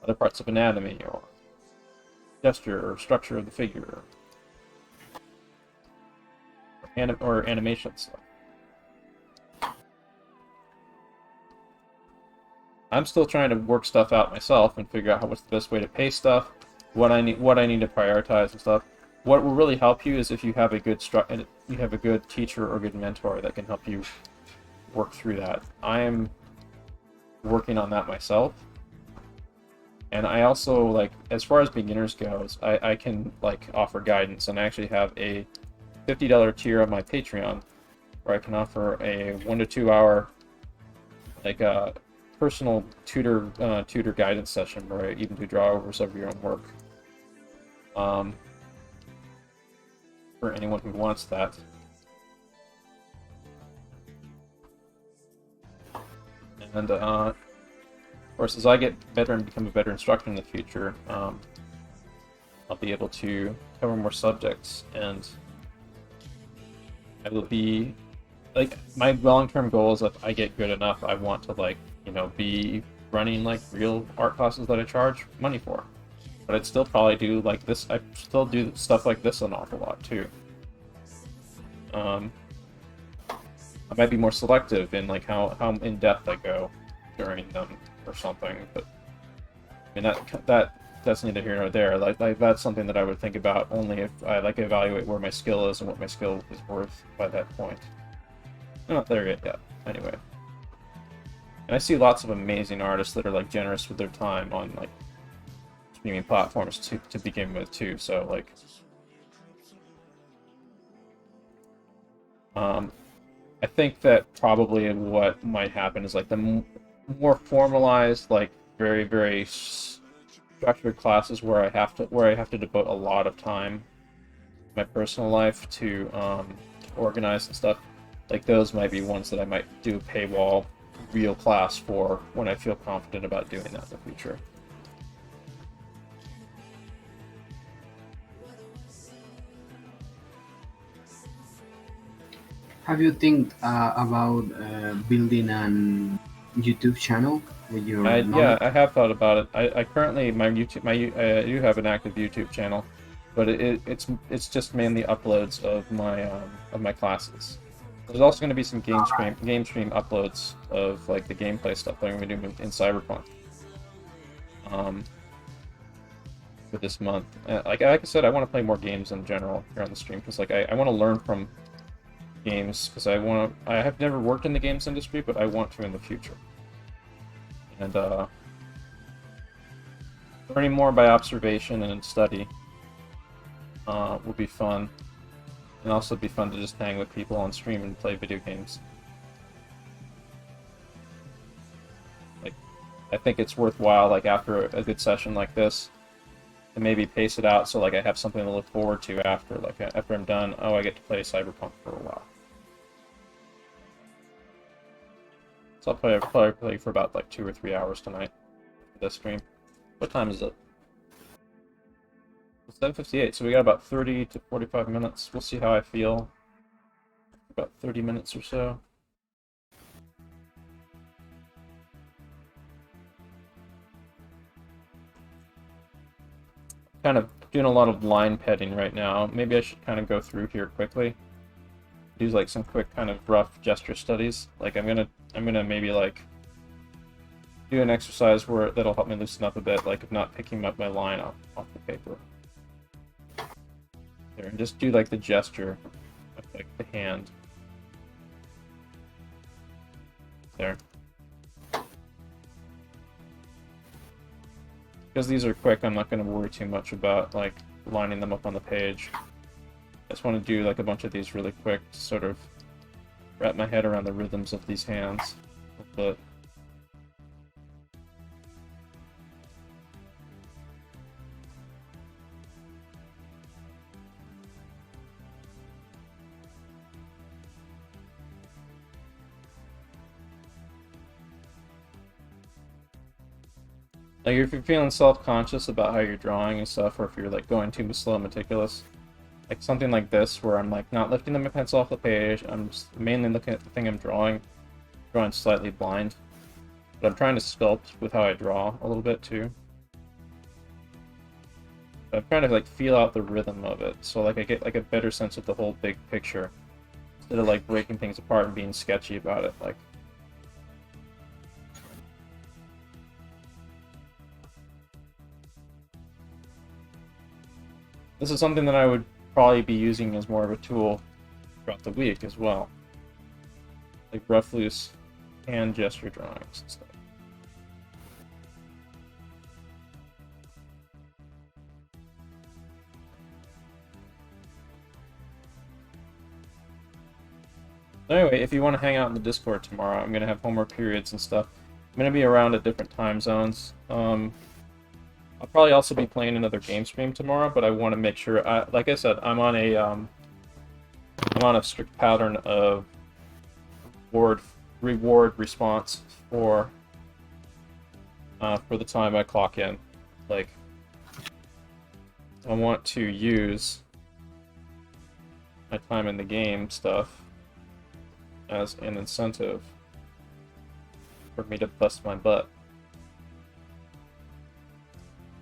Speaker 1: other parts of anatomy or gesture or structure of the figure or animation stuff. I'm still trying to work stuff out myself and figure out what's the best way to pace stuff, what I need to prioritize and stuff. What will really help you is if you have a good teacher or good mentor that can help you work through that. I am working on that myself, and I also, like, as far as beginners goes, I can like offer guidance, and I actually have a $50 tier on my Patreon where I can offer a 1 to 2 hour like personal tutor guidance session where I even do drawovers of your own work. For anyone who wants that. And of course, as I get better and become a better instructor in the future, I'll be able to cover more subjects, and I will be, like, my long-term goal is if I get good enough, I want to, like, you know, be running like real art classes that I charge money for. But I'd still probably do like this. I still do stuff like this an awful lot too. I might be more selective in like how in depth I go during them or something. But I mean that's neither here nor there. Like that's something that I would think about only if I like evaluate where my skill is and what my skill is worth by that point. I'm not there yet. Anyway. And I see lots of amazing artists that are like generous with their time on like streaming platforms to begin with too. So like, I think that probably what might happen is like the more formalized, like very structured classes where I have to devote a lot of time in my personal life to organize and stuff. Like those might be ones that I might do a paywall real class for when I feel confident about doing that in the future.
Speaker 3: Have you think about building an YouTube channel with your
Speaker 1: Yeah,
Speaker 3: knowledge?
Speaker 1: I have thought about it. I currently I do have an active YouTube channel, but it's just mainly uploads of my classes. There's also going to be some game stream uploads of like the gameplay stuff that I'm going to do in Cyberpunk. For this month, like I said, I want to play more games in general here on the stream because like I want to learn from games because I have never worked in the games industry, but I want to in the future. And learning more by observation and study will be fun. And also be fun to just hang with people on stream and play video games. Like, I think it's worthwhile, like, after a good session like this, to maybe pace it out so, like, I have something to look forward to after. Like, after I'm done, oh, I get to play Cyberpunk for a while. So I'll probably play for about, like, 2 or 3 hours tonight for this stream. What time is it? 7:58, so we got about 30 to 45 minutes. We'll see how I feel. About 30 minutes or so. Kind of doing a lot of line petting right now. Maybe I should kind of go through here quickly. Do like some quick kind of rough gesture studies. Like I'm gonna maybe like do an exercise where that'll help me loosen up a bit, like of not picking up my line off the paper. There, and just do like the gesture of like the hand. There. Because these are quick, I'm not going to worry too much about like lining them up on the page. I just want to do like a bunch of these really quick to sort of wrap my head around the rhythms of these hands a bit. Like if you're feeling self-conscious about how you're drawing and stuff, or if you're like going too slow and meticulous, like something like this where I'm like not lifting my pencil off the page, I'm just mainly looking at the thing I'm drawing slightly blind. But I'm trying to sculpt with how I draw a little bit too. I'm trying to like feel out the rhythm of it, so like I get like a better sense of the whole big picture instead of like breaking things apart and being sketchy about it. Like, this is something that I would probably be using as more of a tool throughout the week as well, like rough, loose hand gesture drawings and stuff. Anyway, if you want to hang out in the Discord tomorrow, I'm going to have homework periods and stuff. I'm going to be around at different time zones. I'll probably also be playing another game stream tomorrow, but I want to make sure, like I said, I'm on a strict pattern of reward response for the time I clock in. Like, I want to use my time in the game stuff as an incentive for me to bust my butt.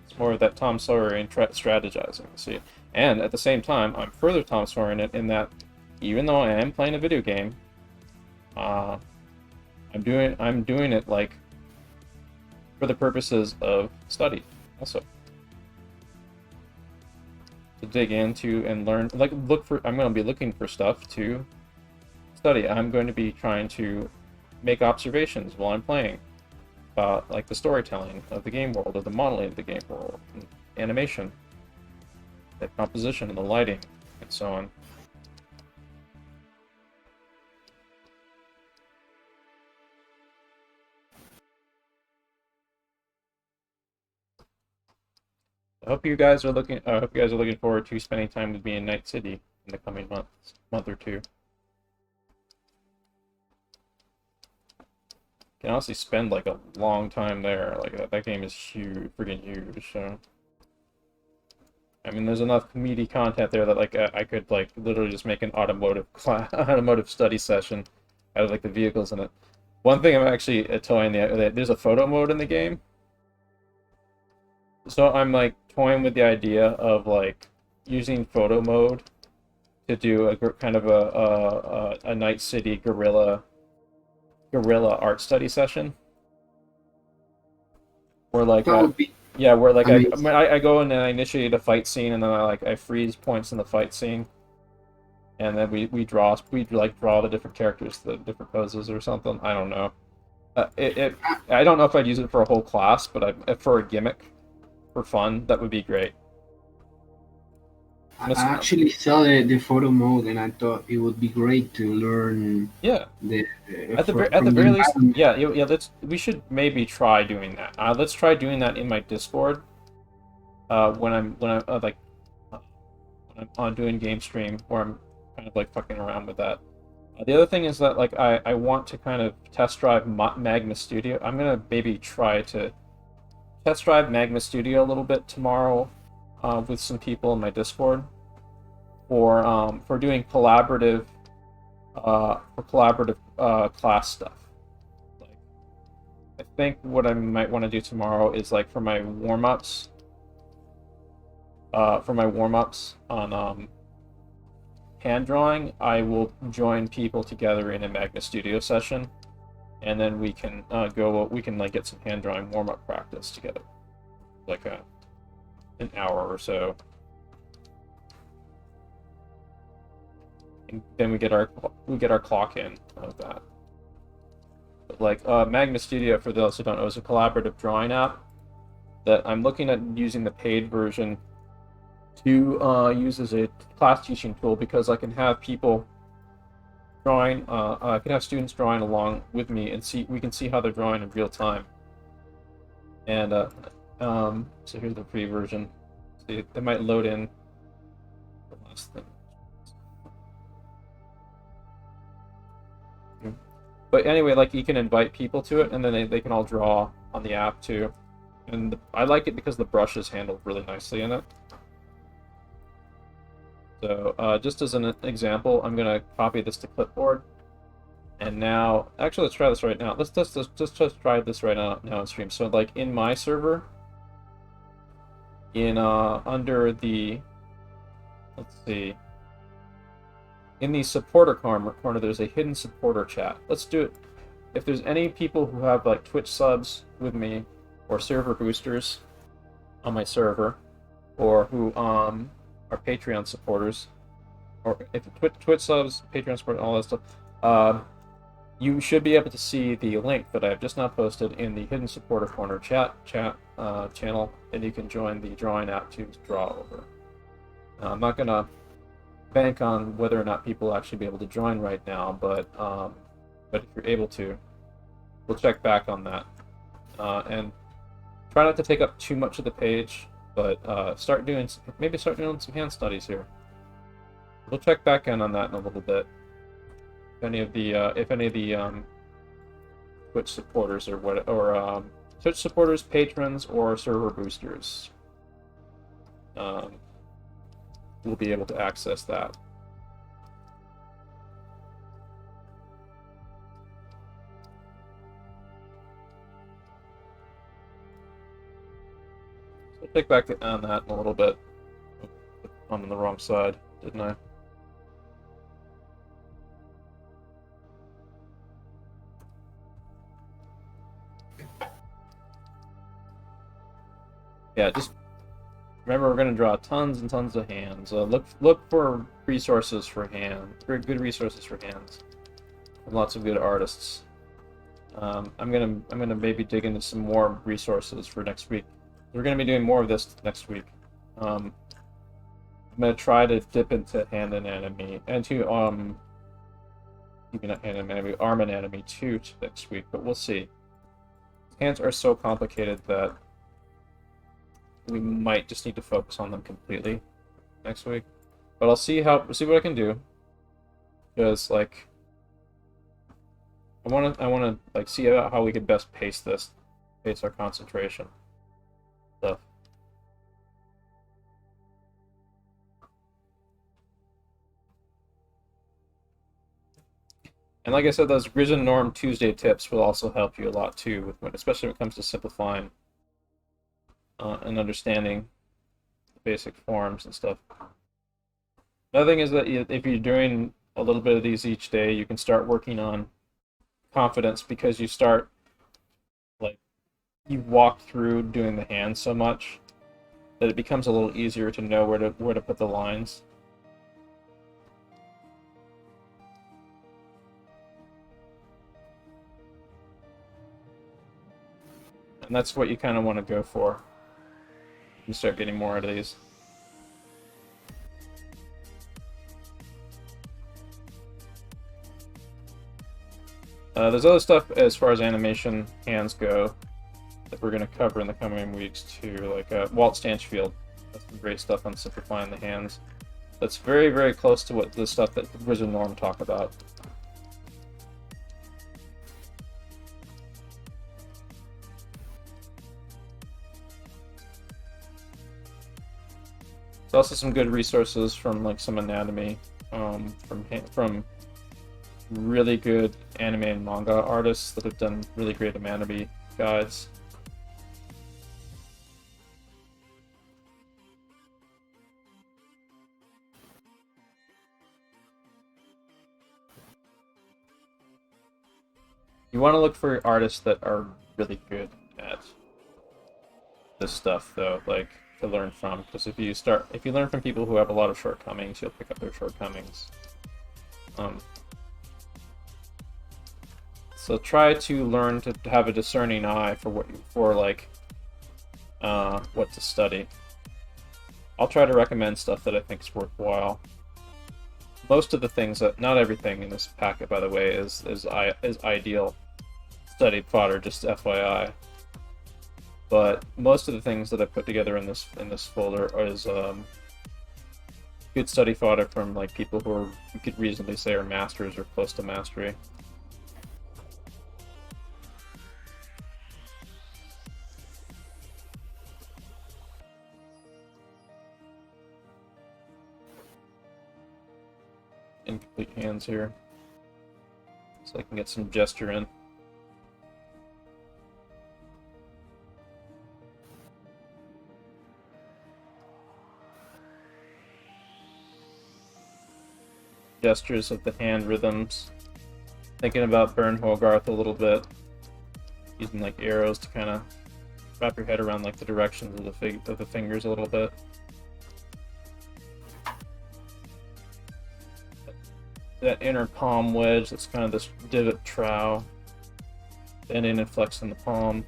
Speaker 1: It's more of that Tom Sawyer and strategizing, see. And at the same time, I'm further Tom Sawyer in that, even though I am playing a video game, I'm doing it like for the purposes of study, also. To dig into and learn, like I'm going to be looking for stuff to study. I'm going to be trying to make observations while I'm playing about like the storytelling of the game world, or the modeling of the game world, and animation, the composition and the lighting, and so on. I hope you guys are looking forward to spending time with me in Night City in the coming month or two. Can honestly spend like a long time there. Like that game is huge, freaking huge. So, I mean, there's enough meaty content there that like I could like literally just make an automotive study session out of like the vehicles in it. One thing I'm actually toying there's a photo mode in the game, so I'm like toying with the idea of like using photo mode to do a kind of a Night City guerrilla art study session, where like where like I go in and I initiate a fight scene, and then I freeze points in the fight scene, and then we draw the different characters, the different poses or something. I don't know. I don't know if I'd use it for a whole class, but for a gimmick, for fun, that would be great.
Speaker 3: I actually saw the photo mode, and I thought it would be great to learn.
Speaker 1: Yeah. At the very least, yeah. We should maybe try doing that. Let's try doing that in my Discord. When I'm on doing game stream, where I'm kind of like fucking around with that. The other thing is that like I want to kind of test drive Magma Studio. I'm gonna maybe try to test drive Magma Studio a little bit tomorrow with some people in my Discord for doing collaborative class stuff. Like, I think what I might want to do tomorrow is like for my warm-ups on hand drawing, I will join people together in a Magna Studio session, and then we can like get some hand drawing warm-up practice together, like an hour or so. And then we get our clock in of that. But like Magna Studio, for those who don't know, is a collaborative drawing app that I'm looking at using the paid version to use as a class teaching tool, because I can have people drawing, I can have students drawing along with me, and we can see how they're drawing in real time. And so here's the free version. See, they might load in the last thing. But anyway, like you can invite people to it, and then they can all draw on the app too. And I like it because the brush is handled really nicely in it. So just as an example, I'm going to copy this to clipboard. And now, actually, let's try this right now. Let's just try this right now in stream. So like in my server, in under the, let's see, in the supporter corner, there's a hidden supporter chat. Let's do it. If there's any people who have like Twitch subs with me, or server boosters on my server, or who are Patreon supporters, or if Twitch subs, Patreon support, all that stuff, you should be able to see the link that I have just now posted in the hidden supporter corner chat channel, and you can join the drawing app to draw over. Now, I'm not gonna bank on whether or not people will actually be able to join right now, but if you're able to, we'll check back on that. And try not to take up too much of the page, but maybe start doing some hand studies here. We'll check back in on that in a little bit. If any of the Twitch supporters or Twitch supporters, patrons, or server boosters will be able to access that. So I'll take back on that in a little bit. I'm on the wrong side, didn't I? Yeah, just remember we're going to draw tons and tons of hands. Look for resources for hands, good resources for hands, and lots of good artists. I'm gonna maybe dig into some more resources for next week. We're gonna be doing more of this next week. I'm gonna try to dip into hand anatomy and to even not hand anatomy, arm anatomy too next week, but we'll see. Hands are so complicated that we might just need to focus on them completely next week. But I'll see what I can do. Because like I wanna like see how we can best pace our concentration stuff. And like I said, those Risen Norm Tuesday tips will also help you a lot too, especially when it comes to simplifying and understanding the basic forms and stuff. Another thing is that if you're doing a little bit of these each day, you can start working on confidence, because you start, like, you walk through doing the hands so much that it becomes a little easier to know where to put the lines. And that's what you kind of want to go for. You start getting more of these. There's other stuff as far as animation hands go that we're going to cover in the coming weeks too, like Walt Stanchfield. That's some great stuff on simplifying the hands. That's very, very close to what the stuff that Risen Norm talk about. There's also some good resources from like some anatomy, from really good anime and manga artists that have done really great anatomy guides. You want to look for artists that are really good at this stuff, though, like, to learn from, because if you learn from people who have a lot of shortcomings, you'll pick up their shortcomings. So try to learn to have a discerning eye for what to study. I'll try to recommend stuff that I think is worthwhile. Most of the things not everything in this packet, by the way, is ideal studied fodder, just FYI. But most of the things that I put together in this folder is good study fodder from like people who you could reasonably say are masters or close to mastery. incomplete hands here, so I can get some gesture in. Gestures of the hand rhythms. Thinking about Burn Hogarth a little bit, using like arrows to kind of wrap your head around like the directions of the fingers a little bit. That inner palm wedge, that's kind of this divot trowel, bending and flexing the palm.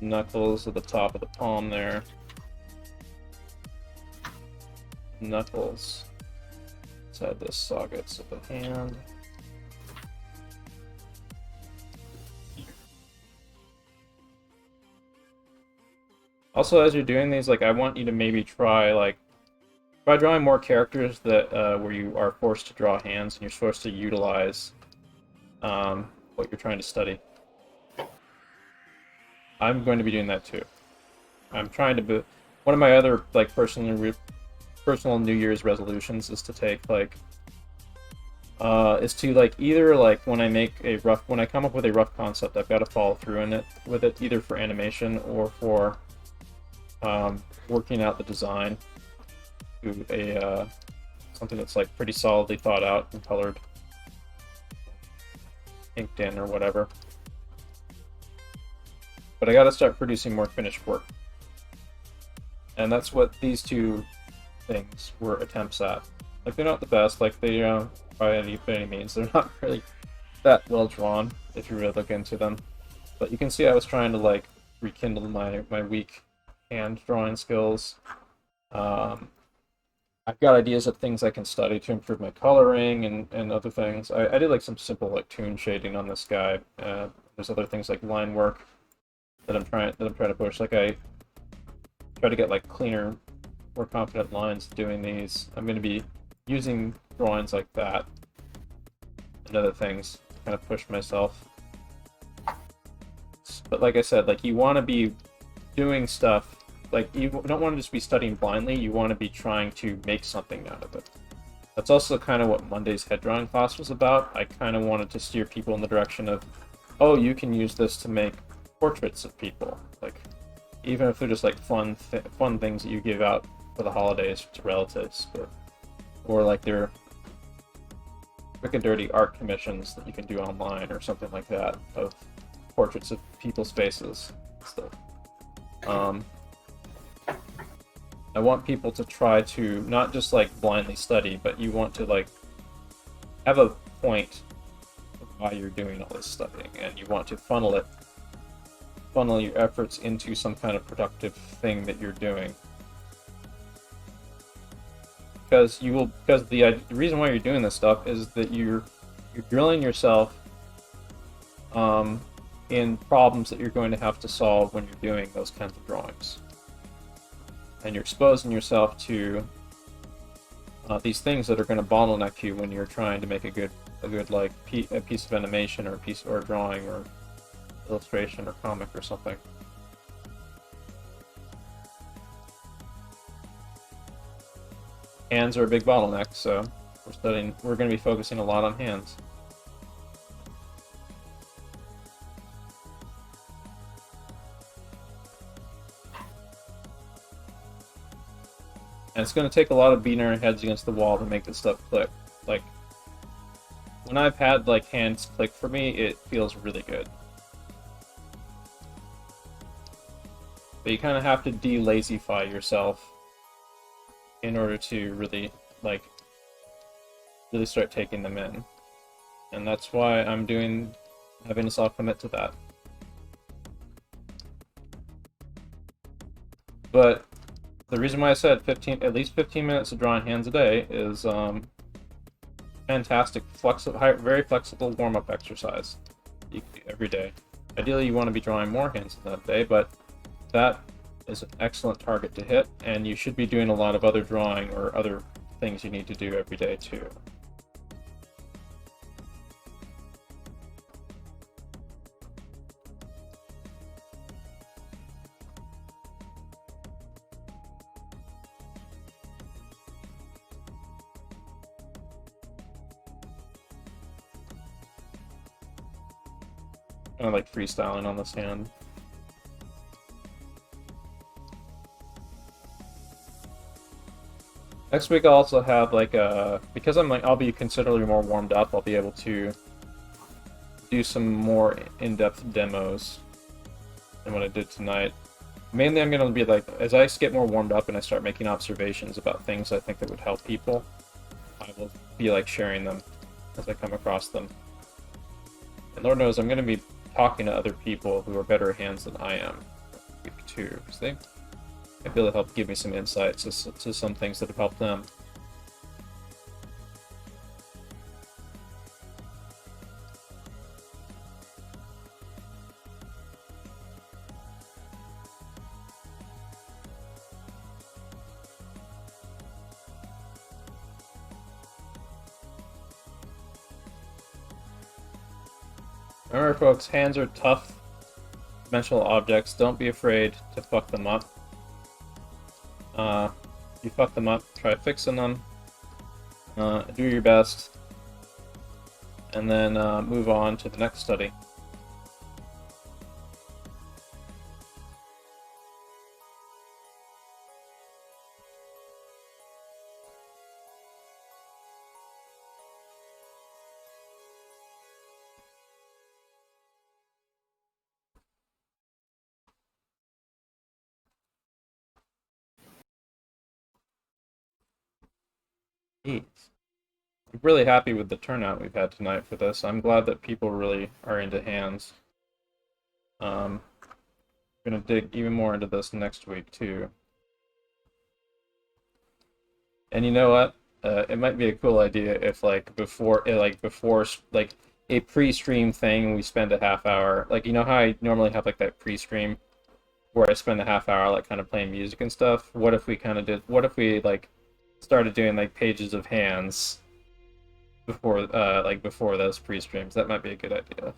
Speaker 1: Knuckles at the top of the palm there. Knuckles inside the sockets of the hand. Also, as you're doing these, like, I want you to maybe try drawing more characters that where you are forced to draw hands and you're forced to utilize what you're trying to study. I'm going to be doing that too. I'm trying to be one of my other like personal New Year's resolutions is to take either like when I come up with a rough concept, I've got to follow through with it either for animation or for working out the design to something that's like pretty solidly thought out and colored, inked in or whatever. But I gotta start producing more finished work. And that's what these two things were attempts at. Like, they're not the best, like, they by any means, they're not really that well drawn, if you really look into them. But you can see I was trying to, like, rekindle my weak hand drawing skills. I've got ideas of things I can study to improve my coloring and other things. I did, like, some simple, like, toon shading on this guy. There's other things like line work that I'm trying to push. Like, I try to get like cleaner, more confident lines doing these. I'm going to be using drawings like that and other things to kind of push myself. But like I said, like, you want to be doing stuff, like, you don't want to just be studying blindly, you want to be trying to make something out of it. That's also kind of what Monday's head drawing class was about. I kind of wanted to steer people in the direction of, oh, you can use this to make portraits of people, like, even if they're just like fun things that you give out for the holidays to relatives, or like they're quick and dirty art commissions that you can do online or something like that of portraits of people's faces and stuff. I want people to try to not just like blindly study, but you want to like have a point of why you're doing all this studying, and you want to funnel your efforts into some kind of productive thing that you're doing. Because the reason why you're doing this stuff is that you're drilling yourself in problems that you're going to have to solve when you're doing those kinds of drawings. And you're exposing yourself to these things that are going to bottleneck you when you're trying to make a good like a piece of animation or a drawing or illustration or comic or something. Hands are a big bottleneck, so we're going to be focusing a lot on hands. And it's going to take a lot of beating our heads against the wall to make this stuff click. Like, when I've had like hands click for me, it feels really good. But you kind of have to de-lazify yourself in order to really start taking them in. And that's why I'm having us all commit to that. But the reason why I said at least 15 minutes of drawing hands a day is fantastic, very flexible warm-up exercise you can do every day. Ideally, you want to be drawing more hands in that day, but that is an excellent target to hit, and you should be doing a lot of other drawing or other things you need to do every day too. Kind of like freestyling on this hand. Next week I'll also have like because I'll be considerably more warmed up, I'll be able to do some more in-depth demos than what I did tonight. Mainly I'm going to be like, as I get more warmed up and I start making observations about things I think that would help people, I will be like sharing them as I come across them. And Lord knows I'm going to be talking to other people who are better at hands than I am too, because they might be able to help give me some insights to some things that have helped them. Remember, folks, hands are tough dimensional objects. Don't be afraid to fuck them up. You fuck them up, try fixing them. Do your best. And then move on to the next study. I'm really happy with the turnout we've had tonight for this. I'm glad that people really are into hands. I'm gonna dig even more into this next week too. And you know what? It might be a cool idea if before a pre-stream thing, we spend a half hour. Like, you know how I normally have like that pre-stream where I spend a half hour like kind of playing music and stuff? What if we like started doing like pages of hands before before those pre-streams? That might be a good idea.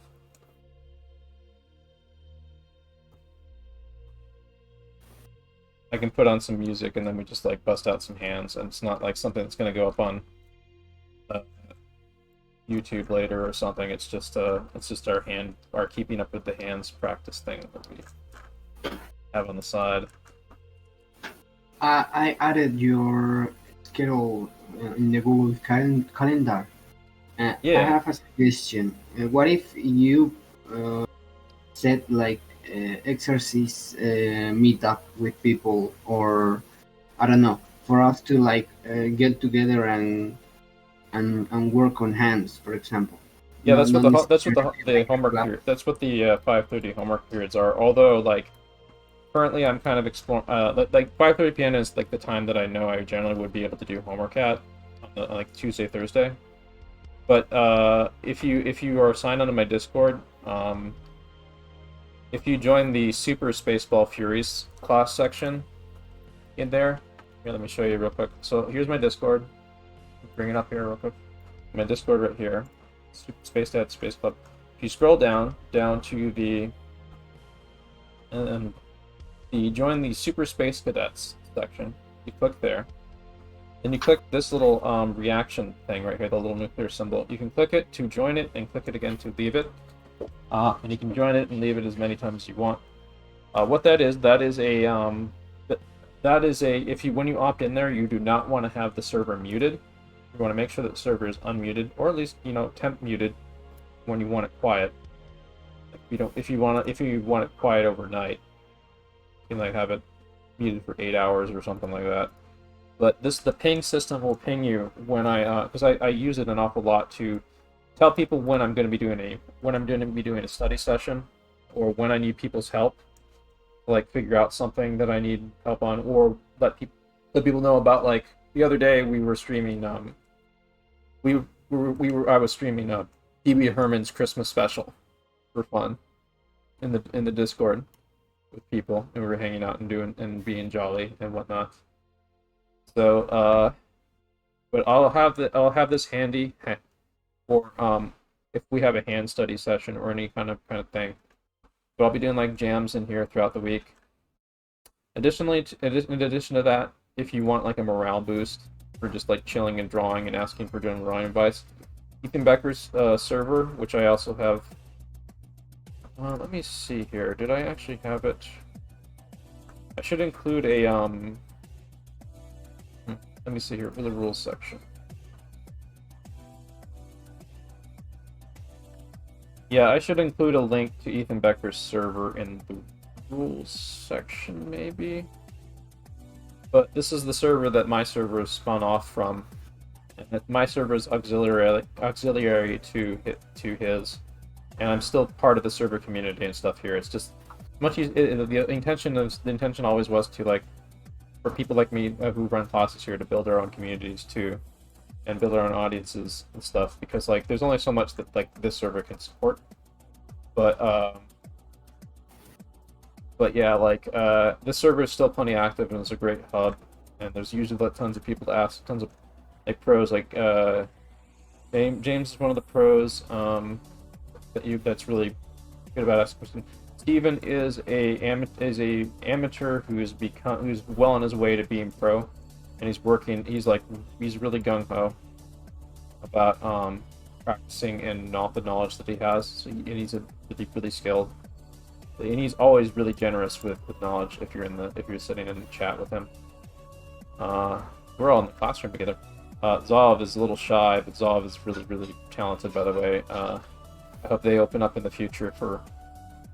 Speaker 1: I can put on some music and then we just like bust out some hands, and it's not like something that's going to go up on YouTube later or something. It's just our keeping up with the hands practice thing that we have on the side.
Speaker 3: I added your schedule in the Google Calendar.
Speaker 1: Yeah.
Speaker 3: I have a suggestion. What if you set like exercise meetup with people, or I don't know, for us to like get together and work on hands, for example.
Speaker 1: Yeah, that's what the homework period. That's what the 5:30 homework periods are. Although like currently I'm kind of exploring like 5:30 p.m. is like the time that I know I generally would be able to do homework at on like Tuesday, Thursday. But if you are signed onto my Discord, if you join the Super Spaceball Furies class section in there, here, let me show you real quick. So here's my Discord. Bring it up here real quick. My Discord right here, Spacedad Space Club. If you scroll down to the join the Super Space Cadets section, you click there. Then you click this little reaction thing right here, the little nuclear symbol. You can click it to join it and click it again to leave it. And you can join it and leave it as many times as you want. What that is if when you opt in there, you do not want to have the server muted. You want to make sure that the server is unmuted, or at least temp muted when you want it quiet. If you want it quiet overnight, you can like have it muted for 8 hours or something like that. But the ping system will ping you when because I use it an awful lot to tell people when I'm going to be doing a study session, or when I need people's help, like figure out something that I need help on, or let people know about. Like the other day we were streaming I was streaming Pee-wee Herman's Christmas special for fun in the Discord with people, and we were hanging out and being jolly and whatnot. So but I'll have this handy for if we have a hand study session or any kind of thing. So I'll be doing like jams in here throughout the week. Additionally, in addition to that, if you want like a morale boost for just like chilling and drawing and asking for general drawing advice, Ethan Becker's server, which I also have Let me see here. Did I actually have it? I should include a Let me see here for the rules section. Yeah, I should include a link to Ethan Becker's server in the rules section, maybe. But this is the server that my server is spun off from, and that my server is auxiliary to his, and I'm still part of the server community and stuff here. It's just much easier. The intention always was to, like, for people like me who run classes here, to build our own communities too, and build our own audiences and stuff, because like there's only so much that like this server can support. But yeah, like this server is still plenty active, and it's a great hub, and there's usually tons of people to ask, tons of like pros, like James is one of the pros that's really good about asking questions. Steven is a amateur who's well on his way to being pro, and he's really gung-ho about practicing and the knowledge that he has. So and he's really skilled, and he's always really generous with knowledge if you're sitting in the chat with him. We're all in the classroom together. Zov is a little shy, but Zov is really talented, by the way. I hope they open up in the future for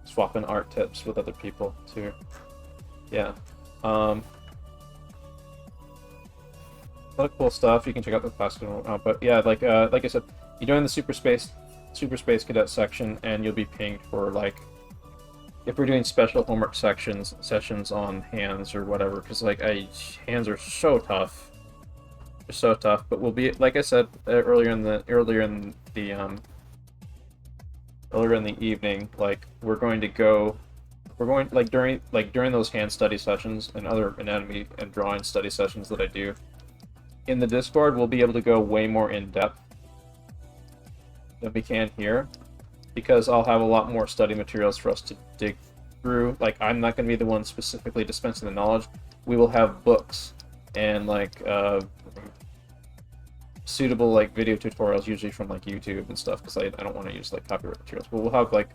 Speaker 1: swapping art tips with other people too. Yeah. A lot of cool stuff. You can check out the class. But yeah, like I said, you join the Super Space Cadet section, and you'll be pinged for, like, if we're doing special homework sessions on hands or whatever, because like hands are so tough. They're so tough. But we'll be, like I said earlier in the evening, like during those hand study sessions and other anatomy and drawing study sessions that I do in the Discord, we'll be able to go way more in depth than we can here, because I'll have a lot more study materials for us to dig through. Like, I'm not going to be the one specifically dispensing the knowledge. We will have books and like suitable like video tutorials, usually from like YouTube and stuff, because I don't want to use like copyright materials. But we'll have like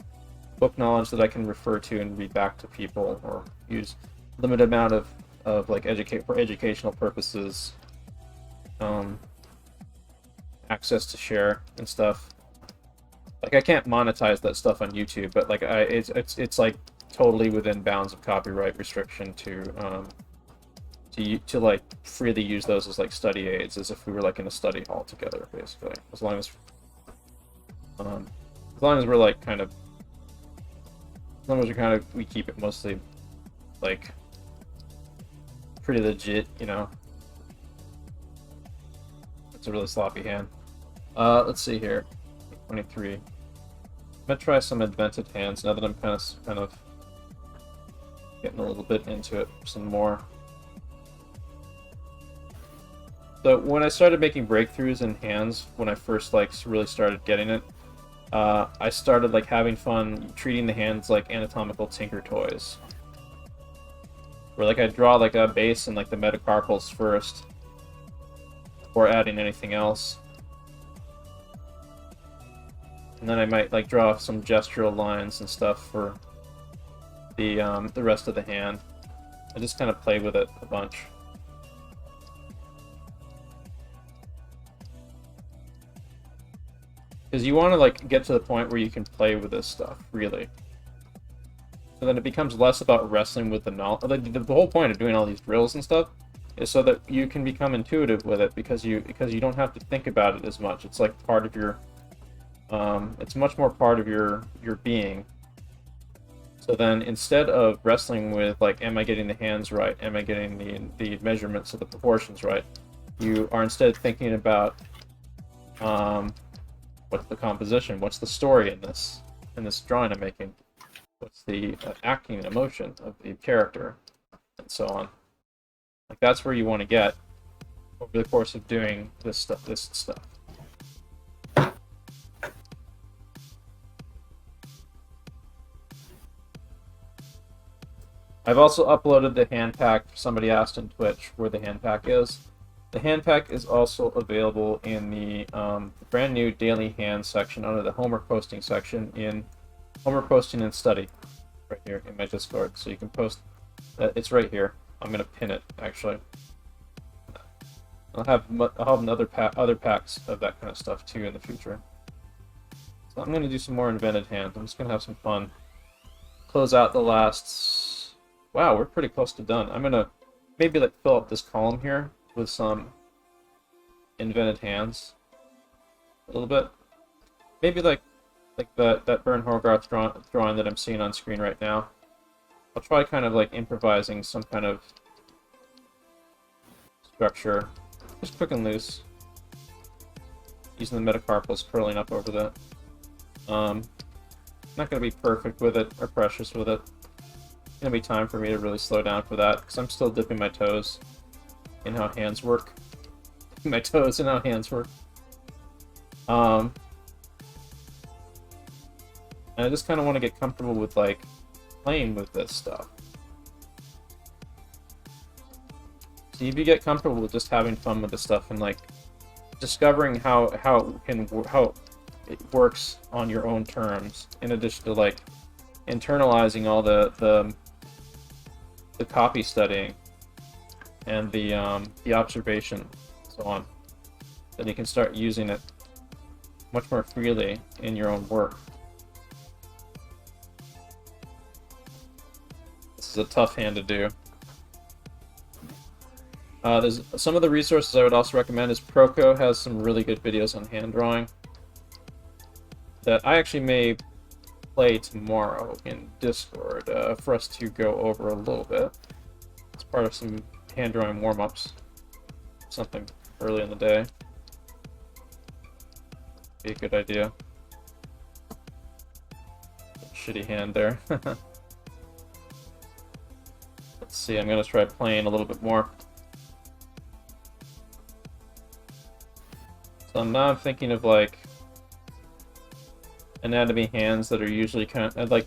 Speaker 1: book knowledge that I can refer to and read back to people, or use limited amount of like for educational purposes, access to share and stuff. Like, I can't monetize that stuff on YouTube, but like it's like totally within bounds of copyright restriction to like freely use those as like study aids, as if we were like in a study hall together, basically. As long as we're like we keep it mostly like pretty legit, you know. It's a really sloppy hand. Let's see here. 23. I'm gonna try some invented hands now that I'm kind of getting a little bit into it some more. So when I started making breakthroughs in hands, when I first like really started getting it, I started like having fun treating the hands like anatomical tinker toys, where like I draw like a base and like the metacarpals first before adding anything else, and then I might like draw some gestural lines and stuff for the rest of the hand. I just kind of play with it a bunch. Because you want to like get to the point where you can play with this stuff, really. So then it becomes less about wrestling with the knowledge. The whole point of doing all these drills and stuff is so that you can become intuitive with it, because you don't have to think about it as much. It's like part of your, it's much more part of your being. So then instead of wrestling with like, am I getting the hands right? Am I getting the measurements of the proportions right? You are instead thinking about, what's the composition? What's the story in this drawing I'm making? What's the acting and emotion of the character, and so on. Like, that's where you want to get over the course of doing this stuff. I've also uploaded the hand pack. Somebody asked in Twitch where the hand pack is. The hand pack is also available in the brand new daily hand section under the homework posting section in Homer posting in study right here in my Discord, so you can post. It's right here. I'm gonna pin it actually. I'll have other packs of that kind of stuff too in the future. So I'm gonna do some more invented hands. I'm just gonna have some fun. Close out the last. Wow, we're pretty close to done. I'm gonna maybe like fill up this column here with some invented hands a little bit. Maybe like that Bern Hogarth drawing that I'm seeing on screen right now. I'll try kind of like improvising some kind of structure, just quick and loose, using the metacarpals curling up over that. Not going to be perfect with it or precious with it. It's going to be time for me to really slow down for that, because I'm still dipping my toes in how hands work. My toes in how hands work. And I just kind of want to get comfortable with like playing with this stuff. See, if you get comfortable with just having fun with this stuff and like discovering how it works on your own terms, in addition to like internalizing all the copy studying and the observation and so on, then you can start using it much more freely in your own work. This is a tough hand to do. There's some of the resources I would also recommend is Proco has some really good videos on hand drawing that I actually may play tomorrow in Discord for us to go over a little bit. It's part of some hand drawing warm-ups, something early in the day. Be a good idea. Shitty hand there. Let's see, I'm gonna try playing a little bit more. So now I'm thinking of like anatomy hands that are usually kind of like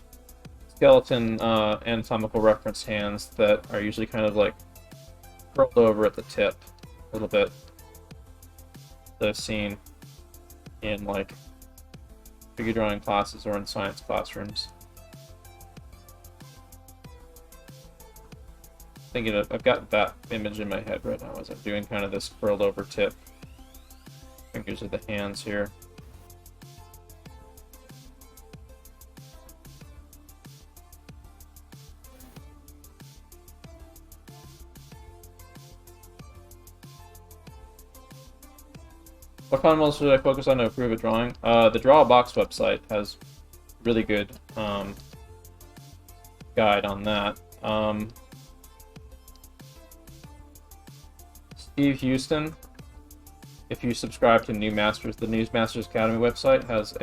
Speaker 1: skeleton anatomical reference hands that are usually kind of like curled over at the tip a little bit, that I've seen in like figure drawing classes or in science classrooms. Thinking of, I've got that image in my head right now as I'm doing kind of this curled over tip. Fingers of the hands here. What fundamentals should I focus on to improve at drawing? The Draw a Box website has really good guide on that. Steve Houston, if you subscribe to New Masters, the New Masters Academy website has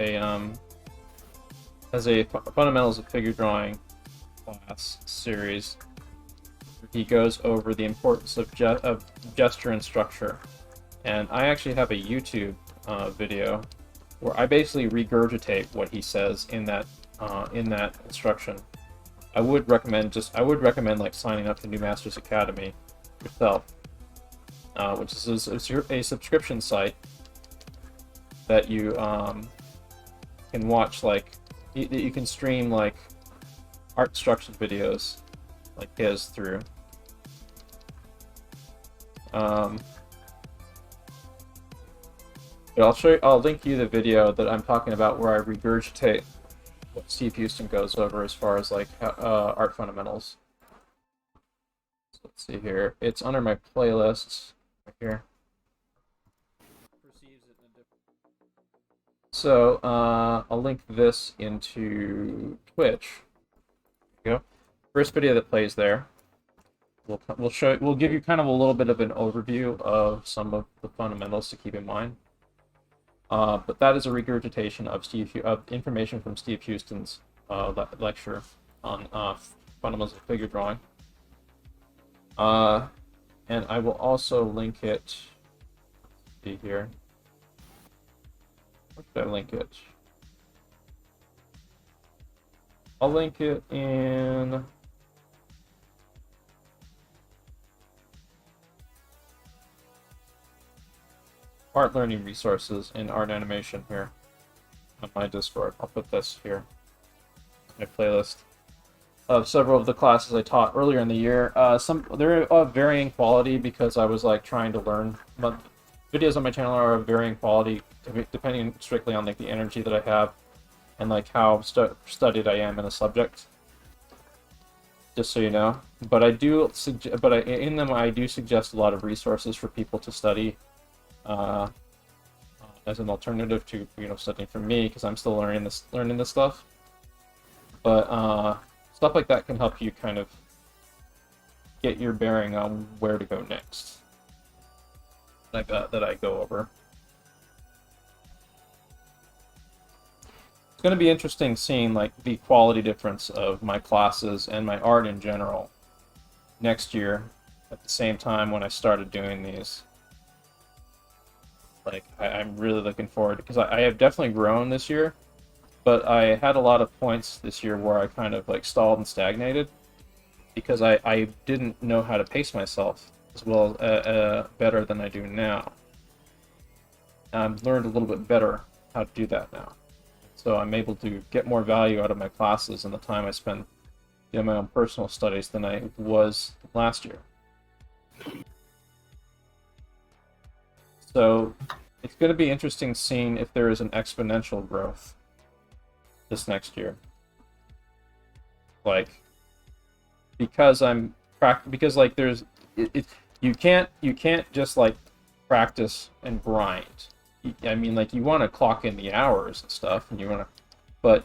Speaker 1: a Fundamentals of Figure Drawing class series. He goes over the importance of gesture and structure. And I actually have a YouTube video where I basically regurgitate what he says in that instruction. I would recommend like signing up to New Masters Academy yourself, which is a subscription site that you can watch, like you can stream like art instruction videos like his through. But I'll link you the video that I'm talking about where I regurgitate what Steve Houston goes over as far as like art fundamentals. So let's see here. It's under my playlists right here. So I'll link this into Twitch. There you go. First video that plays there. We'll give you kind of a little bit of an overview of some of the fundamentals to keep in mind. But that is a regurgitation of information from Steve Houston's lecture on fundamentals of figure drawing. And I will also link it. See here. Where should I link it? I'll link it in. Art learning resources in art animation here on my Discord. I'll put this here. my playlist of several of the classes I taught earlier in the year. They're of varying quality because I was like trying to learn. But videos on my channel are of varying quality depending strictly on like the energy that I have and like how studied I am in a subject. Just so you know. But I do in them I do suggest a lot of resources for people to study. As an alternative to studying for me, because I'm still learning this stuff. But stuff like that can help you kind of get your bearing on where to go next. Like that I go over. It's going to be interesting seeing like the quality difference of my classes and my art in general next year at the same time when I started doing these. Like, I'm really looking forward, because I have definitely grown this year, but I had a lot of points this year where I kind of like stalled and stagnated because I didn't know how to pace myself as well better than I do now. I've learned a little bit better how to do that now, so I'm able to get more value out of my classes and the time I spend doing my own personal studies than I was last year. So it's going to be interesting seeing if there is an exponential growth this next year. Like, because like there's you can't just like practice and grind. I mean, like, you want to clock in the hours and stuff, and you want to, but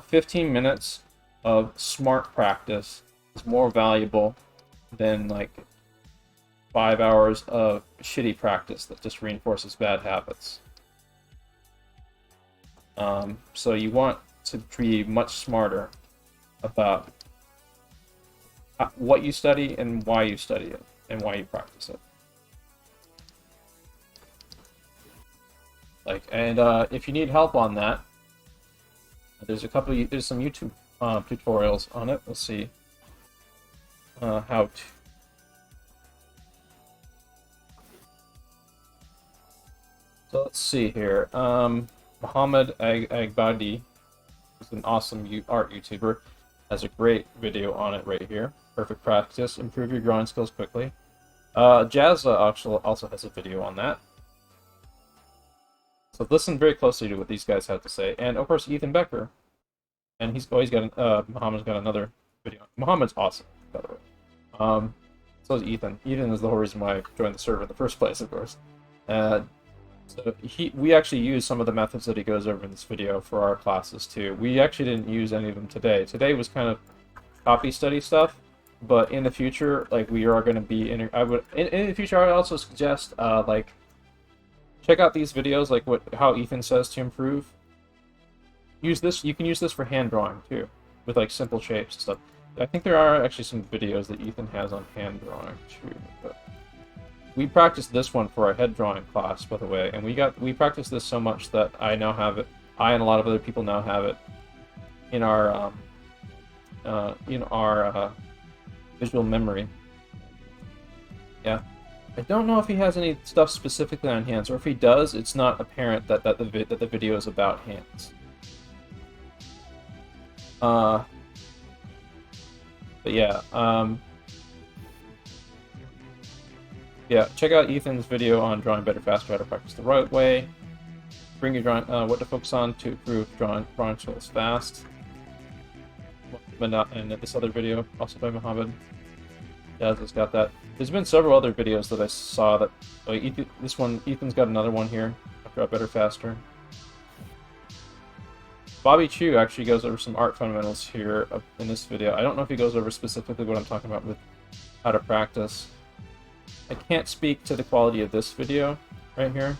Speaker 1: 15 minutes of smart practice is more valuable than like 5 hours of shitty practice that just reinforces bad habits. So you want to be much smarter about what you study and why you study it and why you practice it. Like, and if you need help on that, there's some YouTube tutorials on it. Let's see how to. So let's see here. Muhammad Agbadi is an awesome art YouTuber. Has a great video on it right here. Perfect practice. Improve your drawing skills quickly. Jazza also has a video on that. So listen very closely to what these guys have to say. And of course, Ethan Becker. And Muhammad's got another video. Muhammad's awesome, by the way. So is Ethan. Ethan is the whole reason why I joined the server in the first place, of course. So we actually use some of the methods that he goes over in this video for our classes too. We actually didn't use any of them today. Today was kind of copy study stuff, but in the future, like, we are going to be in the future. I would also suggest like, check out these videos, like how Ethan says to improve. Use this. You can use this for hand drawing too, with like simple shapes and stuff. I think there are actually some videos that Ethan has on hand drawing too. But we practiced this one for our head drawing class, by the way, and we practiced this so much that I now have it. I and a lot of other people now have it in our visual memory. Yeah, I don't know if he has any stuff specifically on hands, or if he does, it's not apparent that the video is about hands. But yeah. Yeah, check out Ethan's video on drawing better, faster, how to practice the right way. Bring your drawing, what to focus on to improve drawing skills fast. But not, and this other video, also by Muhammad. Jazza's got that. There's been several other videos that I saw that, like Ethan's got another one here. Draw better, faster. Bobby Chu actually goes over some art fundamentals here in this video. I don't know if he goes over specifically what I'm talking about with how to practice. I can't speak to the quality of this video right here,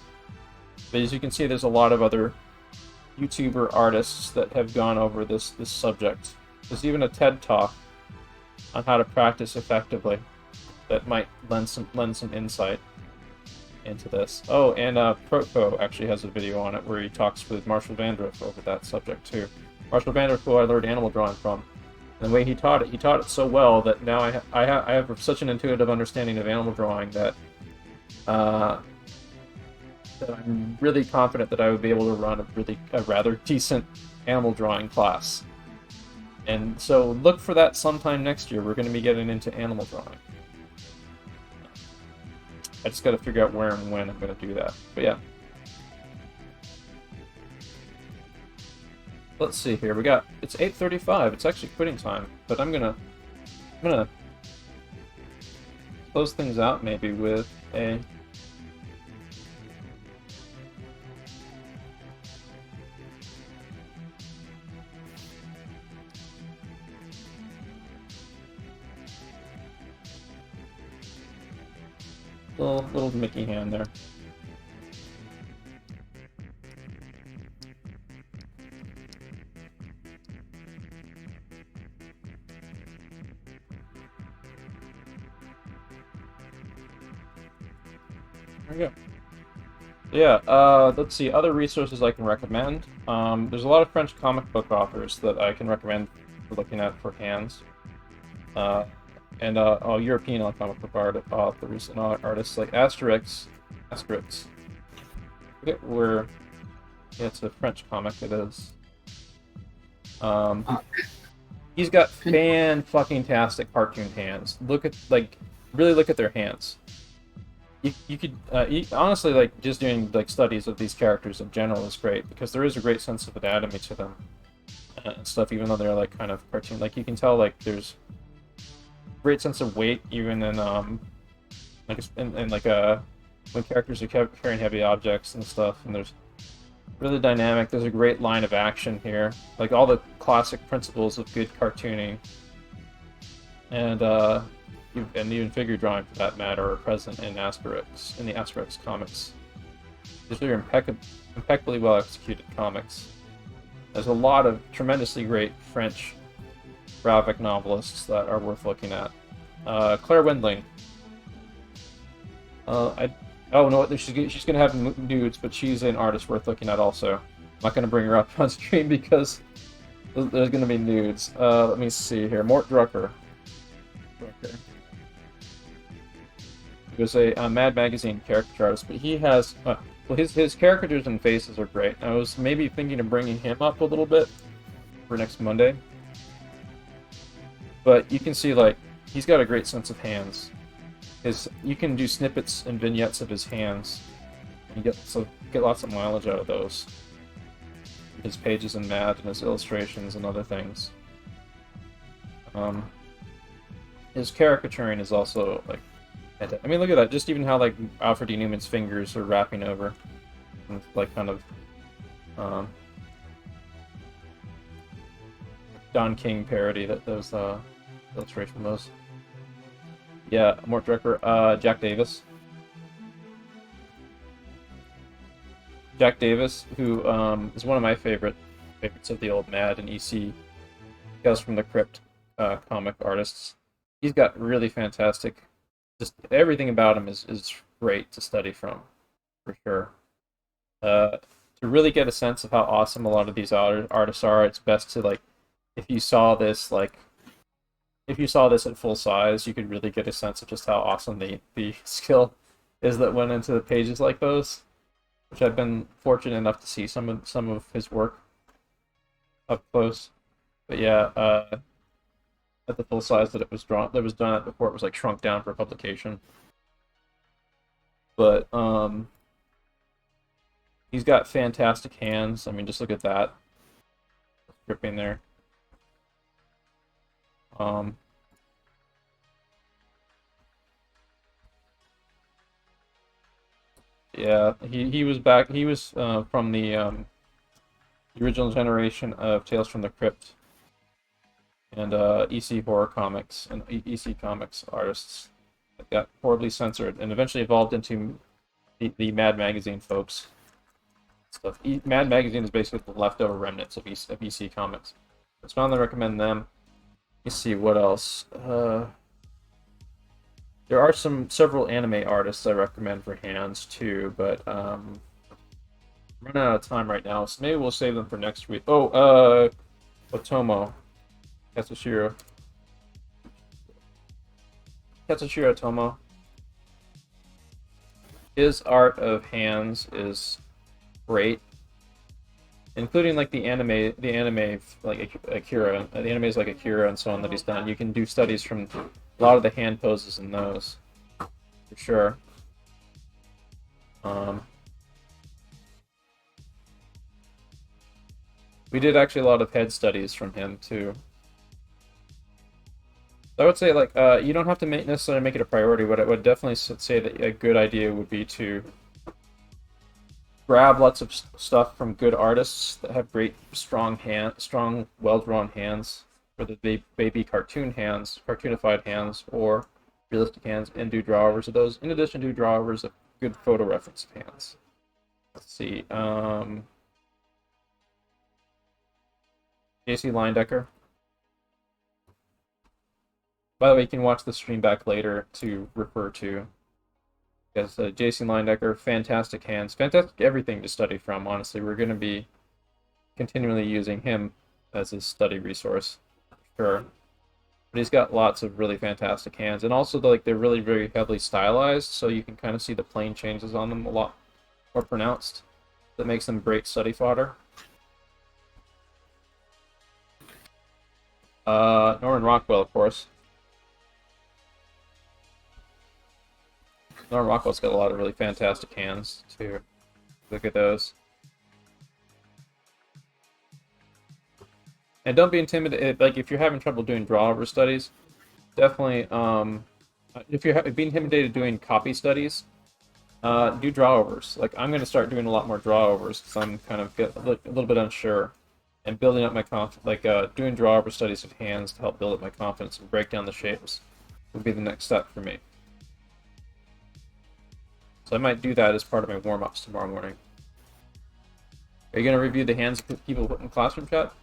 Speaker 1: but as you can see, there's a lot of other YouTuber artists that have gone over this subject. There's even a TED Talk on how to practice effectively that might lend some insight into this. Oh, and Protko actually has a video on it where he talks with Marshall Vandriff over that subject too. Marshall Vandriff, who I learned animal drawing from. And the way he taught it so well that now I have such an intuitive understanding of animal drawing that I'm really confident that I would be able to run a rather decent animal drawing class And so look for that sometime next year. We're going to be getting into animal drawing. I just got to figure out where and when I'm going to do that. But yeah. Let's see here. It's 8:35. It's actually quitting time. But I'm gonna close things out maybe with a little Mickey hand there. There we go. Yeah, let's see, other resources I can recommend. There's a lot of French comic book authors that I can recommend for looking at for hands. And European comic book authors and artists like Asterix. I forget where... Yeah, it's a French comic, it is. He's got fan-fucking-tastic cartoon hands. Really look at their hands. You could honestly, like, just doing like studies of these characters in general is great because there is a great sense of anatomy to them and stuff, even though they're like kind of cartoon. Like you can tell like there's great sense of weight even in when characters are carrying heavy objects and stuff, and there's really dynamic. There's a great line of action here, like all the classic principles of good cartooning, and even figure drawing for that matter are present in the Asterix comics. These are impeccably well executed comics. There's a lot of tremendously great French graphic novelists that are worth looking at. Claire Wendling. She's gonna have nudes, but she's an artist worth looking at also. I'm not gonna bring her up on stream because there's gonna be nudes. Let me see here. Mort Drucker. He was a Mad Magazine character artist, but he has his caricatures and faces are great. I was maybe thinking of bringing him up a little bit for next Monday, but you can see like he's got a great sense of hands. You can do snippets and vignettes of his hands, and you get lots of mileage out of those. His pages in Mad and his illustrations and other things. His caricaturing is also like, I mean, look at that! Just even how like Alfred E. Newman's fingers are wrapping over, and, like kind of Don King parody that those illustration from those. Yeah, Mort Drucker, Jack Davis. Jack Davis, who is one of my favorites of the old Mad and EC Tales from the Crypt comic artists. He's got really fantastic, just everything about him is great to study from, for sure. To really get a sense of how awesome a lot of these artists are, it's best to like, if you saw this at full size, you could really get a sense of just how awesome the skill is that went into the pages like those, which I've been fortunate enough to see some of his work up close. But yeah, at the full size that it was done at before it was like shrunk down for publication. But he's got fantastic hands. I mean, just look at that dripping there. Yeah, he was back. He was from the original generation of Tales from the Crypt and EC horror comics and EC comics artists that got horribly censored and eventually evolved into the Mad Magazine folks stuff. Mad Magazine is basically the leftover remnants of EC comics. So I strongly recommend them. Let's see what else. There are several anime artists I recommend for hands too, but I'm running out of time right now, so maybe we'll save them for next week. Oh, Otomo. Katsushiro Otomo. His art of hands is great. including like the anime like Akira. The anime is like Akira and so on that he's done. You can do studies from a lot of the hand poses in those, for sure. We did actually a lot of head studies from him too. I would say like you don't have to necessarily make it a priority, but I would definitely say that a good idea would be to grab lots of stuff from good artists that have great, strong, well-drawn hands, whether they be cartoon hands, cartoonified hands, or realistic hands, and do drawovers of those. In addition, do drawovers of good photo reference of hands. Let's see. JC Leindecker. By the way, you can watch the stream back later to refer to. Because Jason Leindecker, fantastic hands, fantastic everything to study from, honestly. We're going to be continually using him as a study resource, sure. But he's got lots of really fantastic hands, and also they're really very heavily stylized, so you can kind of see the plane changes on them a lot more pronounced. That makes them great study fodder. Norman Rockwell, of course. Norman Rockwell's got a lot of really fantastic hands, too. Look at those. And don't be intimidated. Like, if you're having trouble doing drawover studies, definitely, if you're being intimidated doing copy studies, do drawovers. Like, I'm going to start doing a lot more drawovers because I'm kind of a little bit unsure. And building up my confidence, like doing drawover studies of hands to help build up my confidence and break down the shapes would be the next step for me. So I might do that as part of my warm-ups tomorrow morning. Are you going to review the hands that people put in classroom chat?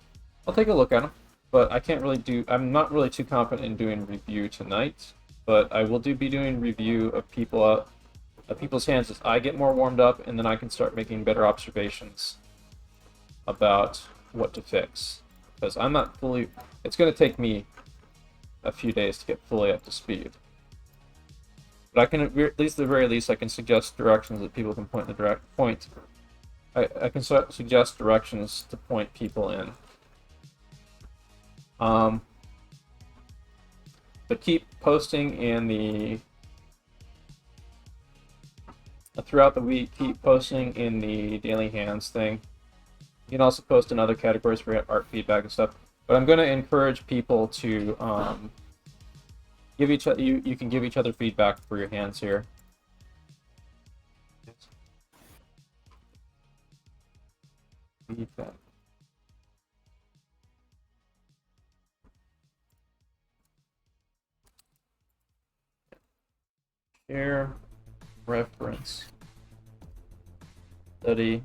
Speaker 1: I'll take a look at them, but I can't really I'm not really too confident in doing review tonight, but I will be doing review of people's hands as I get more warmed up, and then I can start making better observations about what to fix. Because I'm not fully... It's going to take me a few days to get fully up to speed. But I can, at least at the very least, I can suggest directions that people can point in the point. I can suggest directions to point people in. But keep posting in the... Throughout the week, keep posting in the Daily Hands thing. You can also post in other categories for art feedback and stuff. But I'm going to encourage people to give each other. You can give each other feedback for your hands here. Feedback. Share, reference, study.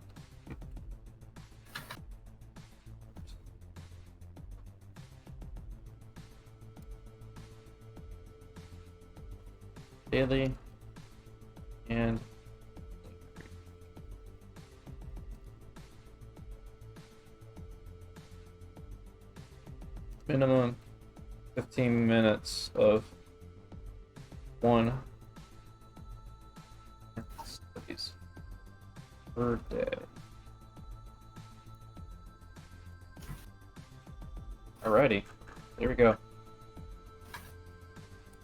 Speaker 1: Daily and minimum 15 minutes of one studies per day. Alrighty, there we go.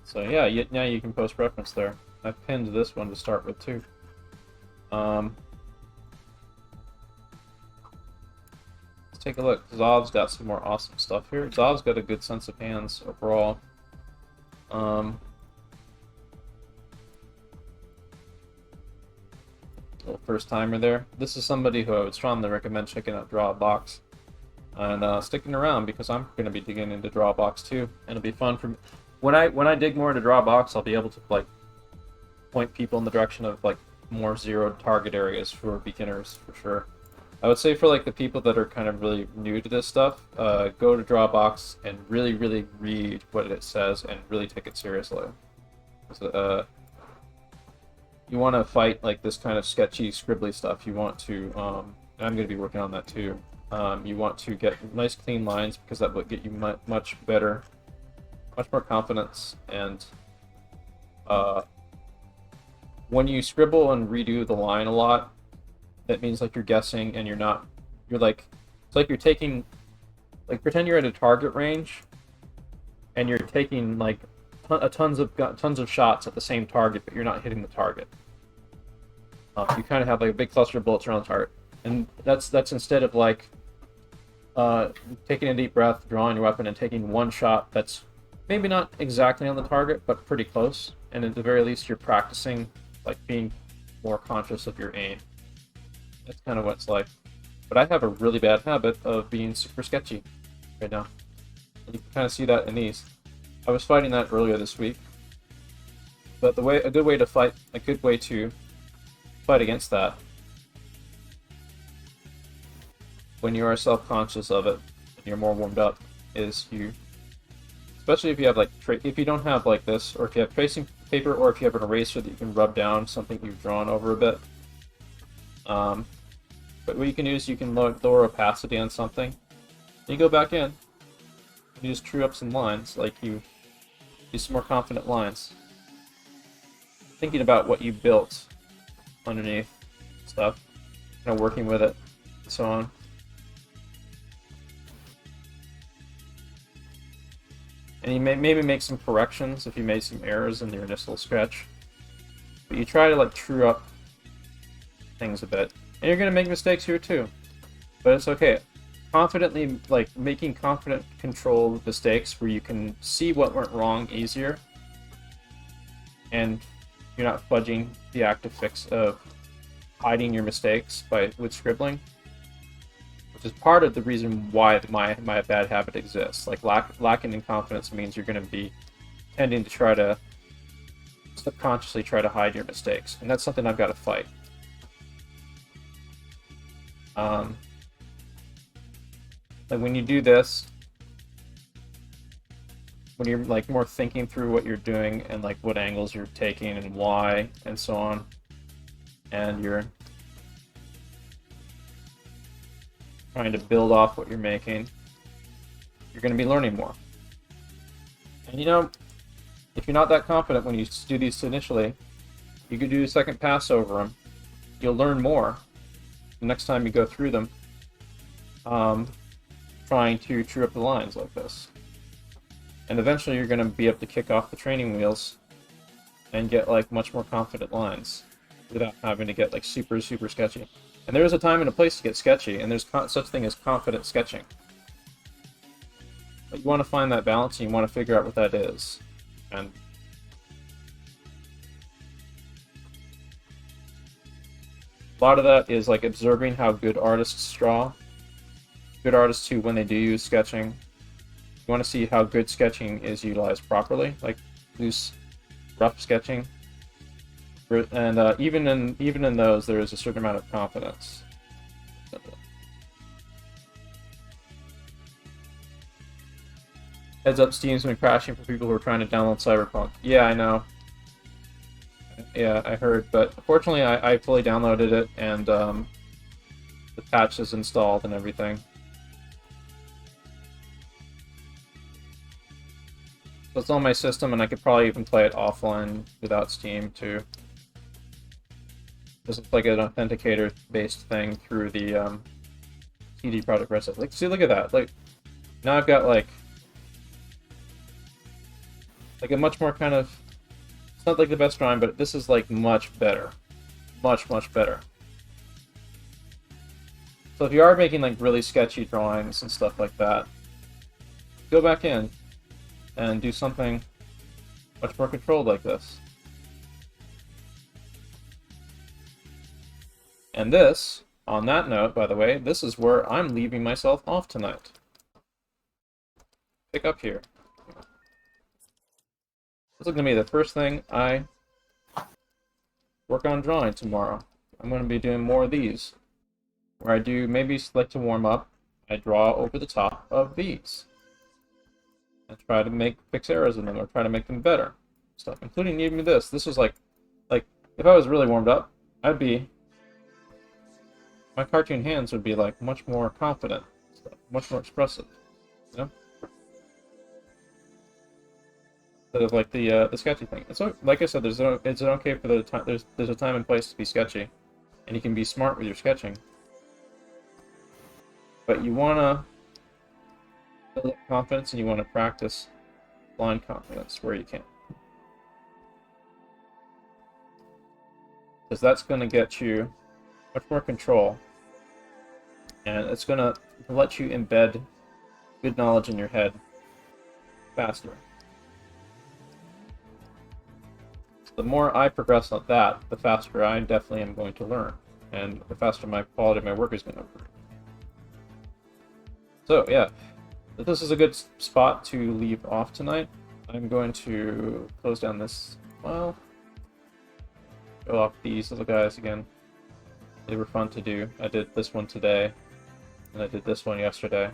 Speaker 1: So yeah, now you can post reference there. I've pinned this one to start with too. Let's take a look. Zov's got some more awesome stuff here. Zov's got a good sense of hands overall. Little first timer there. This is somebody who I would strongly recommend checking out Drawbox and sticking around, because I'm going to be digging into Drawbox too, and it'll be fun for me. When I dig more into Drawbox, I'll be able to like point people in the direction of like more zeroed target areas for beginners, for sure. I would say for like the people that are kind of really new to this stuff, go to Drawbox and really read what it says and really take it seriously. So, you want to fight like this kind of sketchy, scribbly stuff. You want to, and I'm going to be working on that too. You want to get nice clean lines, because that will get you much better, much more confidence. And when you scribble and redo the line a lot, that means like you're guessing and you're It's like you're taking, like pretend you're at a target range, and you're taking like tons of shots at the same target, but you're not hitting the target. You kind of have like a big cluster of bullets around the target, and that's instead of like taking a deep breath, drawing your weapon, and taking one shot that's maybe not exactly on the target, but pretty close. And at the very least, you're practicing like being more conscious of your aim. That's kind of what it's like. But I have a really bad habit of being super sketchy right now. And you can kind of see that in these. I was fighting that earlier this week. But a good way to fight against that, when you are self-conscious of it and you're more warmed up, is especially if you have like if you don't have like this, or if you have tracing paper, or if you have an eraser that you can rub down something you've drawn over a bit. But what you can do is you can lower opacity on something. And you go back in. You just true up some lines, like you do some more confident lines. Thinking about what you built underneath stuff, kind of working with it, and so on. And you may maybe make some corrections if you made some errors in your initial sketch. But you try to like true up things a bit. And you're going to make mistakes here too. But it's okay. Confidently, like making confident controlled mistakes where you can see what went wrong easier. And you're not fudging the active fix of hiding your mistakes with scribbling. Which is part of the reason why my bad habit exists. Like lacking in confidence means you're going to be tending to try to subconsciously try to hide your mistakes. And that's something I've got to fight. Like when you do this, when you're like more thinking through what you're doing and like what angles you're taking and why and so on, and you're trying to build off what you're making, you're going to be learning more. And you know, if you're not that confident when you do these initially, you could do a second pass over them. You'll learn more the next time you go through them, trying to true up the lines like this. And eventually you're going to be able to kick off the training wheels and get like much more confident lines without having to get like super sketchy. And there is a time and a place to get sketchy, and there's such thing as confident sketching. But you want to find that balance, and you want to figure out what that is. And a lot of that is like observing how good artists draw. Good artists too, when they do use sketching, you want to see how good sketching is utilized properly, like loose, rough sketching. And even in those, there is a certain amount of confidence. Heads up, Steam's been crashing for people who are trying to download Cyberpunk. Yeah, I know. Yeah, I heard, but fortunately I fully downloaded it, and the patch is installed and everything. So it's on my system, and I could probably even play it offline without Steam too. This looks like an authenticator-based thing through the CD Projekt Red site. Like, see, look at that. Like, now I've got like a much more kind of. It's not like the best drawing, but this is like much better, much better. So if you are making like really sketchy drawings and stuff like that, go back in and do something much more controlled like this. And this, on that note, by the way, this is where I'm leaving myself off tonight. Pick up here. This is going to be the first thing I work on drawing tomorrow. I'm going to be doing more of these, where I do maybe like to warm up, I draw over the top of these. And try to fix errors in them, or try to make them better. Stuff, including even this. This was like if I was really warmed up, my cartoon hands would be like much more confident, stuff, much more expressive, you know? Instead of like the sketchy thing. So, like I said, it's okay for the time. There's a time and place to be sketchy, and you can be smart with your sketching. But you want to build up confidence, and you want to practice blind confidence where you can. Because that's going to get you much more control, and it's going to let you embed good knowledge in your head faster. The more I progress on that, the faster I definitely am going to learn, and the faster my quality of my work is going to improve. So yeah, this is a good spot to leave off tonight. I'm going to close down this file. Go off these little guys again. They were fun to do. I did this one today, and I did this one yesterday.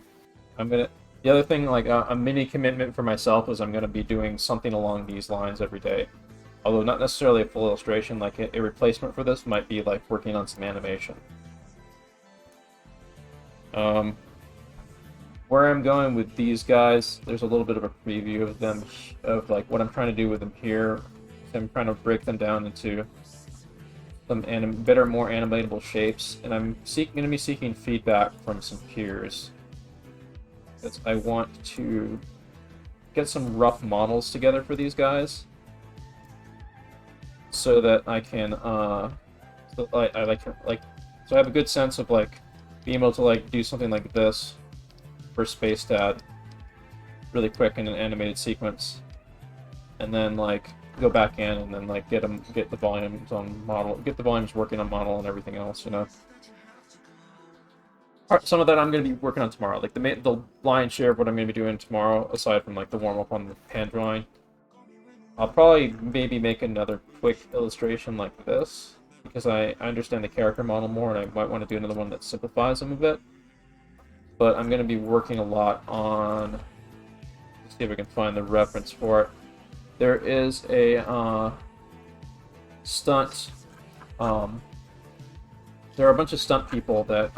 Speaker 1: The other thing, like a mini commitment for myself, is I'm gonna be doing something along these lines every day. Although not necessarily a full illustration, like a replacement for this might be like working on some animation. Where I'm going with these guys, there's a little bit of a preview of them, of like what I'm trying to do with them here. So I'm trying to break them down into some better, more animatable shapes, and I'm going to be seeking feedback from some peers. Because I want to get some rough models together for these guys, so that I can, so I have a good sense of like being able to like do something like this for Spacedad really quick in an animated sequence, and then like go back in and then like get the volumes on model, get the volumes working on model and everything else, you know. Some of that I'm going to be working on tomorrow, like the lion's share of what I'm going to be doing tomorrow, aside from like the warm up on the hand drawing. I'll probably maybe make another quick illustration like this, because I understand the character model more, and I might want to do another one that simplifies them a bit. But I'm going to be working a lot on, let's see if I can find the reference for it. There is a stunt, there are a bunch of stunt people that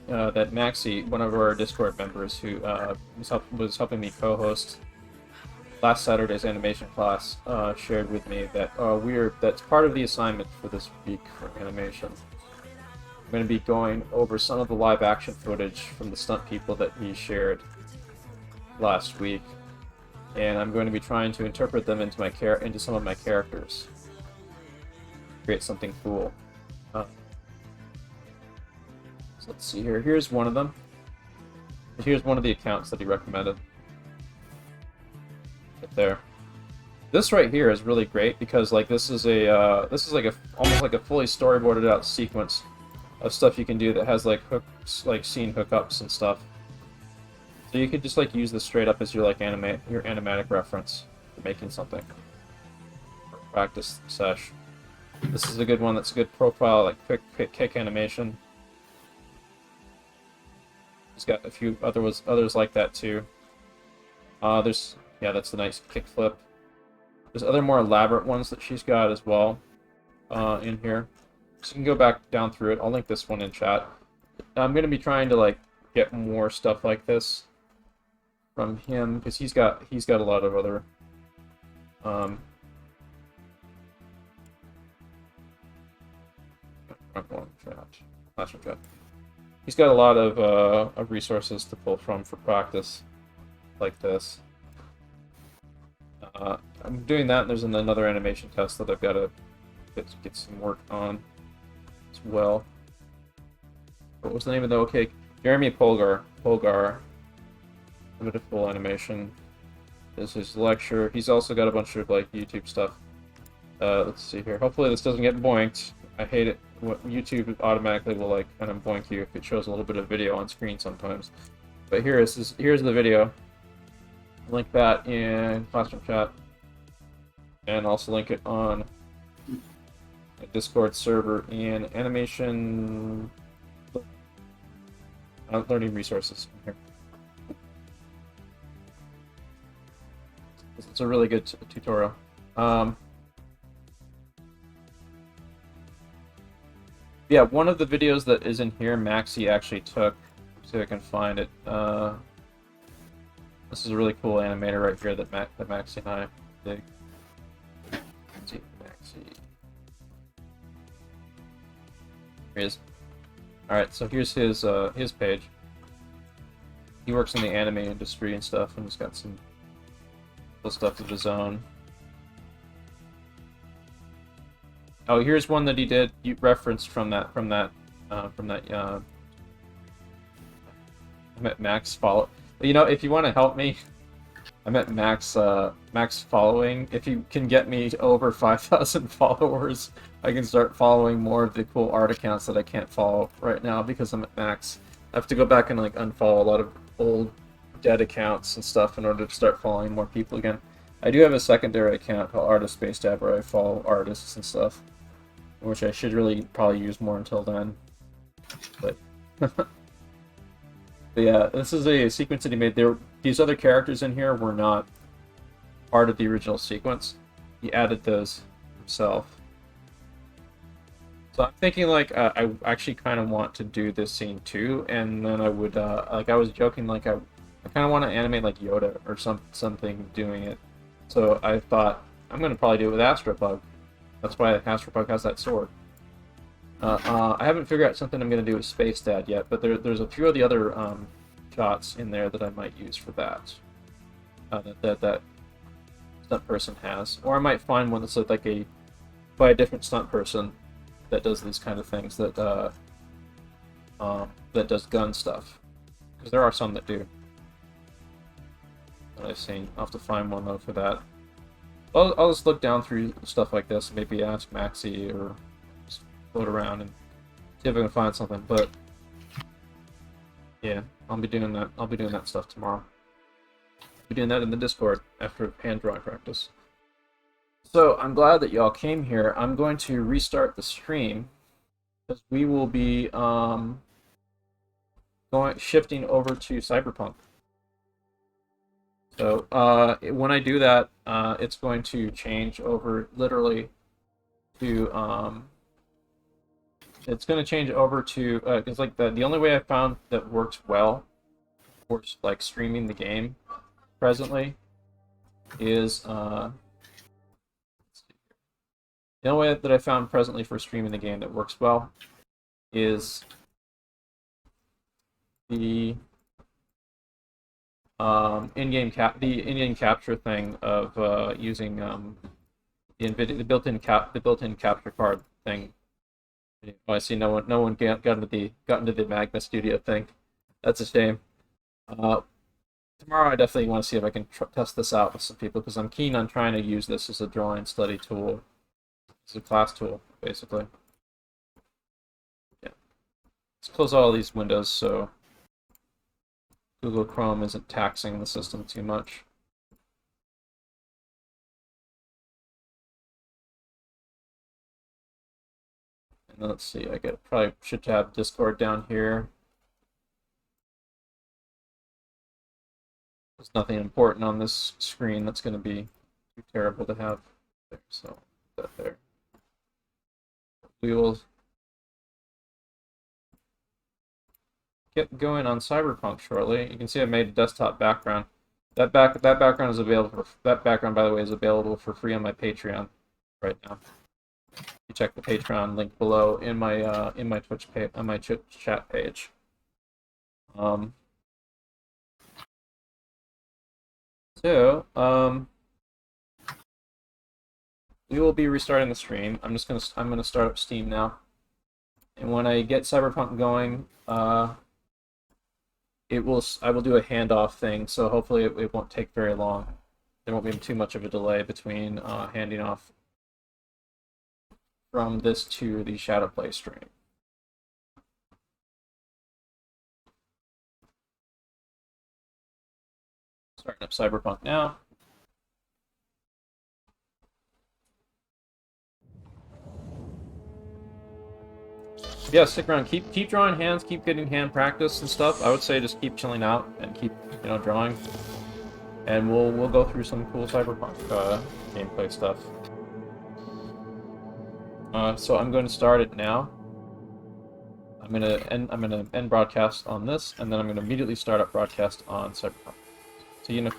Speaker 1: that Maxie, one of our Discord members, who was helping me co-host last Saturday's animation class, shared with me that that's part of the assignment for this week for animation. I'm going to be going over some of the live action footage from the stunt people that he shared last week, and I'm going to be trying to interpret them into some of my characters, create something cool. So let's see here. Here's one of them. Here's one of the accounts that he recommended. Right there. This right here is really great because like this is like almost like a fully storyboarded out sequence of stuff you can do that has like hooks, like scene hookups and stuff. So you could just like use this straight up as your like your animatic reference for making something. For practice sesh. This is a good one. That's a good profile, like quick kick animation. He's got a few others like that too. Yeah, that's a nice kick flip. There's other more elaborate ones that she's got as well in here. So you can go back down through it. I'll link this one in chat. I'm going to be trying to like get more stuff like this from him because he's got a lot of other he's got a lot of resources to pull from for practice like this. I'm doing that, and there's another animation test that I've got to get some work on as well. What was the name of the okay? Jeremy Polgar, limited full animation is his lecture. He's also got a bunch of like YouTube stuff. Let's see here. Hopefully this doesn't get boinked. I hate it. YouTube automatically will like kind of boink you if it shows a little bit of video on screen sometimes. But here's the video. Link that in classroom chat, and also link it on a Discord server in animation learning resources here. It's a really good tutorial. Yeah, one of the videos that is in here, Maxie actually took. See if I can find it. This is a really cool animator right here that Maxie and I dig. Let's see, Maxie. Here he is. Alright, so here's his page. He works in the anime industry and stuff, and he's got some cool stuff of his own. Oh, here's one that he did. You referenced from that. I met Max follow. You know, if you want to help me, I met Max. Max following. If you can get me over 5,000 followers, I can start following more of the cool art accounts that I can't follow right now because I'm at max. I have to go back and like unfollow a lot of old dead accounts and stuff in order to start following more people again. I do have a secondary account called Artist Spacedad where I follow artists and stuff, which I should really probably use more until then. But, but yeah, this is a sequence that he made. These other characters in here were not part of the original sequence. He added those himself. So I'm thinking like I actually kind of want to do this scene too, and then I would like I was joking like I kind of want to animate like Yoda or something doing it. So I thought I'm gonna probably do it with Astropug. That's why Astropug has that sword. I haven't figured out something I'm gonna do with Spacedad yet, but there's a few of the other shots in there that I might use for that. That stunt person has, or I might find one that's like by a different stunt person that does these kind of things that does gun stuff, because there are some that do that I've seen. I'll have to find one though for that. I'll just look down through stuff like this, maybe ask Maxie or just float around and see if I can find something. But yeah, I'll be doing that. I'll be doing that stuff tomorrow. I'll be doing that in the Discord after hand drawing practice. So I'm glad that y'all came here. I'm going to restart the stream because we will be shifting over to Cyberpunk. So when I do that, it's going to change over literally to it's going to change over to it's like the only way I found that works well for like streaming the game presently is the only way that I found presently for streaming the game that works well is the in-game capture thing of using the built-in capture card thing. Oh, I see no one got into the Magma Studio thing. That's a shame. Tomorrow I definitely want to see if I can test this out with some people because I'm keen on trying to use this as a drawing study tool. It's a class tool, basically. Yeah. Let's close all these windows so Google Chrome isn't taxing the system too much. And then let's see, probably should have Discord down here. There's nothing important on this screen that's going to be too terrible to have there, so put that there. We will get going on Cyberpunk shortly. You can see I made a desktop background. That background is available. That background, by the way, is available for free on my Patreon right now. You check the Patreon link below in my Twitch page, on my chat page. We will be restarting the stream. I'm gonna start up Steam now, and when I get Cyberpunk going, I will do a handoff thing. So hopefully it won't take very long. There won't be too much of a delay between handing off from this to the Shadowplay stream. Starting up Cyberpunk now. Yeah, stick around. Keep drawing hands. Keep getting hand practice and stuff. I would say just keep chilling out and keep drawing, and we'll go through some cool Cyberpunk gameplay stuff. So I'm going to start it now. I'm gonna end broadcast on this, and then I'm gonna immediately start up broadcast on Cyberpunk. See you in a